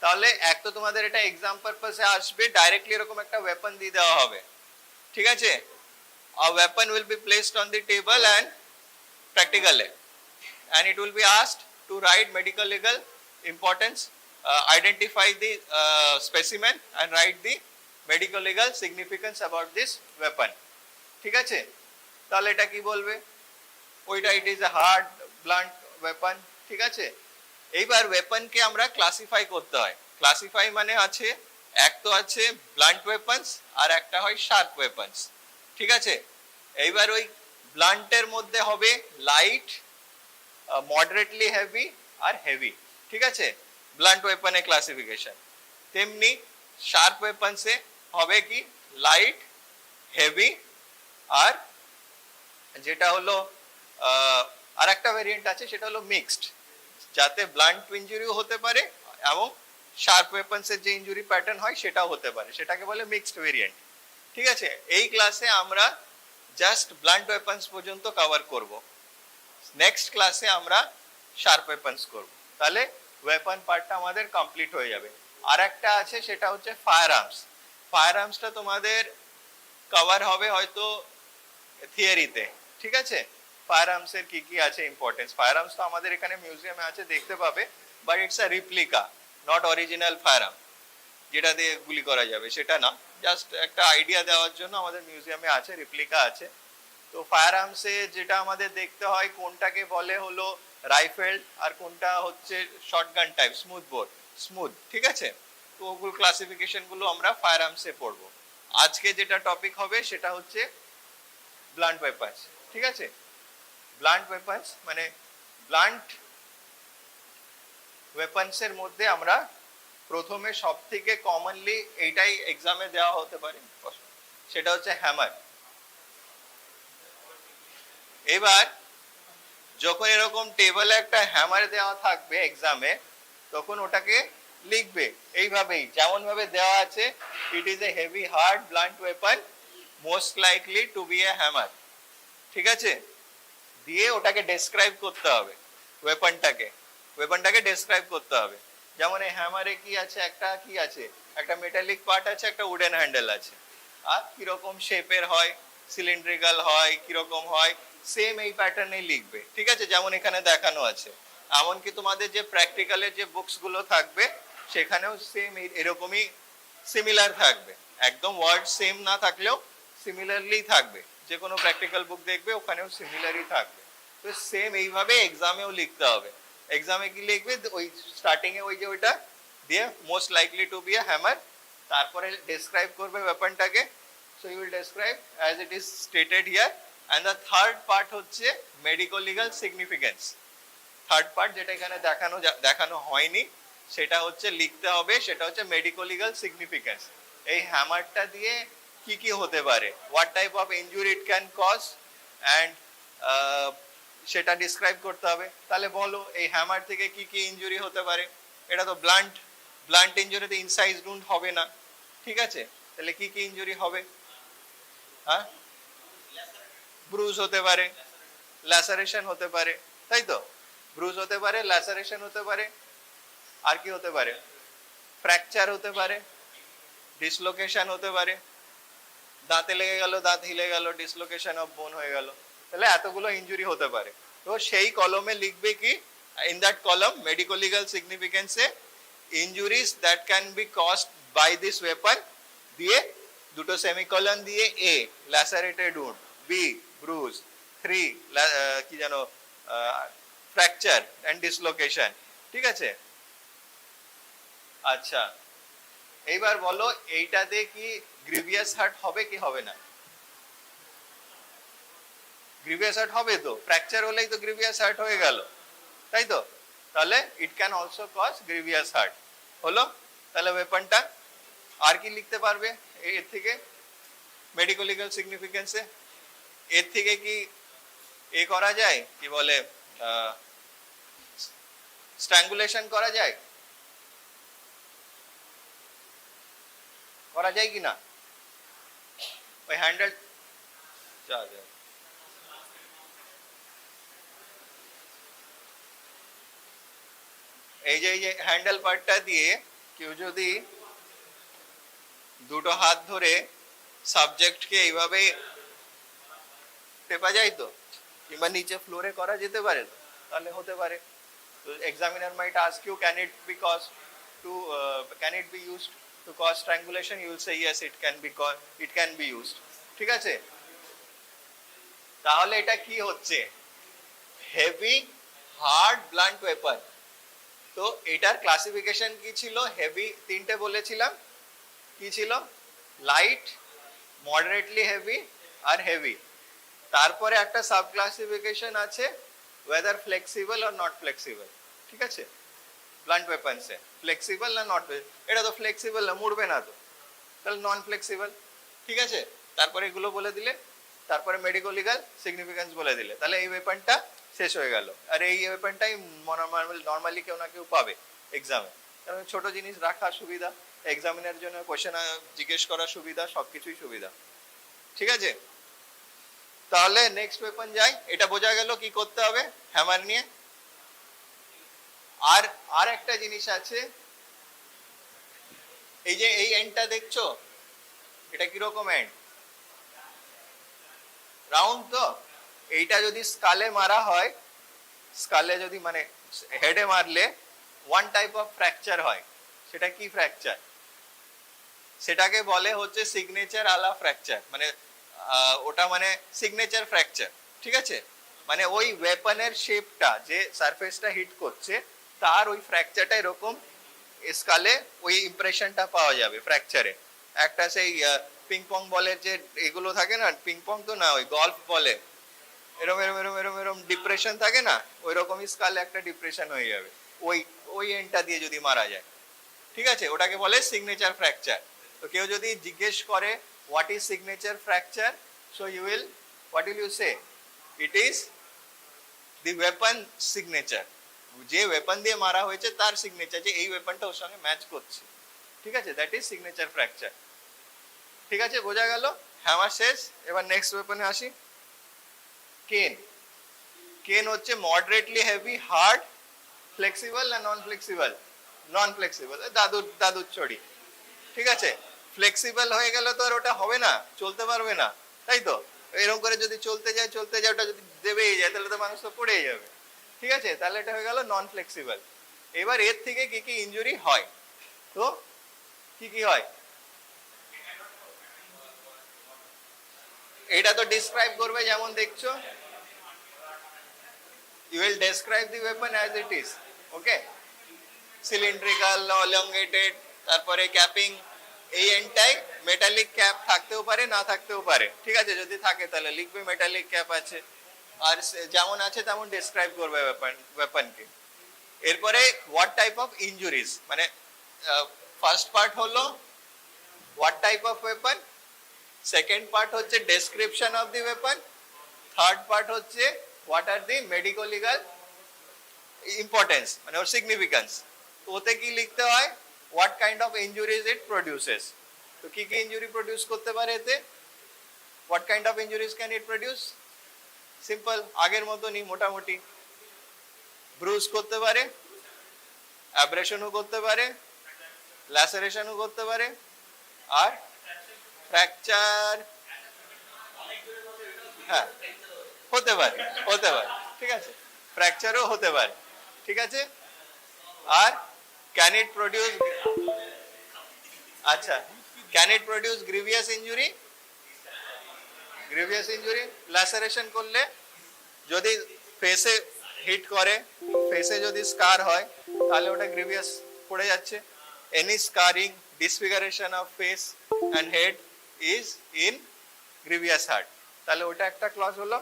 তাহলে এক তো তোমাদের এটা এক্সাম পারপাসে আসবে, ডাইরেক্টলি এরকম একটা ওয়েপন দিয়ে দেওয়া হবে। ঠিক আছে, a weapon will be placed on the table and practically, and it will be asked to write medical legal importance, identify the specimen and write the medical legal significance about this weapon. ঠিক আছে, তাহলে এটা কি বলবে, ওইটা ইট is A hard blunt weapon. ঠিক আছে, এইবার ওয়েপনকে আমরা ক্লাসিফাই করতে হয়। ক্লাসিফাই মানে আছে, এক তো আছে ব্লান্ট ওয়েপন্স আর একটা হয় শার্প ওয়েপন্স। ঠিক আছে, এইবার ওই ব্লান্টের মধ্যে হবে লাইট, মডারেটলি হেভি আর হেভি। ঠিক আছে, ব্লান্ট ওয়েপনের ক্লাসিফিকেশন। তেমনি শার্প ওয়েপন্সে হবে কি লাইট, হেভি, আর যেটা হলো আর একটা ভেরিয়েন্ট আছে সেটা হলো মিক্সড, যাতে ব্লান্ট ইনজুরিও হতে পারে এবং শার্প ওয়েপন্সের যে ইনজুরি প্যাটার্ন হয় সেটাও হতে পারে, সেটাকে বলে মিক্সড ভেরিয়েন্ট। ঠিক আছে, এই ক্লাসে আমরা জাস্ট ব্লান্ট ওয়েপন্স পর্যন্ত কভার করব, নেক্সট ক্লাসে আমরা শার্প ওয়েপন্স করব, তাহলে ওয়েপন পার্টটা আমাদের কমপ্লিট হয়ে যাবে। আর একটা আছে সেটা হচ্ছে ফায়ার আর্মস। ফায়ার আর্মসটা তোমাদের কভার হবে হয়তো থিওরিতে। ঠিক আছে, ফায়ার আর্মসের কি কি আছে ইম্পর্টেন্স, ফায়ার আর্মস তো আমাদের এখানে মিউজিয়ামে আছে, দেখতে পাবে, but it's a replica, not original fire arm যেটা দিয়ে গুলি করা যাবে সেটা না, জাস্ট একটা আইডিয়া দেওয়ার জন্য আমাদের মিউজিয়ামে আছে, রিপ্লিকা আছে। তো ফায়ার আর্মসে যেটা আমাদের দেখতে হয় কোনটাকে বলে হলো রাইফেল আর কোনটা হচ্ছে shotgun type, smooth bore, smooth. ঠিক আছে, তো ওগুলো ক্লাসিফিকেশন গুলো আমরা ফায়ার আর্মসে পড়বো। আজকে যেটা টপিক হবে সেটা হচ্ছে ব্লান্ট ওয়েপন্স। ঠিক আছে, ব্লান্ট ওয়েপন্স মানে ব্লান্ট ওয়েপন্সের মধ্যে আমরা প্রথমে সব থেকে কমনলি এইটাই এক্সামে দেওয়া হতে পারে, সেটা হচ্ছে হ্যামার। এবার যখন এরকম টেবিলে একটা হ্যামার দেওয়া থাকবে এক্সামে, তখন ওটাকে লিখবে এইভাবেই, যেমন ভাবে দেওয়া আছে, it is a heavy hard blunt weapon most likely to be a hammer. ঠিক আছে, দিয়ে ওটাকে ডেসক্রাইব করতে হবে, ওয়েপনটাকে ডেসক্রাইব করতে হবে। যেমন এই হ্যামারে কি আছে, একটা মেটালিক পার্ট আছে, একটা উডেন হ্যান্ডেল আছে, আর কিরকম শেপের হয়, সিলিন্ড্রিক্যাল হয়, কিরকম হয়, সেম এই প্যাটার্নে লিখবে। ঠিক আছে, যেমন এখানে দেখানো আছে, এমনকি তোমাদের যে প্র্যাকটিক্যালের যে বুকসগুলো থাকবে সেখানেও সেম এরকমই সিমিলার থাকবে, একদম ওয়ার্ড সেম না থাকলেও সিমিলারলি থাকবে। যে কোনো প্র্যাকটিক্যাল বুক দেখবে ওখানেও সিমিলারই থাকবে। তো সেম এইভাবে এক্সামেও লিখতে হবে। এক্সামে কি লিখবে, ওই স্টার্টিং এ ওই যে ওইটা দিয়ে most likely to be a hammer, তারপরে ডেসক্রাইব করবে ওয়েপনটাকে। So you will describe as it is stated here. And the third part হচ্ছে medico legal significance. Third part যেটা এখানে দেখানো হয়নি সেটা হচ্ছে লিখতে হবে, সেটা হচ্ছে মেডিকো লিগাল সিগনিফিকেন্স। এই হ্যামারটা দিয়ে কি কি হতে পারে, what type of injury it can cause, and সেটা ডিসক্রাইব করতে হবে। তাহলে বলো এই হ্যামার থেকে কি কি ইনজুরি হতে পারে। এটা তো ব্লান্ট ইনজুরিতে ইনসাইজ উন্ড হবে না, ঠিক আছে? তাহলে কি কি ইনজুরি হবে? হ্যাঁ, ব্রুজ হতে পারে, ল্যাসারেশন হতে পারে, তাই তো? ব্রুজ হতে পারে, ল্যাসারেশন হতে পারে, আর কি হতে পারে? ফ্র্যাকচার হতে পারে, ডিসলোকেশন হতে পারে, দাঁতে লেগে গেল, দাঁত হিলে গেল, ডিসলোকেশন অফ বোন হয়ে গেল। তাহলে এতগুলো ইনজুরি হতে পারে। তো সেই কলমে লিখবে কি, in that column medico legal সিগনিফিকেন্সে injuries that can be caused by this weapon দিয়ে দুটো সেমিকলন দিয়ে A lacerated wound, B bruise, 3 কি জানো ফ্র্যাকচার এন্ড ডিসলোকেশন, ঠিক আছে? আচ্ছা, এইবার বলো এইটাতে কি গ্রিভিয়াস হার্ট হবে কি হবে না? গ্রিভিয়াস হার্ট হবে তো, ফ্র্যাকচার হলেই তো গ্রিভিয়াস হার্ট হয়ে গেল, তাই তো? তাহলে it can also cause grievous hurt হলো। তাহলে ওয়েপনটা আর কি লিখতে পারবে এর থেকে মেডিকো লিগাল সিগনিফিকেন্সে? এর থেকে কি এ করা যায়, কি বলে, স্ট্র্যাঙ্গুলেশন করা যায়? করা যায় কি না? ওই হ্যান্ডেল এই যে হ্যান্ডেল পার্টটা দিয়ে কেউ যদি দুটো হাত ধরে সাবজেক্টকে এইভাবে টেপা যায় তো, কিংবা নিচে ফ্লোরে করা যেতে পারে তো, তাহলে হতে পারে। তো examiner might ask you can it be used to cause strangulation, you will say yes it can be used, ঠিক আছে? তাহলে এটা কি হচ্ছে? Heavy hard blunt weapon. তো এটার ক্লাসিফিকেশন কি ছিল? হেভি তিনটে বলেছিলাম, কি ছিল? লাইট, মডারেটলি হেভি আর হেভি। তারপরে একটা সাব ক্লাসিফিকেশন আছে weather flexible or not flexible, ঠিক আছে? ব্লান্ট ওয়েপনসে ফ্লেক্সিবল না নট, এটা তো ফ্লেক্সিবল না, মুড়বে না তো, তাহলে নন ফ্লেক্সিবল, ঠিক আছে? তারপরে এগুলো বলে দিলে, তারপরে মেডিকো লিগাল সিগনিফিকেন্স বলে দিলে, তাহলে এই ওয়েপনটা শেষ হয়ে গেল। আর এই ওয়েপনটাই নর্মালি কেউ না কেউ পাবে এক্সামে, কারণ ছোট জিনিস রাখার সুবিধা, এক্সামিনের জন্য কোশ্চেন জিজ্ঞেস করার সুবিধা, সবকিছুই সুবিধা, ঠিক আছে? তাহলে নেক্সট ওয়েপন যাই। এটা বোঝা গেল কি করতে হবে হ্যামার নিয়ে। আর একটা জিনিস আছে, এই যে এই এন্ডটা দেখছো, এটা কিরকম এন্ড? রাউন্ড তো। এইটা যদি স্কালে মারা হয়, স্কালে যদি মানে হেডে মারলে ওয়ান টাইপ অফ ফ্র্যাকচার হয়। সেটা কি ফ্র্যাকচার? সেটাকে বলে হচ্ছে সিগনেচার আলা ফ্র্যাকচার, মানে ওটা মানে সিগনেচার ফ্র্যাকচার, ঠিক আছে? মানে ওই ওয়েপনের শেপটা, যে সারফেসটা হিট করছে তার ওই ফ্র্যাকচারটা এরকম স্কালে ওই ইমপ্রেশনটা পাওয়া যাবে ফ্র্যাকচারে। একটা সেই পিং পং বলের যে এগুলো থাকে না, পিং পং তো না, ওই গলফ বলে এরম এরম এরম এরম এরম ডিপ্রেশন থাকে না, ওই রকমই স্কালে একটা ডিপ্রেশন হয়ে যাবে ওই এন্ডটা দিয়ে যদি মারা যায়, ঠিক আছে? ওটাকে বলে সিগনেচার ফ্র্যাকচার। তো কেউ যদি জিজ্ঞেস করে what is signature fracture, so what will you say? It is the weapon signature, যে ওয়েপন দিয়ে মারা হয়েছে তার সিগনেচার, যে এই ওয়েপনটা ওর সঙ্গে ম্যাচ করছে, ঠিক আছে? দ্যাট ইজ সিগনেচার ফ্র্যাকচার, ঠিক আছে? বোঝা গেল? হ্যামার শেষ। এবার নেক্সট ওয়েপনে আসি। কেন হচ্ছে মডারেটলি হেভি, হার্ড, ফ্লেক্সিবল না নন ফ্লেক্সিবল? নন ফ্লেক্সিবল, দাদুর ছড়ি, ঠিক আছে? ফ্লেক্সিবল হয়ে গেলে তো আর ওটা হবে না, চলতে পারবে না, তাই তো? এরকম করে যদি চলতে যায় ওটা যদি দেবেই যায় তাহলে তো মানুষ তো পড়েই যাবে, ঠিক আছে, তাহলে এটা হয়ে গেল নন ফ্লেক্সিবল। এবার এর থেকে কি কি ইনজুরি হয়, তো কি কি হয় এটা তো ডিসক্রাইব করবে, যেমন দেখছো you will describe the weapon as it is, okay, cylindrical, elongated, তারপরে ক্যাপিং, এই এন্ডটাই মেটালিক ক্যাপ থাকতেও পারে না থাকতেও পারে, ঠিক আছে, যদি থাকে তাহলে লিখবে মেটালিক ক্যাপ আছে, আর যেমন আছে তেমন ডেসক্রাইব করবে ওয়েপনকে। এরপরে হোয়াট টাইপ অফ ইনজুরিজ, মানে ফার্স্ট পার্ট হলো what type of weapon, second part হচ্ছে description of the weapon, third part হচ্ছে what are the medico legal importance মানে ওর সিগনিফিকেন্স। তো ওতে কি লিখতে হয়, what kind of injuries it produces, তো কি কি ইনজুরি প্রডিউস করতে পারে এতে, what kind of injuries can it produce, simple আগের মতনই মোটামুটি, ব্রুজ করতে পারে, অ্যাব্রেশনও করতে পারে, ল্যাসারেশনও করতে পারে, আর ফ্র্যাকচার, হ্যাঁ হতে পারে, হতে পারে, ঠিক আছে, ফ্র্যাকচারও হতে পারে, ঠিক আছে। আর ক্যান ইট প্রডিউস, আচ্ছা can it produce grievous injury, grievous injury laceration করলে যদি ফেসে হিট করে, ফেসে যদি স্কার হয় তাহলে ওটা গ্রিভিয়াস পড়ে যাচ্ছে। Any scarring, disfiguration of face and head is in grievous hurt, তাহলে ওটা একটা ক্লজ হলো।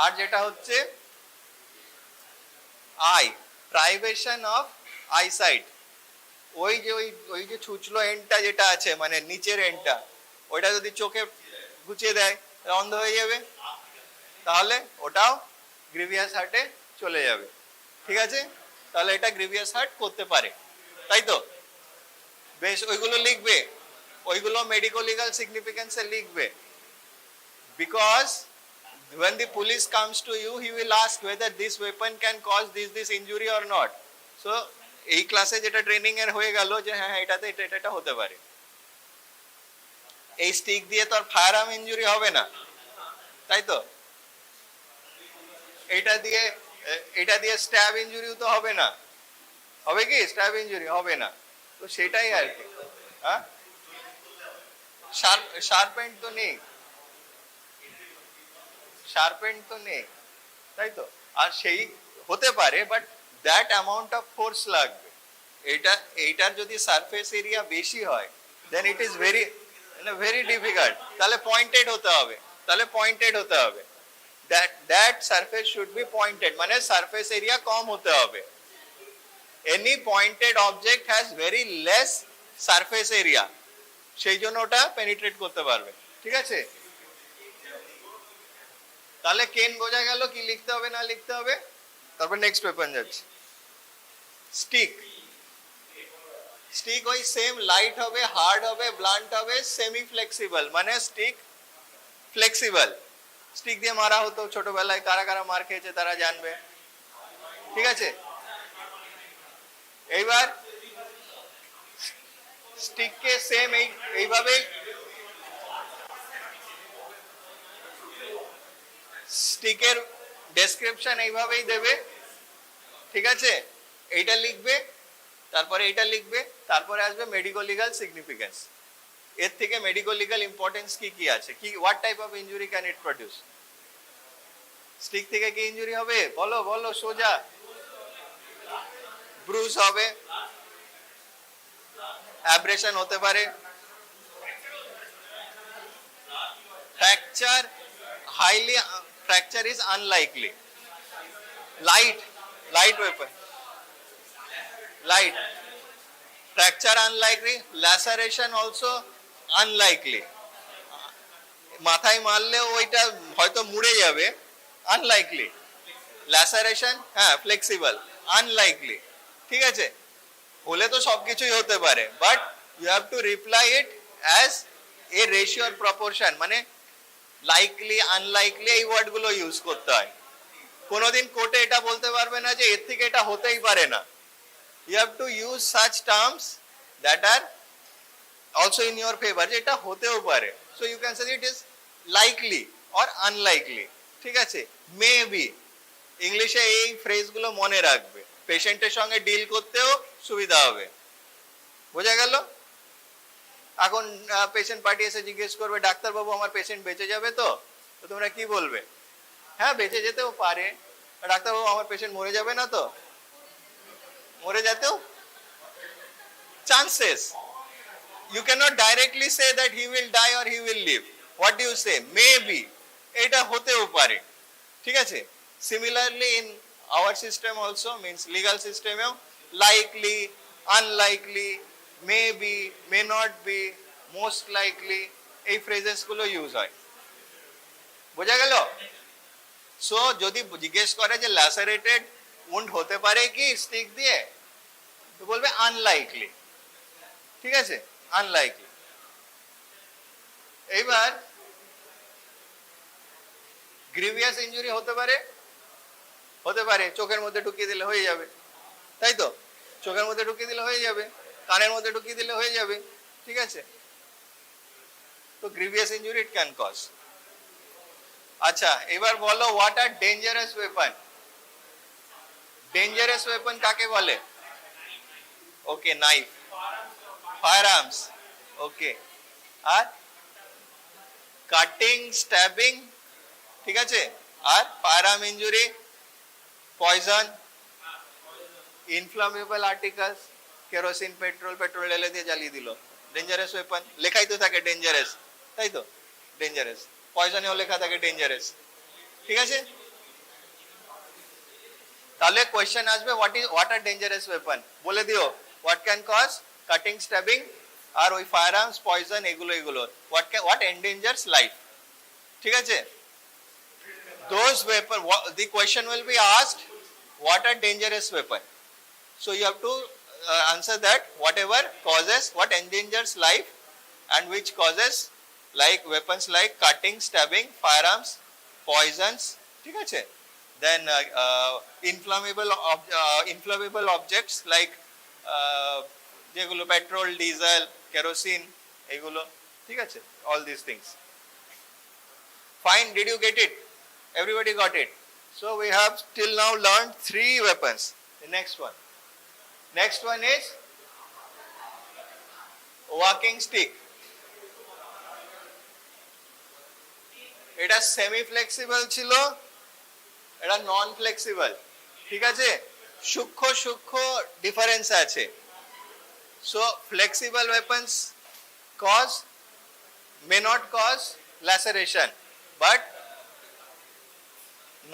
আর যেটা হচ্ছে আই, প্রাইভেশন অফ আইসাইট, ওই যে ছুচলো এন্ডটা যেটা আছে মানে নিচের এন্ডটা, ওইটা যদি চোখে ঘুচিয়ে দেয় অন্ধ হয়ে যাবে, তাহলে ওটাও গ্রিভিয়াস হার্টে চলে যাবে, ঠিক আছে, তাহলে এটা গ্রিভিয়াস হার্ট করতে পারে, তাই তো বেশ, ওইগুলো লিখবে, ওইগুলো মেডিকো লিগাল সিগনিফিকেন্সে লিখবে, because when the police comes to you he will ask whether this weapon can cause this injury or not, so এই ক্লাসে যেটা ট্রেনিং এর হয়ে গেল যে হ্যাঁ এটাতে এটা হতে পারে, এই স্টিক দিয়ে তো আর ফায়ার আর্ম ইনজুরি হবে না, তাই তো, এটা দিয়ে স্ট্যাব ইনজুরিও তো হবে না, হবে কি স্ট্যাব ইনজুরি হবে না, তো সেটাই আর কি, হ্যাঁ শার্প এন্ড তো নেই, শার্পেন্ড তো নেই, তাই তো, আর সেই হতে পারে but that amount of force লাগবে, এইটার যদি সারফেস এরিয়া বেশি হয় দেন ইট ইজ ভেরি ডিফিকাল্ট, তাহলে পয়েন্টেড হতে হবে, তাহলে পয়েন্টেড হতে হবে, that surface should be pointed, মানে সারফেস এরিয়া কম হতে হবে, any pointed object has very less surface area, সেই জন্য ওটা পেনিট্রেট করতে পারবে, ঠিক আছে। তাহলে কেন বোঝা গেল কি লিখতে হবে না লিখতে হবে, তারপর নেক্সট ওয়েপন যাচ্ছে। স্টিক, স্টিক ওই সেম লাইট হবে, হার্ড হবে, ব্লান্ট হবে, সেমি ফ্লেক্সিবল, মানে স্টিক ফ্লেক্সিবল, স্টিক দিয়ে মারা হতো ছোটবেলায়, কারা কারা মার খেয়েছে তারা জানবে, ঠিক আছে। এইবার স্টিককে সেম এইভাবে স্টিকের ডেসক্রিপশন এইভাবেই দেবে, ঠিক আছে, এইটা লিখবে, তারপরে এইটা লিখবে, তারপরে আসবে মেডিকো লিগাল সিগনিফিকেন্স, এর থেকে মেডিকো লিগাল ইম্পর্টেন্স কি কি আছে, কি what type of injury can it produce, stick থেকে কি ইনজুরি হবে বলো বলো সোজা, ব্রুজ হবে, অ্যাব্রেশন হতে পারে, fracture highly fracture is unlikely, light weapon, light fracture unlikely, laceration also unlikely, মাথায় মারলে ওইটা হয়তো মুড়ে যাবে, আনলাইকলি, ল্যাসারেশন হ্যাঁ ফ্লেক্সিবল, আনলাইকলি, ঠিক আছে, হলে তো সবকিছুই হতে পারে, but you have to reply it as a ratio or proportion, মানে লাইকলি আনলাইকলি এই ওয়ার্ড গুলো ইউজ করতে হয়, কোনোদিন কোর্টে এটা বলতে পারবে না যে এর থেকে এটা হতেই পারে না, you have to use such terms that are also in your favour, যে এটা হতেও পারে, so you can say it is likely or unlikely, ঠিক আছে, maybe, ইংলিশে এই ফ্রেজগুলো মনে রাখবে, পেশেন্টের সঙ্গে ডিল করতেও সুবিধা হবে। বোঝা গেল? এখন পেশেন্ট পার্টি এসে জিজ্ঞেস করবে, ডাক্তারবাবু আমার পেশেন্ট বেঁচে যাবে তো? তো তোমরা কি বলবে? হ্যাঁ বেঁচে যেতেও পারে। ডাক্তারবাবু আমার পেশেন্ট মরে যাবে না তো? মরে যেতেও chances. You cannot directly say that he will die or he will live. What do you say? Maybe. এটা হতেও পারে, ঠিক আছে। Similarly in our system also, means legal system এও likely, unlikely, maybe, may not be, most likely এই phrases গুলো use হয়। বোঝা গেল? সো যদি জিজ্ঞেস করে যে ল্যাসারেটেড উন্ড হতে পারে কি স্টিক দিয়ে, তো বলবে আনলাইকলি, ঠিক আছে, আনলাইকলি। এইবার গ্রিভিয়াস ইনজুরি হতে পারে, হতে পারে, চোখের মধ্যে ঢুকিয়ে দিলে হয়ে যাবে, তাই তো? চোখের মধ্যে ঢুকিয়ে দিলে হয়ে যাবে, কানের মধ্যে ঢুকিয়ে দিলে হয়ে যাবে, ঠিক আছে। তো grievous injury it can cause. আচ্ছা এবার বলো, what are dangerous weapon? Dangerous weapon কাকে বলে? Okay, knife, firearms, okay. আর কাটিং, স্ট্যাবিং, ঠিক আছে। আর firearm injury, poison, inflammable articles, kerosene, petrol, petrol ঢেলে দিয়ে জ্বালিয়ে দিল, ডেঞ্জারাস ওয়েপন। লেখাই তো থাকে ডেঞ্জারাস, তাই তো? ডেঞ্জারাস। পয়জনেও লেখা থাকে ডেঞ্জারাস, ঠিক আছে। তাহলে কোয়েশ্চেন আসবে, হোয়াট আর ডেঞ্জারাস ওয়েপন? বলে দিও, what can cause cutting, stabbing, আর ওই ফায়ার আর্মস, পয়জন, এগুলো হোয়াট এন্ডেঞ্জার্স লাইফ, ঠিক আছে। Those weapon, the question will be asked, what are dangerous weapon? So you have to answer that, whatever causes, what endangers life, and which causes, like weapons like cutting, stabbing, firearms, poisons, ঠিক আছে। Then inflammable objects like যেগুলো petrol, diesel, kerosene, এগুলো, ঠিক আছে, all these things. Fine, did you get it? Everybody got it? So we have till now learned 3 weapons. The next one is walking stick. এটা semi flexible ছিল, এটা নন flexible, ঠিক আছে। সূক্ষ্ম সূক্ষ্ম ডিফারেন্স আছে। So flexible weapons may not cause laceration, but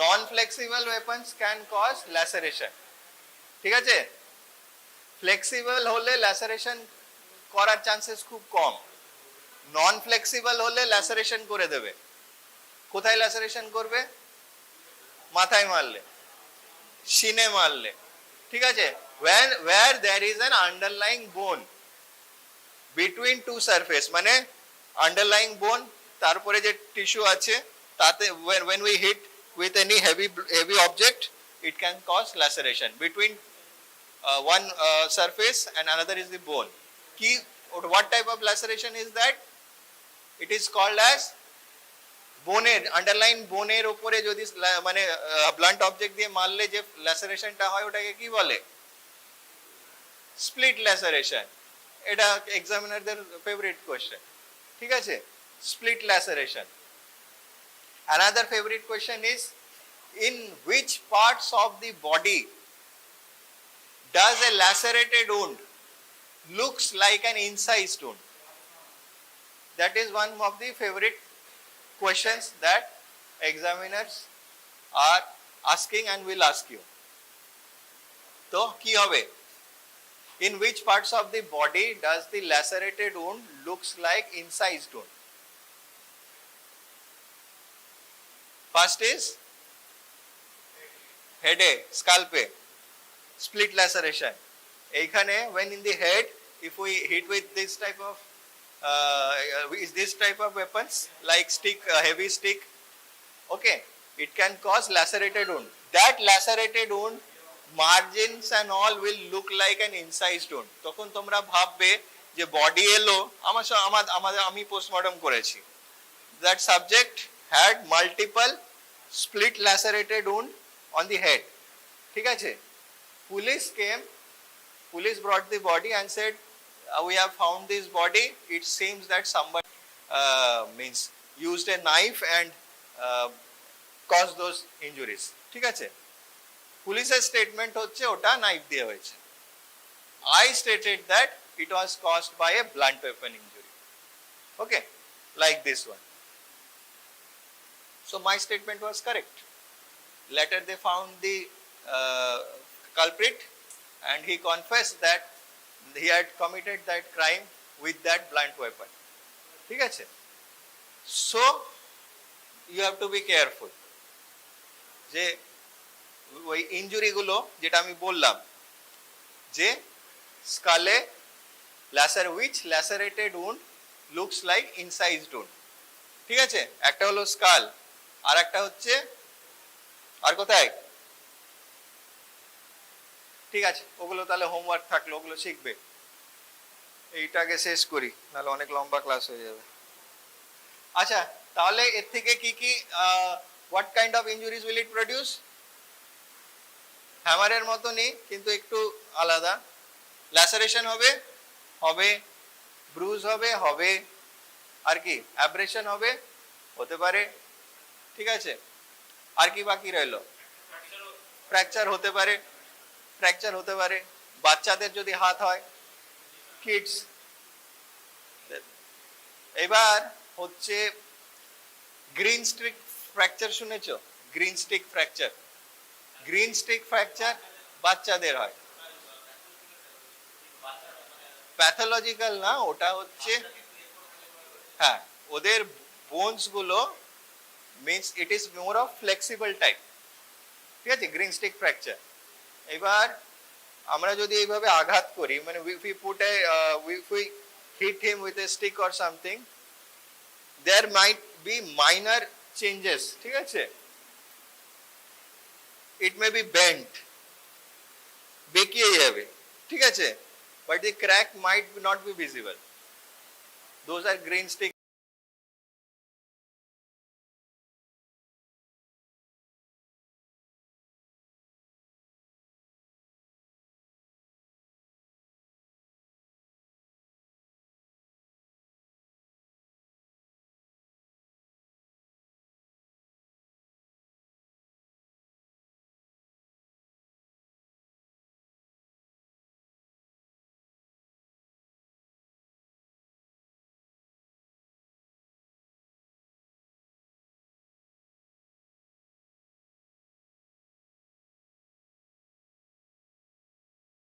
non-flexible weapons can cause laceration, ঠিক আছে। ফ্লেক্সিবল হলে ল্যাসারেশন করার চান্সেস খুব কম, নন ফ্লেক্সিবল হলে ল্যাসারেশন করে দেবে। কোথায় ল্যাসারেশন করবে? মাথায় মারলে, শিনে মারলে, ঠিক আছে। where there is an underlying bone between two surface, মানে underlying bone, তারপরে যে টিস্যু আছে তাতে when we hit with any heavy object, it can cause laceration between one surface and another is the bone. What type of laceration is that? It is called as বোনের, underline বোনের উপরে যদি মানে blunt object দিয়ে মারলে যে ল্যাসারেশনটা হয় ওটাকে কি বলে? Split laceration. এটা এক্সামিনারদের ফেভারিট কোশ্চেন, ঠিক আছে, split laceration. Another favorite question is, in which parts of the body does a lacerated wound looks like an incised wound? That is one of the favorite questions that examiners are asking and will ask you. So ki hobe? In which parts of the body does the lacerated wound looks like incised wound? First is head, scalp, split laceration. এইখানে when in the head, if we hit with this type of weapons like stick, heavy stick, okay, it can cause lacerated wound. That lacerated wound, margins and all will look like an incised wound. তখন তোমরা ভাববে যে body এলো, আমি post-mortem করেছি, that subject had multiple split lacerated wound on the head. ঠিক আছে? Police came, police brought the body and said, we have found this body. It seems that somebody means used a knife and caused those injuries. ঠিক আছে? পুলিশের statement হচ্ছে ওটা knife দিয়ে হয়েছে। I stated that it was caused by a blunt weapon injury. Okay, like this one. So my statement was correct. Later they found the culprit and he confessed that he had committed that crime with that blunt weapon. ঠিক আছে? So you have to be careful. যে ওই injury গুলো যেটা আমি বললাম যে স্কালে lacerated wound looks like incised wound. ঠিক আছে? একটা হলো স্কাল আর একটা হচ্ছে আর কোথায়? ঠিক আছে, ওগুলো তাহলে হোমওয়ার্ক থাকলো, ওগুলো শিখবে। এইটাকে শেষ করি, নাহলে অনেক লম্বা ক্লাস হয়ে যাবে। আচ্ছা, তাহলে এর থেকে কি কি what kind of injuries will it produce? হ্যামারের মতনই কিন্তু একটু আলাদা। ল্যাসারেশন হবে, হবে ব্রুজ হবে, হবে আর কি অ্যাব্রেশন হবে, হতে পারে। ঠিক আছে? আর কি বাকি রইলো? ফ্র্যাকচার হতে পারে, ফ্র্যাকচার হতে পারে। বাচ্চাদের যদি হাত হয়, কিডস। এবার হচ্ছে গ্রিন স্টিক ফ্র্যাকচার, শুনেছো? Green stick fracture, green stick fracture বাচ্চাদের হয়। প্যাথোলজিক্যাল না, ওটা হচ্ছে হ্যাঁ ওদের বোনস গুলো means it is more of flexible type. ঠিক আছে? Green stick fracture. এবার আমরা যদি এইভাবে আঘাত করি, মানে if we hit him with a stick or something, there might be minor changes. ঠিক আছে? It may be bent, বেঁকিয়ে যাবে। ঠিক আছে? But the crack might not be visible. Those are green stick